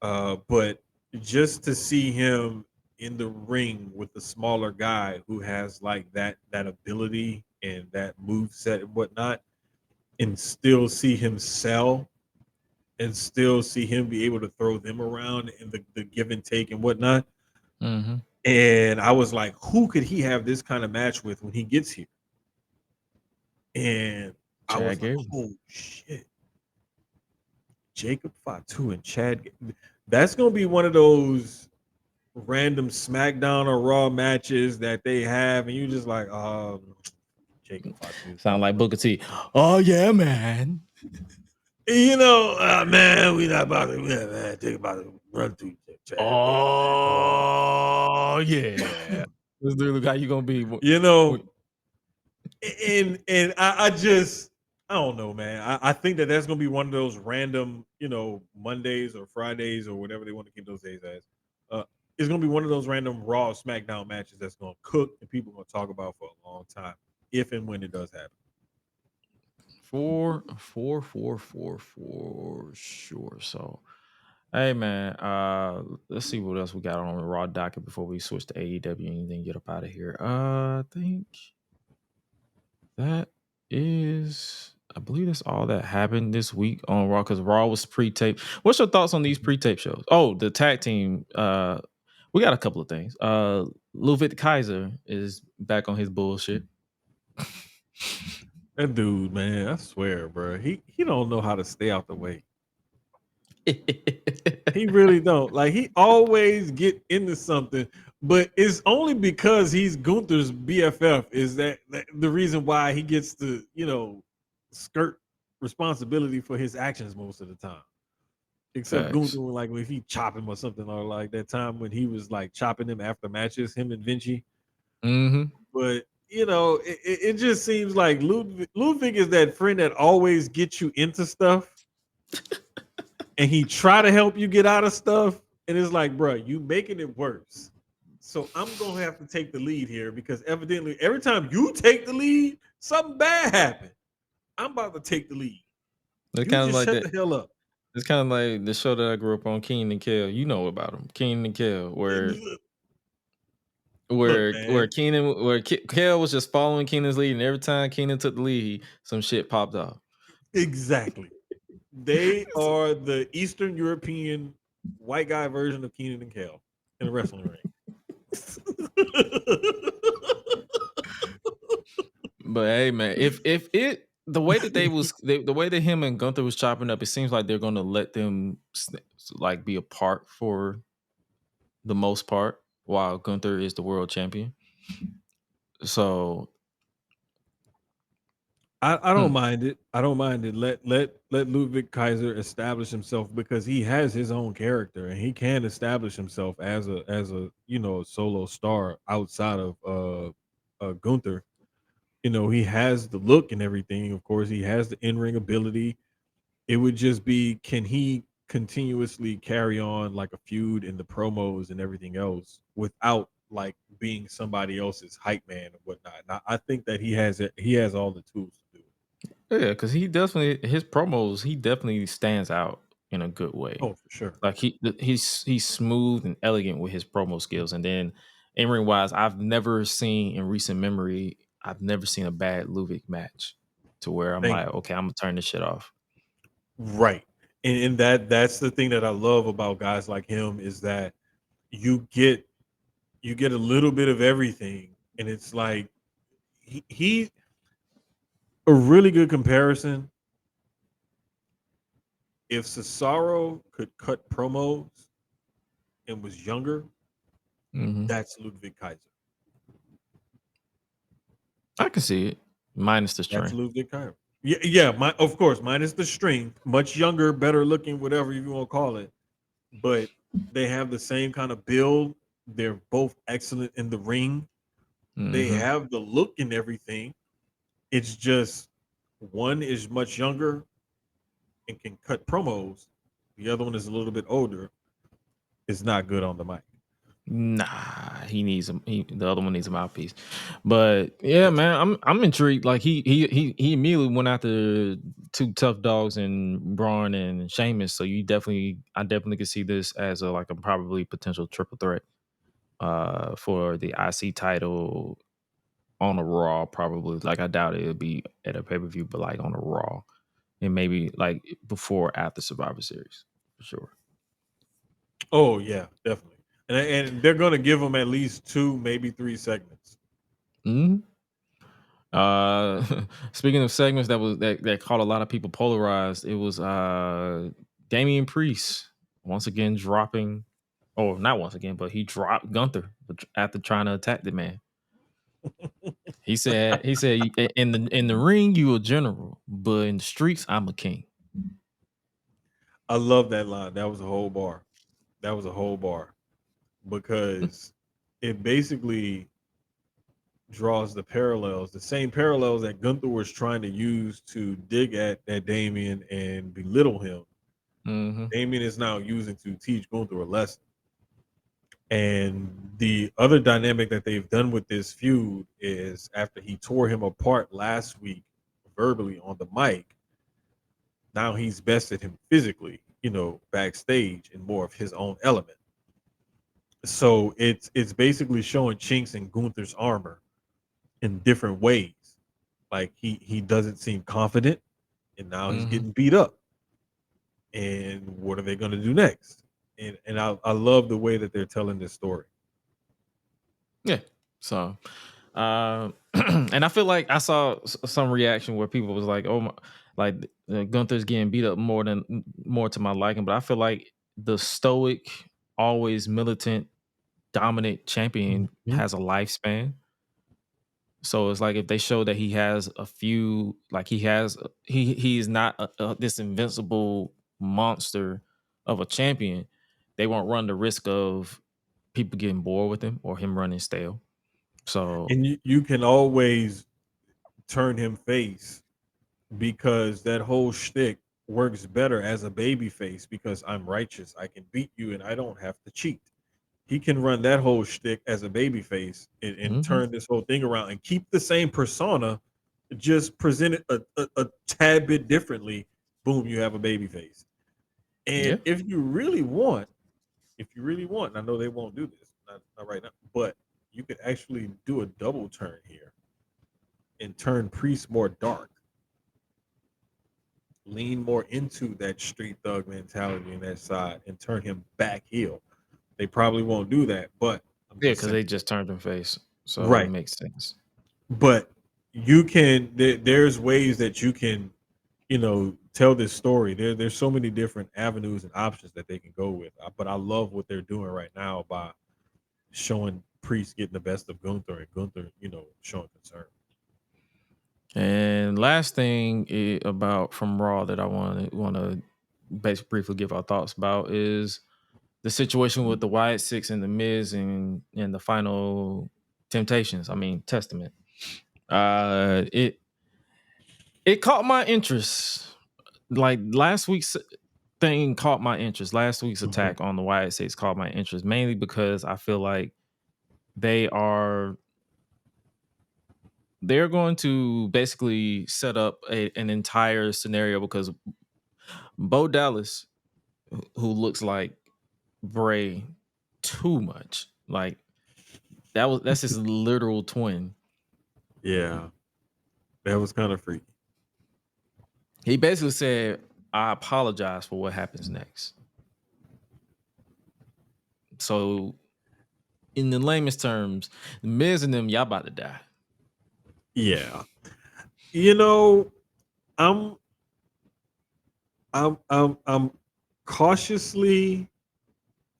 But just to see him in the ring with the smaller guy who has like that ability and that move set and whatnot, and still see him sell and still see him be able to throw them around and the give and take and whatnot. And I was like, who could he have this kind of match with when he gets here? And I Chad was like, Gable. oh shit. Jacob Fatu and Chad. That's gonna be one of those random SmackDown or Raw matches that they have, and you just like, Jacob Fatu. Sound like Booker T. Oh yeah, man. You know, man, we not about to, man, think about it. Run through Chad. Oh yeah. This dude, how you gonna be? You know, and I just, I don't know, man. I think that's gonna be one of those random, Mondays or Fridays or whatever they want to keep those days as. It's gonna be one of those random Raw SmackDown matches that's gonna cook and people are gonna talk about for a long time, if and when it does happen. For sure. So, hey man, let's see what else we got on the Raw docket before we switch to AEW and then get up out of here. I think that is, I believe that's all that happened this week on Raw because Raw was pre-taped. What's your thoughts on these pre-tape shows? Oh, the tag team. We got a couple of things. Ludwig Kaiser is back on his bullshit. That dude, man, I swear, bro, he don't know how to stay out the way. He really don't. Like, he always get into something, but it's only because he's Gunther's BFF is that the reason why he gets to, skirt responsibility for his actions most of the time. Except Facts. Gunther, like if he chop him or something, or like that time when he was like chopping him after matches, him and Vinci. Mm-hmm. But it just seems like Ludwig is that friend that always gets you into stuff, and he try to help you get out of stuff, and it's like, bro, you making it worse. So I'm gonna have to take the lead here because evidently every time you take the lead, something bad happened. I'm about to take the lead. It's You kind of just like shut that. the hell up. It's kind of like the show that I grew up on, Keenan and Kel. You know about him, Keenan and Kel, where man. Kel was just following Keenan's lead, and every time Keenan took the lead, some shit popped off. Exactly. They are the Eastern European white guy version of Keenan and Kel in a wrestling ring. But hey, man, if it the way that the way that him and Gunther was chopping up, it seems like they're gonna let them like be apart for the most part, while Gunther is the world champion. So I don't mind it. I don't mind it. Let Ludwig Kaiser establish himself because he has his own character and he can establish himself as a solo star outside of Gunther. He has the look and everything. Of course, he has the in-ring ability. It would just be, can he continuously carry on like a feud in the promos and everything else without like being somebody else's hype man and whatnot. And I think that he has all the tools to do it. yeah, because his promos, he definitely stands out in a good way. Oh, for sure. Like he's smooth and elegant with his promo skills, and then in ring wise, I've never seen in recent memory, I've never seen a bad Ludwig match to where I'm like, okay, I'm gonna turn this shit off. Right. And that's the thing that I love about guys like him is that you get a little bit of everything, and it's like he a really good comparison. If Cesaro could cut promos and was younger, that's Ludwig Kaiser. I can see it, minus the strength. That's Ludwig Kaiser. Yeah. Of course, minus the strength. Much younger, better looking, whatever you want to call it. But they have the same kind of build. They're both excellent in the ring. They have the look and everything. It's just one is much younger and can cut promos. The other one is a little bit older. It's not good on the mic. Nah, he needs him. The other one needs a mouthpiece. But yeah, man, I'm intrigued. Like he immediately went after two tough dogs in Braun and Sheamus. So I definitely could see this as a probably potential triple threat for the IC title on a Raw. Probably, like, I doubt it would be at a pay-per-view, but like on a Raw, and maybe like before or after Survivor Series for sure. Oh yeah, definitely. and they're gonna give him at least 2, maybe 3 segments. Mm-hmm. Speaking of segments that caught a lot of people polarized, it was Damian Priest once again dropping, or not once again, but he dropped Gunther after trying to attack the man. He said in the ring you a general, but in the streets I'm a king. I love that line. That was a whole bar. Because it basically draws the same parallels that Gunther was trying to use to dig at Damian and belittle him. Mm-hmm. Damian is now using to teach Gunther a lesson. And the other dynamic that they've done with this feud is after he tore him apart last week verbally on the mic, now he's bested him physically, backstage in more of his own element. So it's basically showing chinks in Gunther's armor in different ways. Like he doesn't seem confident, and now he's getting beat up. And what are they going to do next? And I love the way that they're telling this story. Yeah. So, and I feel like I saw some reaction where people was like, "Oh my, like Gunther's getting beat up more to my liking." But I feel like the stoic, always militant, dominant champion has a lifespan. So it's like if they show that he has a few, like he is not this invincible monster of a champion, they won't run the risk of people getting bored with him or him running stale. So And you can always turn him face because that whole shtick works better as a baby face because I'm righteous. I can beat you and I don't have to cheat. He can run that whole shtick as a baby face and turn this whole thing around and keep the same persona, just present it a tad bit differently. Boom, you have a baby face. And if you really want, and I know they won't do this, not right now, but you could actually do a double turn here and turn Priest more dark. Lean more into that street thug mentality in that side and turn him back heel. They probably won't do that, but because they just turned him face, so right. It makes sense. But you can there's ways that you can, tell this story. There's so many different avenues and options that they can go with. But I love what they're doing right now by showing Priest getting the best of Gunther and Gunther, showing concern. And last thing about from Raw that I want to briefly give our thoughts about is the situation with the Wyatt Six and the Miz and the final Temptations. I mean Testament. It caught my interest. Like last week's thing caught my interest. Last week's attack on the Wyatt Six caught my interest mainly because I feel like they're going to basically set up an entire scenario because Bo Dallas, who looks like Bray too much, like that's his literal twin. Yeah, that was kind of freaky. He basically said, "I apologize for what happens next." So, in the lamest terms, Miz and them, y'all about to die. Yeah, I'm cautiously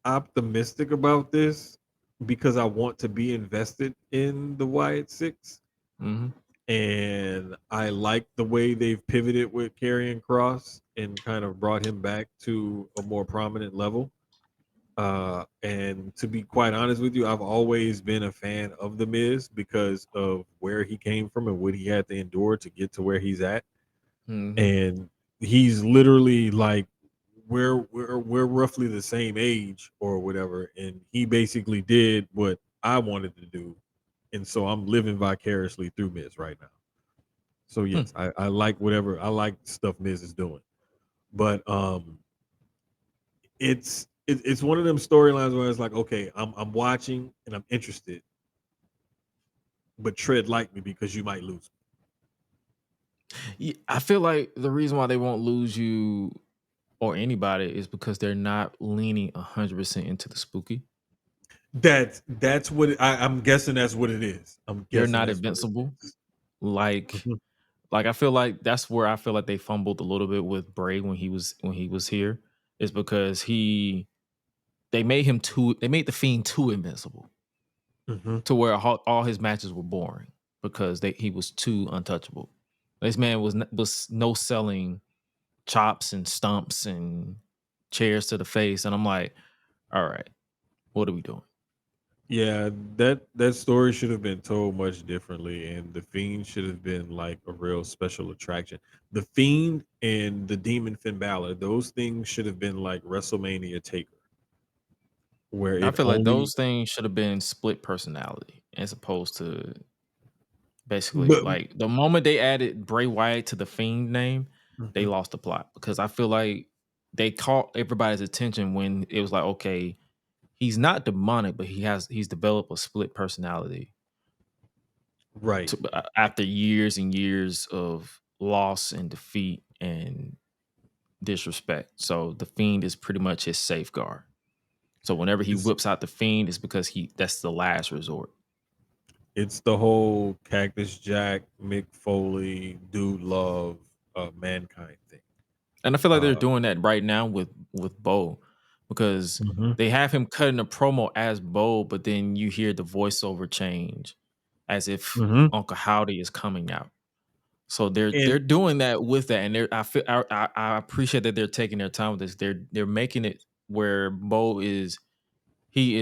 optimistic about this because I want to be invested in the Wyatt Six. And I like the way they've pivoted with Karrion Kross and kind of brought him back to a more prominent level. And to be quite honest with you, I've always been a fan of The Miz because of where he came from and what he had to endure to get to where he's at. And he's literally like we're roughly the same age or whatever, and he basically did what I wanted to do, and so I'm living vicariously through Miz right now. So yes, I like I like stuff Miz is doing, but it's one of them storylines where it's like, okay, I'm watching and I'm interested, but tread lightly because you might lose. Yeah, I feel like the reason why they won't lose you or anybody is because they're not leaning 100% into the spooky. That's what I'm guessing. That's what it is. I'm You're guessing not that's what it invincible. is. Like Mhm. I feel like that's where I feel like they fumbled a little bit with Bray when he was here, is because they made the Fiend too invincible Mhm. to where all his matches were boring because he was too untouchable. This man was no selling chops and stumps and chairs to the face, and I'm like, all right, what are we doing? Yeah, that story should have been told much differently, and the Fiend should have been like a real special attraction. The Fiend and the Demon Finn Balor, those things should have been like WrestleMania Taker, where I it feel like only. those things should have been split personality as opposed to basically But like the moment they added Bray Wyatt to the Fiend name, they Mhm. lost the plot because I feel like they caught everybody's attention when it was like, okay, he's not demonic, but he's developed a split personality Right, after years and years of loss and defeat and disrespect. So the Fiend is pretty much his safeguard. So whenever he it's whips out the Fiend, it's because that's the last resort. it's the whole Cactus Jack, Mick Foley, Dude Love, Mankind thing. And I feel like they're Uh, doing that right now with Bo, because Mhm. they have him cutting a promo as Bo, but then you hear the voiceover change as if Mhm. Uncle Howdy is coming out. So they're And doing that with that, and I appreciate that they're taking their time with this. They're making it where Bo is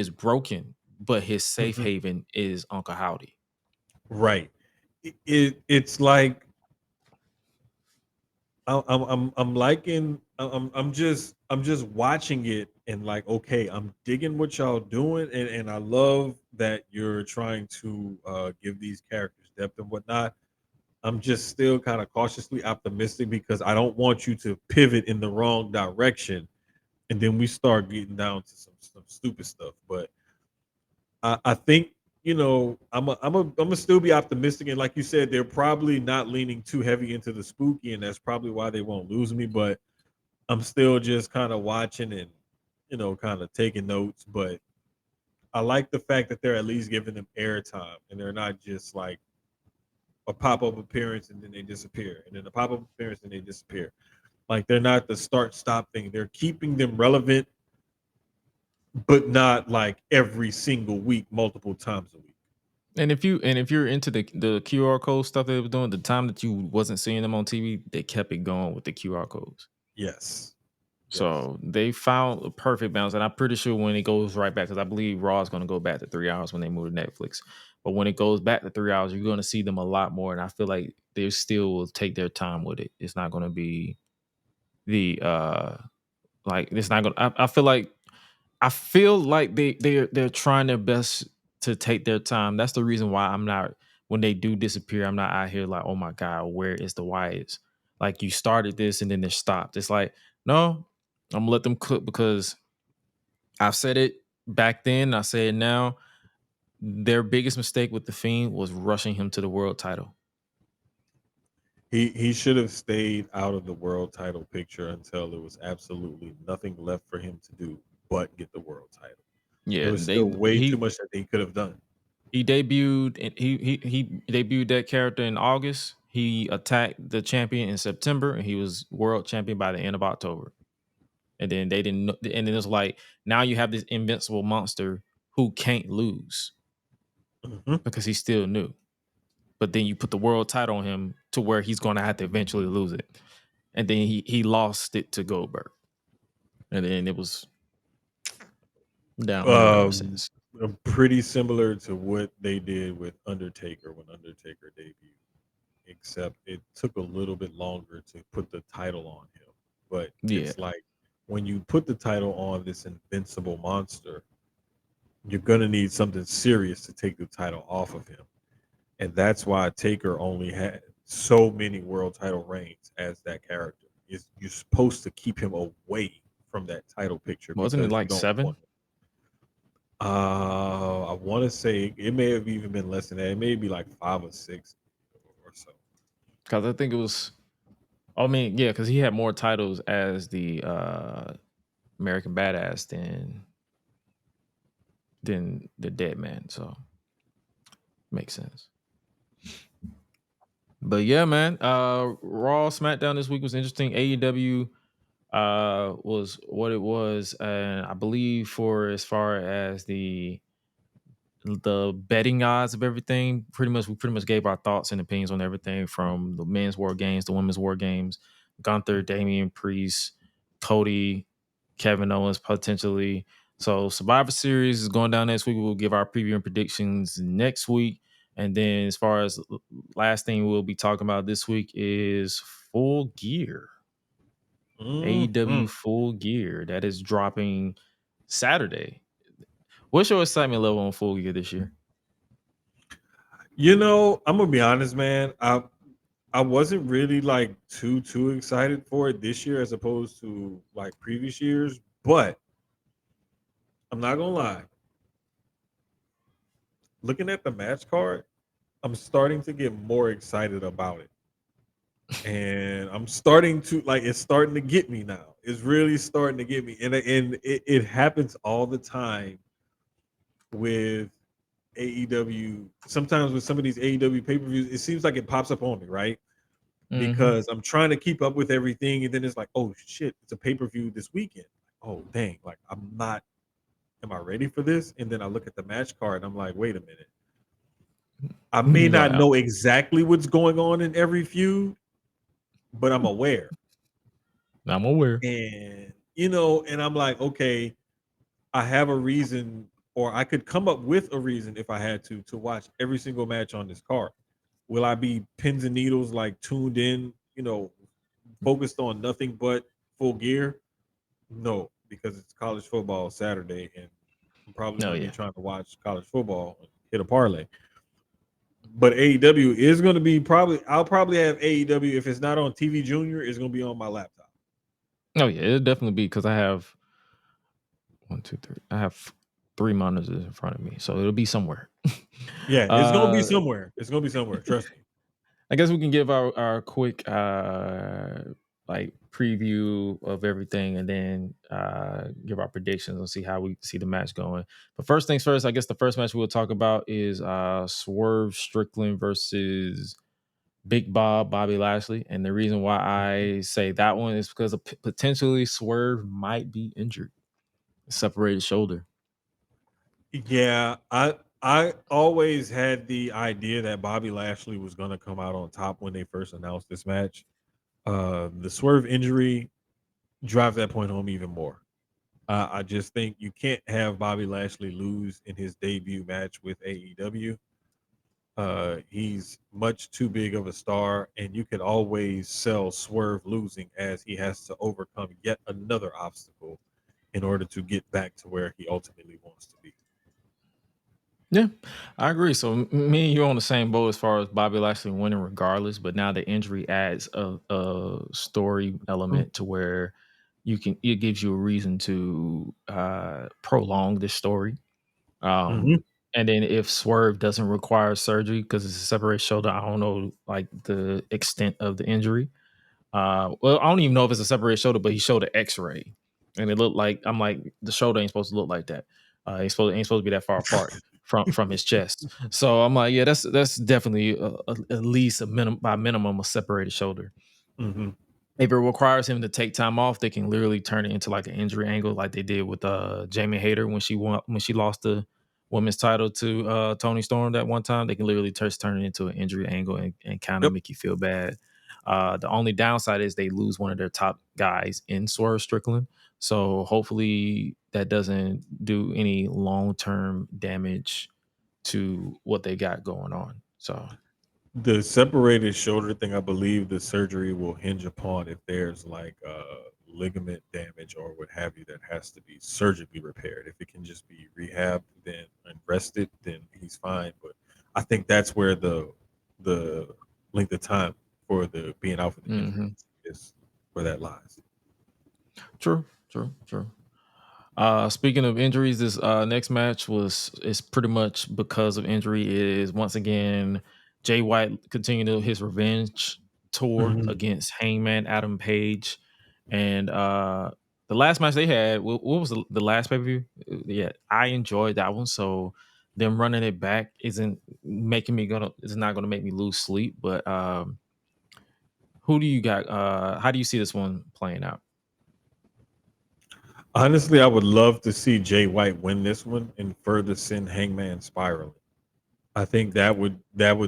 broken, but his safe Mhm. haven is Uncle Howdy. Right, it's like I'm liking I'm just watching it and like, okay, I'm digging what y'all doing, and I love that you're trying to give these characters depth and whatnot. I'm just still kind of cautiously optimistic because I don't want you to pivot in the wrong direction and then we start getting down to some stupid stuff. But I think I'm gonna still be optimistic, and like you said, they're probably not leaning too heavy into the spooky, and that's probably why they won't lose me. But I'm still just kind of watching and kind of taking notes. But I like the fact that they're at least giving them airtime, and they're not just like a pop up appearance and then they disappear, and then a pop up appearance and they disappear. Like they're not the start stop thing. They're keeping them relevant, but not like every single week, multiple times a week. And if you're into the QR code stuff they were doing, the time that you wasn't seeing them on TV, they kept it going with the QR codes. Yes. Yes. So they found a perfect balance, and I'm pretty sure when it goes right back, because I believe Raw is going to go back to 3 hours when they move to Netflix. But when it goes back to 3 hours, you're going to see them a lot more, and I feel like they still will take their time with it. It's not going to be the like it's not going. I feel like they're trying their best to take their time. That's the reason why I'm not, when they do disappear, I'm not out here like, oh my God, where is the Wyatts? Like you started this and then they stopped. It's like, no, I'm gonna let them cook because I've said it back then, I say it now. Their biggest mistake with the Fiend was rushing him to the world title. He should have stayed out of the world title picture until there was absolutely nothing left for him to do but get the world title. There Yeah, was still way too much that he could have done. he debuted and he debuted that character in August. He attacked the champion in September, and he was world champion by the end of October. And then they didn't. And then it was like, now you have this invincible monster who can't lose Mhm. because he's still new. But then you put the world title on him to where he's going to have to eventually lose it. And then he lost it to Goldberg, and then it was downhill ever Um, since. Pretty similar to what they did with Undertaker when Undertaker debuted, except it took a little bit longer to put the title on him. But Yeah, it's like when you put the title on this invincible monster, you're gonna need something serious to take the title off of him. And that's why Taker only had so many world title reigns as that character. Is you're supposed to keep him away from that title picture wasn't it because you like don't want 7? him. I want to say it may have even been less than that. It may be like 5 or 6 or so. Because I think it was. I mean, yeah, because he had more titles as the American Badass than the dead man. So makes sense. But yeah, man. Raw SmackDown this week was interesting. AEW was what it was, and I believe for as far as the betting odds of everything, we pretty much gave our thoughts and opinions on everything from the men's war games, the women's war games, Gunther, Damian Priest, Cody, Kevin Owens potentially. So Survivor Series is going down next week. We'll give our preview and predictions next week. And then as far as last thing we'll be talking about this week is Full Gear. AEW Full Gear. That is dropping Saturday. What's your excitement level on Full Gear this year? You know, I'm gonna be honest, man. I wasn't really like too excited for it this year as opposed to like previous years, but I'm not gonna lie. Looking at the match card, I'm starting to get more excited about it. And I'm starting to like it's starting to get me now. It's really starting to get me. And it happens all the time with AEW. Sometimes with some of these AEW pay-per-views, it seems like it pops up on me, right? Because I'm trying to keep up with everything, and then it's like, oh shit, it's a pay-per-view this weekend. Oh dang, like am I ready for this? And then I look at the match card and I'm like, wait a minute. I may not know exactly what's going on in every feud, but I'm aware. And and I'm like, okay, I have a reason, or I could come up with a reason if I had to watch every single match on this card. Will I be pins and needles, like tuned in, focused on nothing but Full Gear? No, because it's college football Saturday, and I'm probably going to be trying to watch college football and hit a parlay. But AEW is going to be I'll probably have AEW. If it's not on TV Junior, it's going to be on my laptop. Oh yeah, it'll definitely be, because I have 1, 2, 3. I have 3 monitors in front of me, so it'll be somewhere. Yeah, it's going to be somewhere. It's going to be somewhere. Trust me. I guess we can give our quick like preview of everything, and then give our predictions and see how we see the match going. But first things first, I guess the first match we'll talk about is Swerve Strickland versus Big Bobby Lashley. And the reason why I say that one is because potentially Swerve might be injured, separated shoulder. Yeah, I always had the idea that Bobby Lashley was going to come out on top when they first announced this match. The Swerve injury drives that point home even more. I just think you can't have Bobby Lashley lose in his debut match with AEW. He's much too big of a star, and you can always sell Swerve losing as he has to overcome yet another obstacle in order to get back to where he ultimately wants to be. Yeah, I agree. So me and you on the same boat as far as Bobby Lashley winning regardless, but now the injury adds a story element to where it gives you a reason to prolong this story. And then if Swerve doesn't require surgery because it's a separated shoulder, I don't know like the extent of the injury. Well, I don't even know if it's a separated shoulder, but he showed an X-ray, and it looked like, I'm like, the shoulder ain't supposed to look like that. Ain't supposed to be that far apart from his chest. So I'm like, yeah, that's definitely at least by minimum a separated shoulder. If it requires him to take time off, they can literally turn it into like an injury angle, like they did with Jamie Hayter when she lost the women's title to Toni Storm that one time. They can literally turn it into an injury angle and kind of make you feel bad. The only downside is they lose one of their top guys in Swerve Strickland. So hopefully that doesn't do any long-term damage to what they got going on. So the separated shoulder thing, I believe the surgery will hinge upon if there's like ligament damage or what have you that has to be surgically repaired. If it can just be rehabbed and rested, then he's fine. But I think that's where the length of time for the being out for the injury is where that lies. True. Speaking of injuries, this next match is pretty much because of injury. Is once again Jay White continuing his revenge tour against Hangman Adam Page, and the last match they had, what was the last pay-per-view? Yeah, I enjoyed that one. So them running it back isn't making me it's not gonna make me lose sleep. But who do you got? How do you see this one playing out? Honestly, I would love to see Jay White win this one and further send Hangman spiraling. I think that would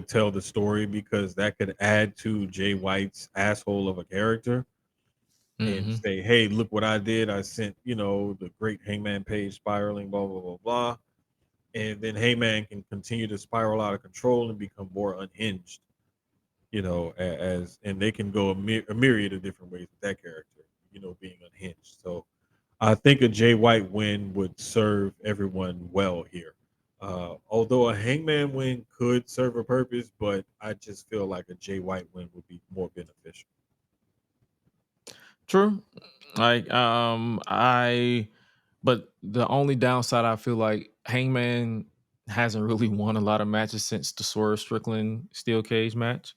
tell the story, because that could add to Jay White's asshole of a character and say, hey, look what I did. I sent, the great Hangman Page spiraling, blah, blah, blah, blah. And then Hangman can continue to spiral out of control and become more unhinged, and they can go a myriad of different ways with that character, being unhinged. So I think a Jay White win would serve everyone well here. Although a Hangman win could serve a purpose, but I just feel like a Jay White win would be more beneficial. True. But the only downside, I feel like Hangman hasn't really won a lot of matches since the Swerve Strickland steel cage match.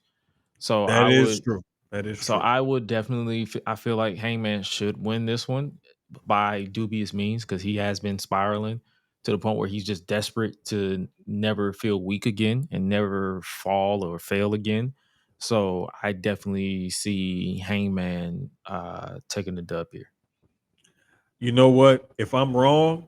So That is true. That is so true. I would definitely, I feel like Hangman should win this one by dubious means, because he has been spiraling to the point where he's just desperate to never feel weak again and never fall or fail again. So I definitely see Hangman taking the dub here. You know what? If I'm wrong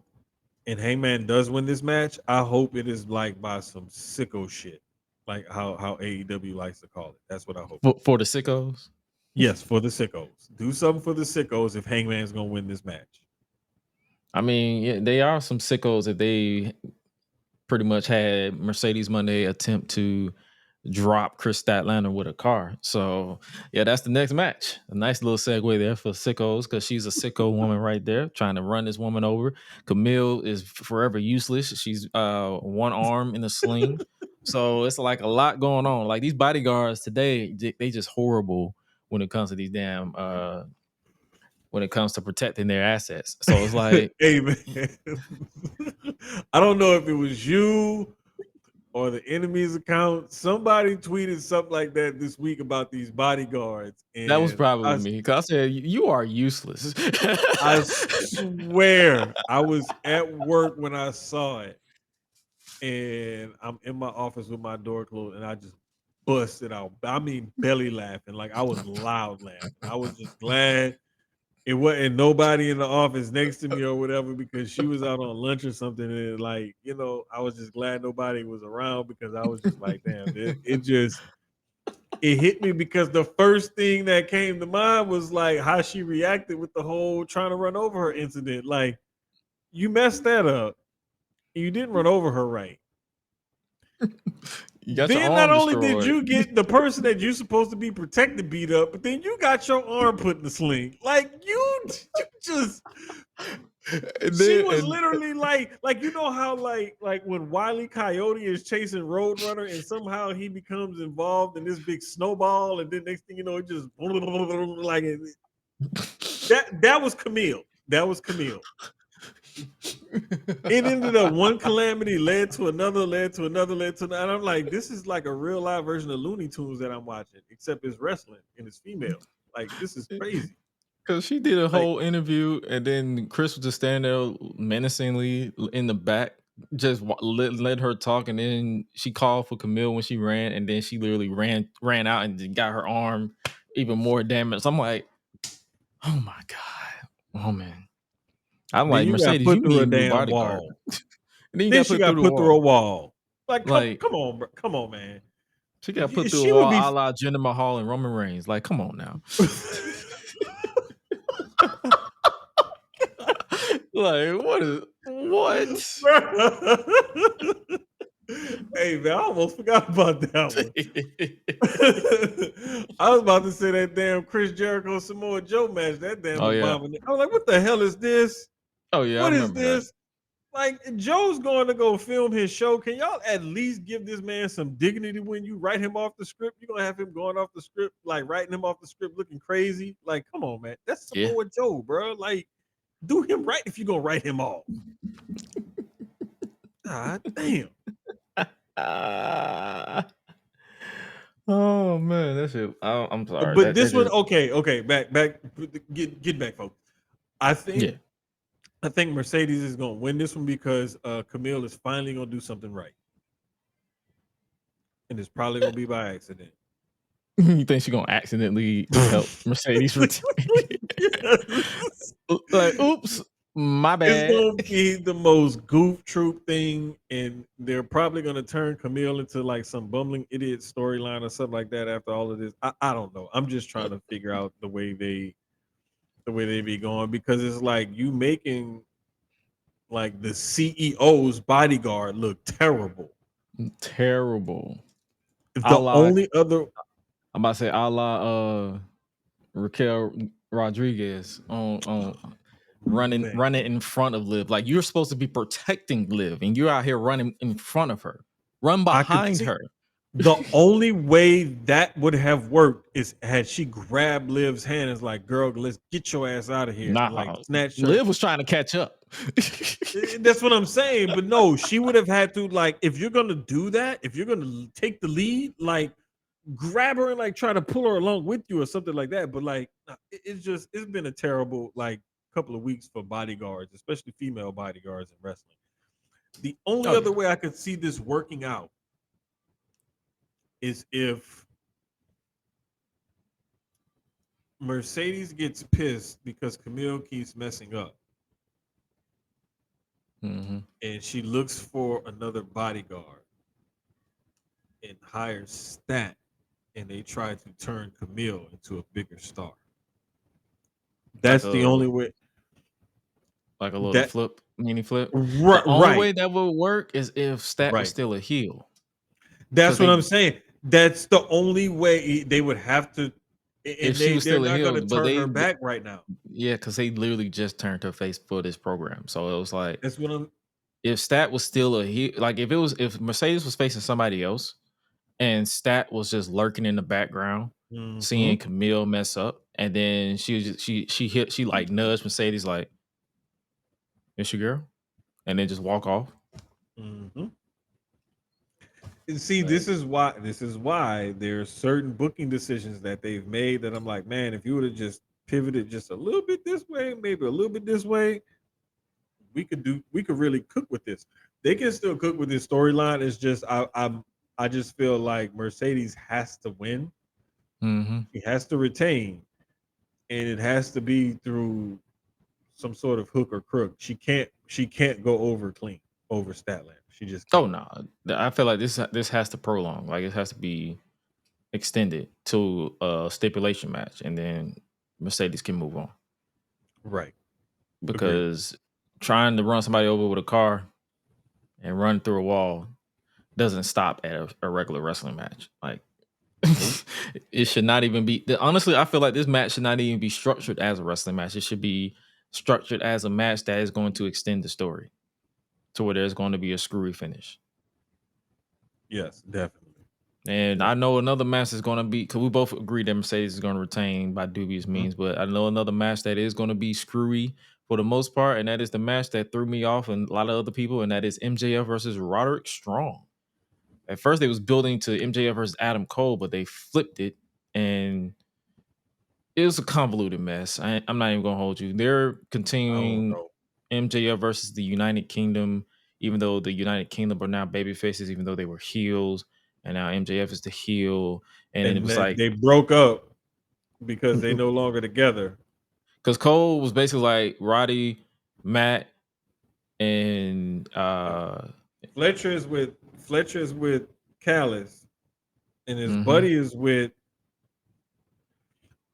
and Hangman does win this match, I hope it is like by some sicko shit, like how AEW likes to call it. That's what I hope. For the sickos? Yes, for the sickos. Do something for the sickos if Hangman's gonna win this match. I mean, yeah, they are some sickos if they pretty much had Mercedes Monday attempt to drop Chris Statlander with a car. So yeah, that's the next match. A nice little segue there for sickos, because she's a sicko woman right there trying to run this woman over. Camille is forever useless. She's one arm in a sling. So it's like a lot going on. Like these bodyguards today, they just horrible when it comes to these damn when it comes to protecting their assets. So it's like, hey man, I don't know if it was you or the enemy's account. Somebody tweeted something like that this week about these bodyguards. And that was probably me, because I said, you are useless. I swear I was at work when I saw it. And I'm in my office with my door closed, and I just busted out. I mean, belly laughing. Like I was loud laughing. I was just glad it wasn't nobody in the office next to me or whatever, because she was out on lunch or something. And like, I was just glad nobody was around, because I was just like, damn, it hit me, because the first thing that came to mind was like how she reacted with the whole trying to run over her incident. Like, you messed that up. You didn't run over her right. Then not only did you get the person that you're supposed to be protected beat up, but then you got your arm put in the sling. Like you just she was literally like how like when Wile E. Coyote is chasing Roadrunner and somehow he becomes involved in this big snowball, and then next thing you know, it just like that was Camille. That was Camille. It ended up one calamity led to another, and I'm like, this is like a real live version of Looney Tunes that I'm watching, except it's wrestling and it's female. Like, this is crazy. Because she did a whole interview, and then Chris was just standing there menacingly in the back, just let her talk, and then she called for Camille when she ran, and then she literally ran out and got her arm even more damaged. So I'm like, oh my god, oh man. I'm like, Mercedes, you need a new bodyguard. And then she got put through a wall. Like, come on, bro. Come on, man. She got put through a wall, a la Jinder Mahal and Roman Reigns. Like, come on now. Like, what? Hey man, I almost forgot about that one. I was about to say that damn Chris Jericho Samoa Joe match. That damn abomination. I was like, what the hell is this? Oh yeah, what is this? Like, Joe's going to go film his show. Can y'all at least give this man some dignity when you write him off the script? You're gonna have him going off the script, like writing him off the script looking crazy. Like, come on, man. That's Samoa Joe, bro. Like, do him right if you're gonna write him off. God damn. Oh man, that's it. I'm sorry. But this one, okay, back, get back, folks. I think Yeah. I think Mercedes is gonna win this one because Camille is finally gonna do something right, and it's probably gonna be by accident. You think she's gonna accidentally help Mercedes retain? Yes. Like, oops, my It's bad. gonna be the most goof troop thing, and they're probably gonna turn Camille into like some bumbling idiot storyline or something like that after all of this. I don't know. I'm just trying to figure out the way they be going, because it's like you making like the CEO's bodyguard look terrible. Terrible. The A la, only other I'm about to say, a la Raquel Rodriguez on running man, in front of Liv. Like, you're supposed to be protecting Liv, and you're out here running in front of her. Run I could behind see her. the only way that would have worked is had she grabbed Liv's hand and was like, "Girl, let's get your ass out of here," and like Nah, snatch her. Liv was trying to catch up. That's what I'm saying. But no, she would have had to, like, if you're gonna do that, if you're gonna take the lead, like grab her and like try to pull her along with you or something like that. But like it's been a terrible like couple of weeks for bodyguards, especially female bodyguards in wrestling. The only Oh other yeah. way I could see this working out is if Mercedes gets pissed because Camille keeps messing up, Mm-hmm. and she looks for another bodyguard and hires Stat, and they try to turn Camille into a bigger star. Like That's the a only way. little That flip, mini flip. The right, only right, way that would work is if Stat was right. still a heel. That's Because what I'm saying. That's the only way they would have to, if and she was they're still a not heel, gonna but turn her back right now. because they literally just turned her face for this program. So it was like, That's what I'm. if Stat was still a heel, like if Mercedes was facing somebody else and Stat was just lurking in the background, seeing Mhm, Camille mess up, and then she was just, she like nudged Mercedes like, "It's your girl," and then just walk off. mhm. And see, Like, this is why there's certain booking decisions that they've made that I'm like, man, if you would have just pivoted just a little bit this way, maybe a little bit this way, we could really cook with this. They can still cook with this storyline. It's just I just feel like Mercedes has to win. mm-hmm. She has to retain, and it has to be through some sort of hook or crook. She can't go over clean over Statland. She just Oh can't. no, I feel like this has to prolong. Like, it has to be extended to a stipulation match, and then Mercedes can move on. Right. Agreed. Because trying to run somebody over with a car and run through a wall doesn't stop at a regular wrestling match. Like, it should not even be. Honestly, I feel like this match should not even be structured as a wrestling match. It should be structured as a match that is going to extend the story to where there's going to be a screwy finish. Yes, definitely. And I know another match is going to be, because we both agree that Mercedes is going to retain by dubious Mhm. means, but I know another match that is going to be screwy for the most part, and that is the match that threw me off and a lot of other people, and that is MJF versus Roderick Strong. At first, they was building to MJF versus Adam Cole, but they flipped it, and it was a convoluted mess. I'm not even going to hold you. They're I don't continuing know. MJF versus the United Kingdom, even though the United Kingdom are now baby faces, even though they were heels, and now MJF is the heel. And then it And was that like, they broke up because they no longer together. because Cole was basically like Roddy, Matt, and Fletcher is with Callis, and his mhm. buddy is with.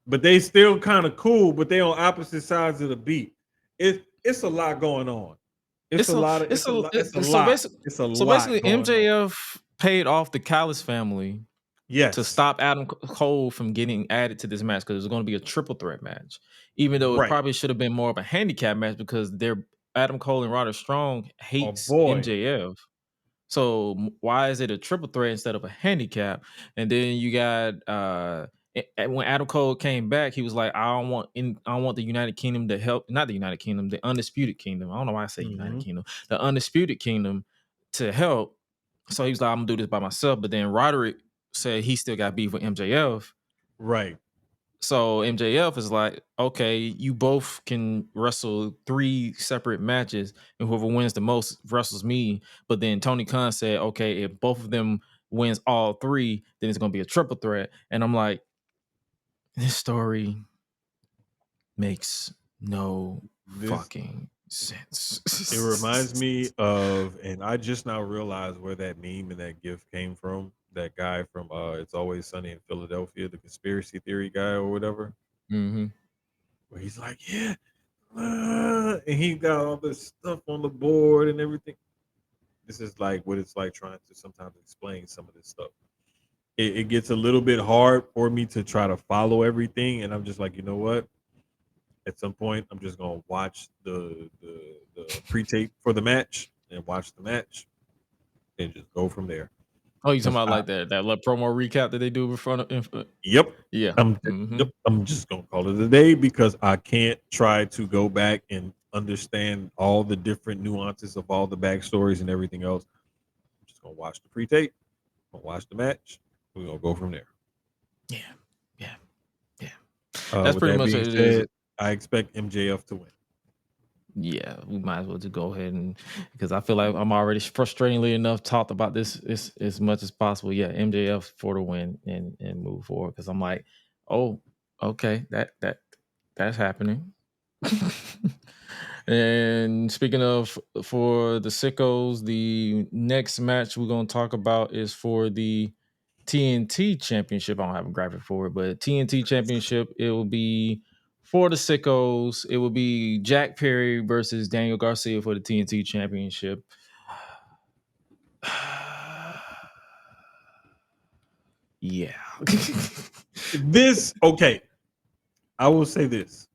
But they still kind of cool, but they on opposite sides of the beat. It's a lot going on. It's a It's a lot of it's it's a a lot. It's a so lot. basically It's a so lot basically going on. MJF paid off the Callis family to Yes. stop Adam Cole from getting added to this match, because it was going to be a triple threat match, even though it Right. probably should have been more of a handicap match, because Adam Cole and Roderick Strong Oh hates boy. MJF. So why is it a triple threat instead of a handicap? And then you got when Adam Cole came back, he was like, I don't want the United Kingdom to help, not the United Kingdom, the Undisputed Kingdom. I don't know why I say United Hmm. Kingdom, the Undisputed Kingdom to help. So he was like, I'm gonna do this by myself. But then Roderick said he still got beef with MJF. Right. So MJF is like, okay, you both can wrestle 3 separate matches, and whoever wins the most wrestles me. But then Tony Khan said, okay, if both of them wins all 3, then it's gonna be a triple threat. And I'm like, this story makes no fucking sense. It reminds me of, and I just now realized where that meme and that gif came from. That guy from It's Always Sunny in Philadelphia, the conspiracy theory guy or whatever, Mm-hmm. where he's like, yeah, and he got all this stuff on the board and everything. This is like what it's like trying to sometimes explain some of this stuff. It gets a little bit hard for me to try to follow everything, and I'm just like, you know what? At some point, I'm just gonna watch the pre-tape for the match and watch the match and just go from there. Oh, you talking about like that promo recap that they do in front of? Yep. Yeah. Yep. I'm just gonna call it a day because I can't try to go back and understand all the different nuances of all the backstories and everything else. I'm just gonna watch the pre-tape, gonna watch the match. We're gonna go from there. Yeah. That's pretty much being what it is. said, I expect MJF to win. Yeah, we might as well just go ahead and, because I feel like I'm already frustratingly enough talked about this as much as possible. Yeah, MJF for the win and move forward, because I'm like, oh, okay, that's happening. And speaking of, for the sickos, the next match we're gonna talk about is for the TNT Championship. I don't have a graphic for it, but TNT Championship, it will be for the sickos. It will be Jack Perry versus Daniel Garcia for the TNT Championship. Yeah. Okay. I will say this.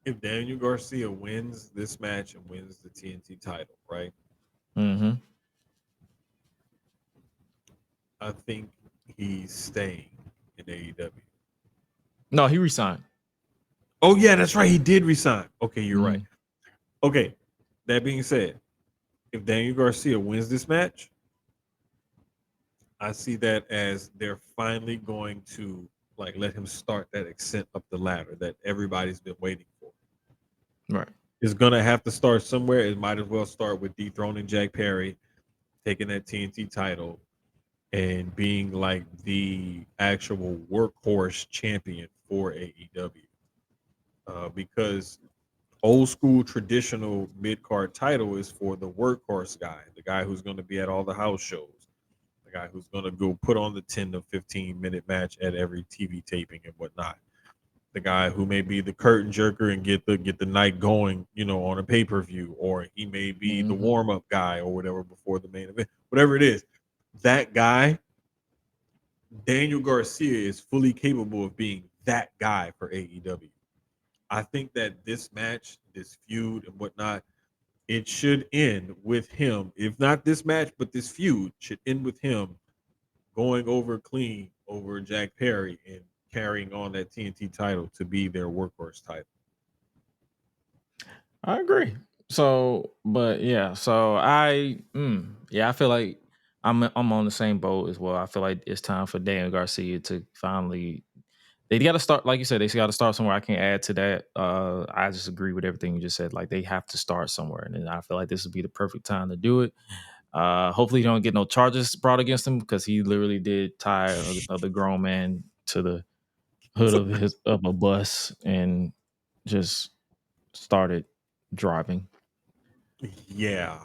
If Daniel Garcia wins this match and wins the TNT title, right? Mm-hmm. I think he's staying in AEW. No, he resigned. Oh, yeah, that's right. He did resign. Okay, you're right. Mm-hmm. Okay. That being said, if Daniel Garcia wins this match, I see that as they're finally going to like let him start that ascent up the ladder that everybody's been waiting for. Right. It's gonna have to start somewhere. It might as well start with dethroning Jack Perry, taking that TNT title, and being like the actual workhorse champion for AEW. Because old school traditional mid card title is for the workhorse guy, the guy who's going to be at all the house shows, the guy who's going to go put on the 10 to 15-minute match at every TV taping and whatnot. The guy who may be the curtain jerker and get the night going, on a pay-per-view, or he may be the warm-up guy or whatever before the main event. Whatever it is, that guy, Daniel Garcia, is fully capable of being that guy for AEW. I think that this match, this feud and whatnot, it should end with him. If not this match, but this feud should end with him going over clean over Jack Perry and carrying on that TNT title to be their workhorse title. I agree. So, but yeah, so I feel like I'm on the same boat as well. I feel like it's time for Daniel Garcia to finally. They got to start, like you said, they got to start somewhere. I can't add to that. I just agree with everything you just said. Like, they have to start somewhere, and I feel like this would be the perfect time to do it. Hopefully, he don't get no charges brought against him, because he literally did tie the grown man to the hood of a bus and just started driving. Yeah.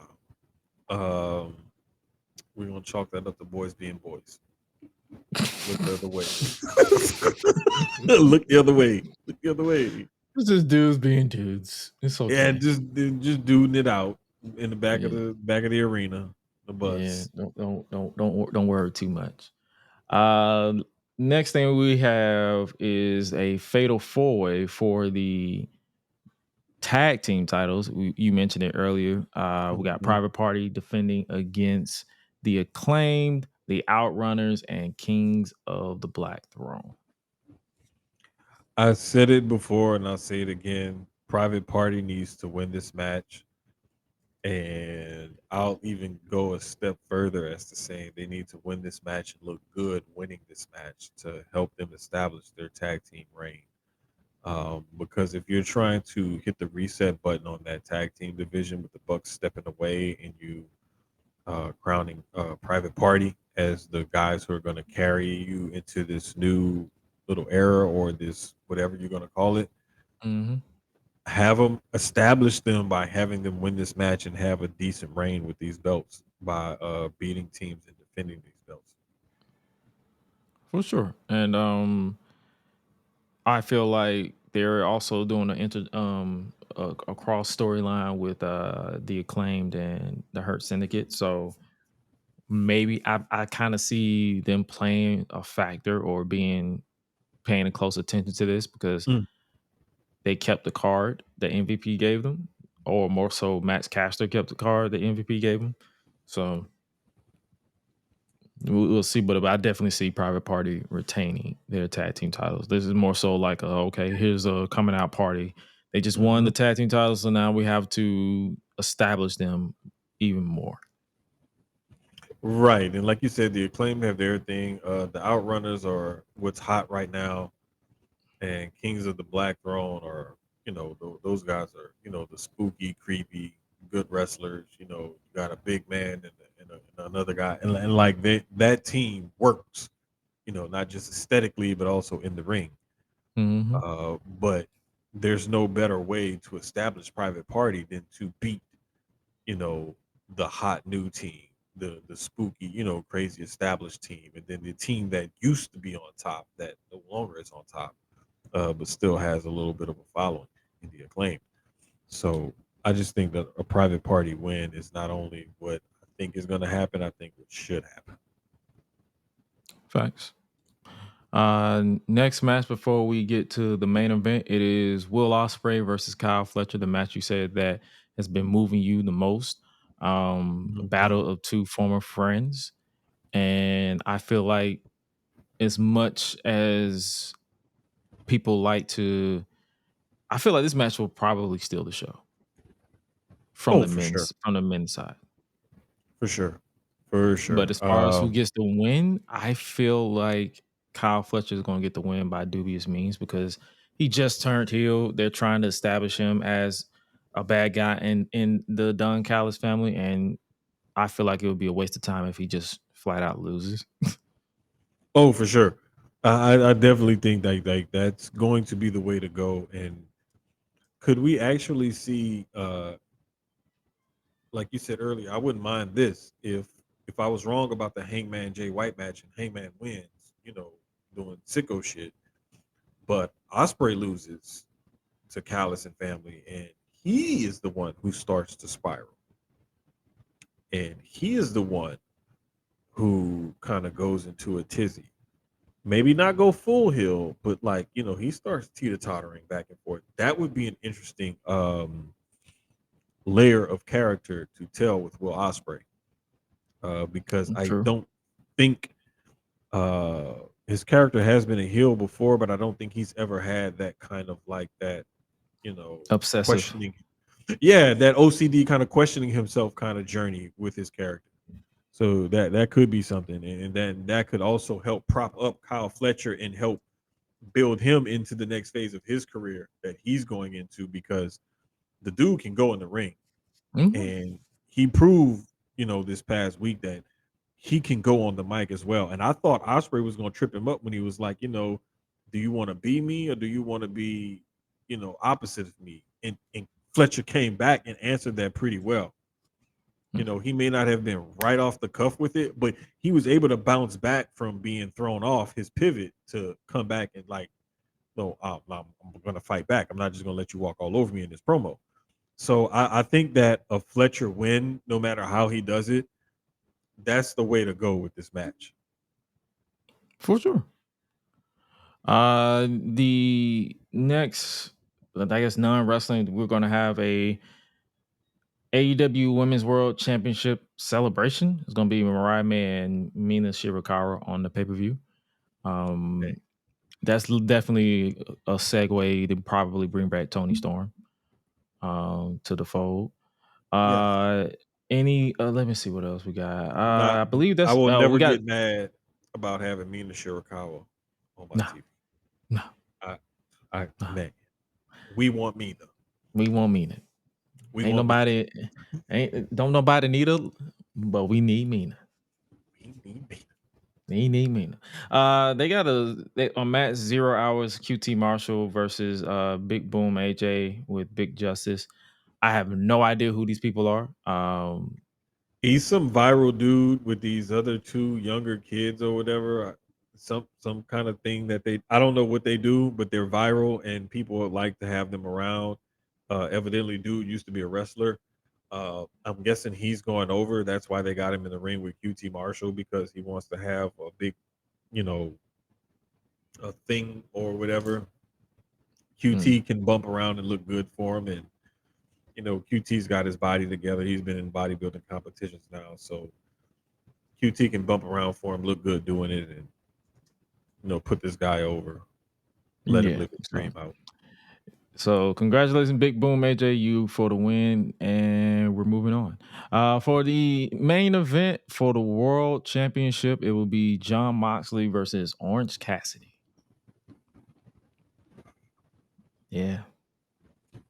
We're gonna chalk that up to boys being boys. Look the other way. Look the other way. Look the other way. It's just dudes being dudes. It's okay. Yeah, just duding it out in the back of the arena, the bus. Yeah, don't worry too much. Next thing we have is a fatal 4-way for the tag team titles. You mentioned it earlier. We got Private Party defending against the Acclaimed, the Outrunners, and Kings of the Black Throne. I said it before and I'll say it again. Private Party needs to win this match. And I'll even go a step further as to saying they need to win this match and look good winning this match to help them establish their tag team reign. Because if you're trying to hit the reset button on that tag team division with the Bucks stepping away and you crowning Private Party as the guys who are going to carry you into this new little era or this whatever you're going to call it, Mm-hmm. have them establish them by having them win this match and have a decent reign with these belts by beating teams and defending these belts. For sure. And I feel like they're also doing a cross storyline with the Acclaimed and the Hurt Syndicate. So maybe I kind of see them playing a factor or paying a close attention to this because Mm. they kept the card that MVP gave them, or more so, Max Caster kept the card that MVP gave him. So we'll see, but I definitely see Private Party retaining their tag team titles. This is more so like, okay, here's a coming out party. They just won the tag team titles, so now we have to establish them even more. Right, and like you said, the Acclaim have their thing. The Outrunners are what's hot right now, and Kings of the Black Throne are, those guys are, the spooky, creepy, good wrestlers. You got a big man and another guy, and like that team works. Not just aesthetically, but also in the ring. Mm-hmm. But there's no better way to establish Private Party than to beat, the hot new team, the spooky, crazy established team, and then the team that used to be on top that no longer is on top, but still has a little bit of a following in the Acclaim. So I just think that a Private Party win is not only what I think is going to happen, I think what should happen. Facts. Next match before we get to the main event, it is Will Ospreay versus Kyle Fletcher, the match you said that has been moving you the most. Battle of two former friends. And I feel like as much as people like to, I feel like this match will probably steal the show from the For sure. men's side. For sure. For sure. But as far as who gets the win, I feel like Kyle Fletcher is going to get the win by dubious means because he just turned heel. They're trying to establish him as a bad guy in the Don Callis family, and I feel like it would be a waste of time if he just flat out loses. Oh, for sure. I definitely think that that's going to be the way to go. And could we actually see, like you said earlier, I wouldn't mind this if I was wrong about the Hangman Jay White match and Hangman wins, doing sicko shit, but Osprey loses to Callis and family, and he is the one who starts to spiral, and he is the one who kind of goes into a tizzy. Maybe not go full heel, but like, he starts teeter-tottering back and forth. That would be an interesting layer of character to tell with Will Ospreay. Because I True. don't think his character has been a heel before, but I don't think he's ever had that kind of like that, Obsessive. questioning. Yeah, that OCD kind of questioning himself kind of journey with his character. So that could be something, and then that could also help prop up Kyle Fletcher and help build him into the next phase of his career that he's going into, because the dude can go in the ring, and he proved, this past week that he can go on the mic as well. And I thought Ospreay was going to trip him up when he was like, do you want to be me or do you want to be, opposite of me? And Fletcher came back and answered that pretty well. He may not have been right off the cuff with it, but he was able to bounce back from being thrown off his pivot to come back and like, no, I'm going to fight back. I'm not just going to let you walk all over me in this promo. So I think that a Fletcher win, no matter how he does it, that's the way to go with this match. For sure. The next, I guess, non-wrestling, we're going to have a AEW Women's World Championship celebration. It's going to be Mariah May and Mina Shirakawa on the pay-per-view. Okay. That's definitely a segue to probably bring back Toni Storm to the fold. Yes. Let me see what else we got. I believe I that's will never we got get mad about having Mina Shirakawa on my TV. no. Man, we want Mina. We won't mean it. Don't nobody need her, but we need Mina. We need Mina. They got a match 0 hours QT Marshall versus Big Boom AJ with Big Justice. I have no idea who these people are. He's some viral dude with these other two younger kids or whatever. Some kind of thing that I don't know what they do, but they're viral and people would like to have them around. Evidently, dude used to be a wrestler. I'm guessing he's going over. That's why they got him in the ring with QT Marshall, because he wants to have a big, a thing or whatever. QT can bump around and look good for him, and QT's got his body together. He's been in bodybuilding competitions now, so QT can bump around for him, look good doing it, and put this guy over. Let him live his dream out. So congratulations, Big Boom AJ, you for the win, and we're moving on. For the main event for the World Championship, it will be Jon Moxley versus Orange Cassidy. Yeah,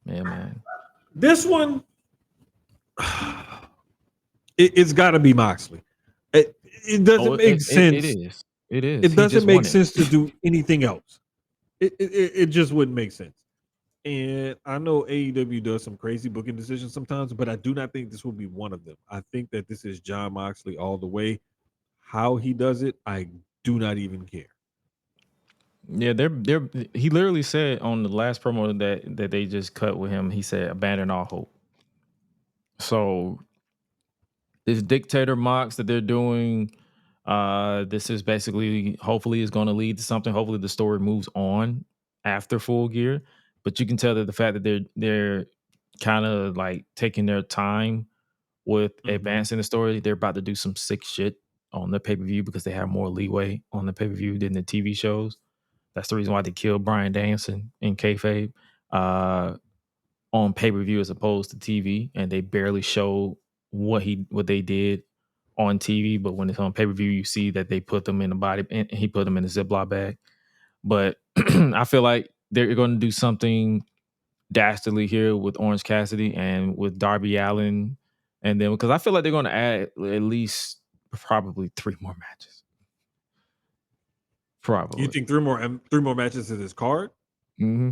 man. This one, it's got to be Moxley. It doesn't make sense. It is. It doesn't make sense to do anything else. It just wouldn't make sense. And I know AEW does some crazy booking decisions sometimes, but I do not think this will be one of them. I think that this is Jon Moxley all the way. How he does it, I do not even care. Yeah, he literally said on the last promo that they just cut with him, he said, abandon all hope. So this Dictator Mox that they're doing, this is basically, hopefully is going to lead to something. Hopefully the story moves on after Full Gear, but you can tell that the fact that they're kind of like taking their time with advancing the story, they're about to do some sick shit on the pay-per-view because they have more leeway on the pay-per-view than the TV shows. That's the reason why they killed Bryan Danielson in kayfabe on pay-per-view as opposed to TV, and they barely show what they did on TV, but when it's on pay-per-view, you see that they put them in a body, and he put them in a Ziploc bag. But I feel like they're going to do something dastardly here with Orange Cassidy and with Darby Allin, and then because I feel like they're going to add at least probably 3 more matches. Probably. You think 3 more matches to this card? Mm-hmm.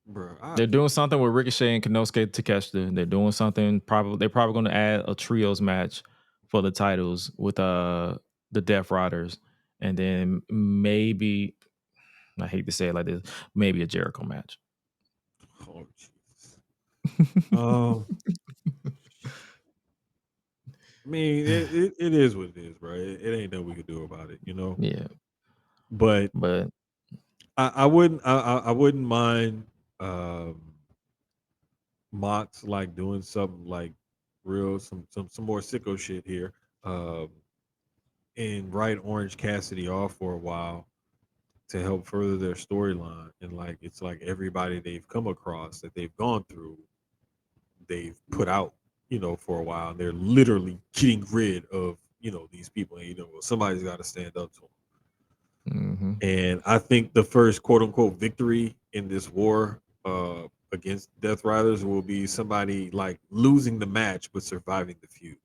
Bro, they're doing something with Ricochet and Konosuke Takeshita. They're doing something. They're probably going to add a trios match for the titles with the Death Riders, and then maybe, I hate to say it like this, maybe a Jericho match. Oh, jeez. I mean, it is what it is, bro. It ain't nothing we could do about it, Yeah. But I wouldn't mind Mox like doing something like real some more sicko shit here, and write Orange Cassidy off for a while to help further their storyline. And like it's like everybody they've come across that they've gone through, they've put out, for a while. They're literally getting rid of, these people. And somebody's got to stand up to them. Mm-hmm. And I think the first quote unquote victory in this war against Death Riders will be somebody like losing the match but surviving the feud.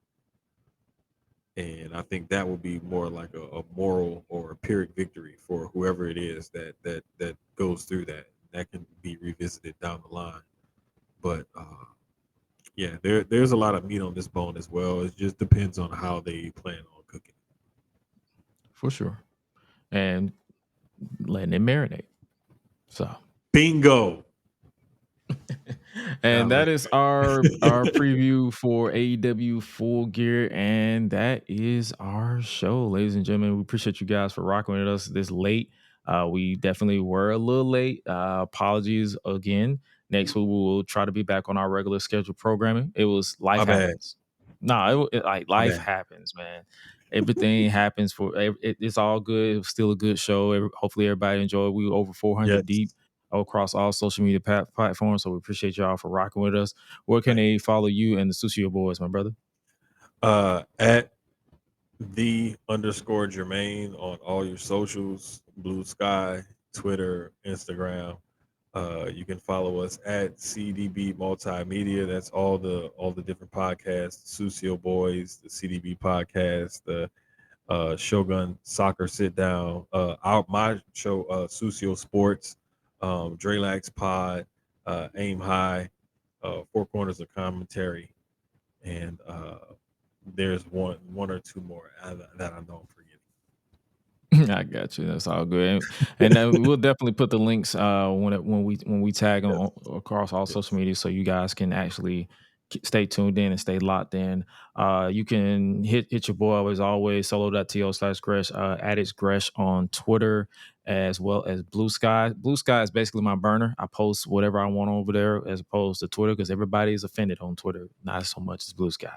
And I think that will be more like a moral or a Pyrrhic victory for whoever it is that goes through that. That can be revisited down the line. But yeah, there's a lot of meat on this bone as well. It just depends on how they plan on cooking. For sure. And letting it marinate. So bingo. And that is our preview for AEW Full Gear, and that is our show, ladies and gentlemen. We appreciate you guys for rocking with us this late. We definitely were a little late. Apologies again. Next week we will try to be back on our regular scheduled programming. It was life happens. No, life happens, man. Everything happens it's all good. It was still a good show. Hopefully everybody enjoyed. We were over 400 deep. across all social media platforms. So we appreciate y'all for rocking with us. Where can they follow you and the Sucio Boys, my brother? At _Jermaine on all your socials, Blue Sky, Twitter, Instagram. You can follow us at CDB Multimedia. That's all the different podcasts, Sucio Boys, the CDB podcast, the Shogun Soccer Sit Down, my show, Sucio Sports, Drelax Pod, Aim High, Four Corners of Commentary, and there's one or two more that I know I'm forgetting. I got you. That's all good, and we'll definitely put the links when we tag them across all social media, so you guys can actually stay tuned in and stay locked in. You can hit your boy as always, solo.to/Gresh, at it's Gresh on Twitter, as well as Blue Sky. Blue Sky is basically my burner. I post whatever I want over there as opposed to Twitter, because everybody is offended on Twitter, not so much as Blue Sky.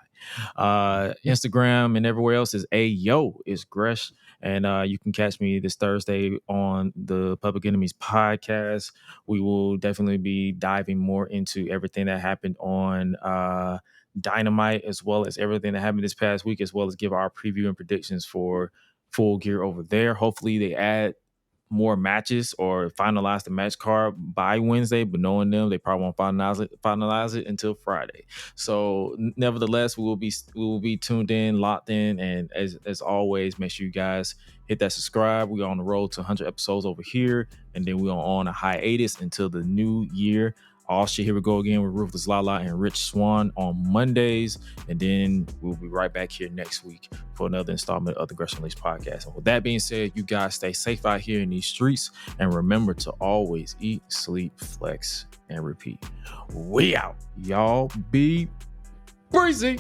Instagram and everywhere else is it's Gresh. And you can catch me this Thursday on the Public Enemies podcast. We will definitely be diving more into everything that happened on Dynamite, as well as everything that happened this past week, as well as give our preview and predictions for Full Gear over there. Hopefully they add more matches or finalize the match card by Wednesday, but knowing them, they probably won't finalize it until Friday. So nevertheless, we will be tuned in, locked in, and as always, make sure you guys hit that subscribe. We're on the road to 100 episodes over here, and then we're on a hiatus until the new year. All shit, here we go again with Ruthless Lala and Rich Swan on Mondays. And then we'll be right back here next week for another installment of the Gresh Unleashed podcast. And with that being said, you guys stay safe out here in these streets. And remember to always eat, sleep, flex, and repeat. We out. Y'all be breezy.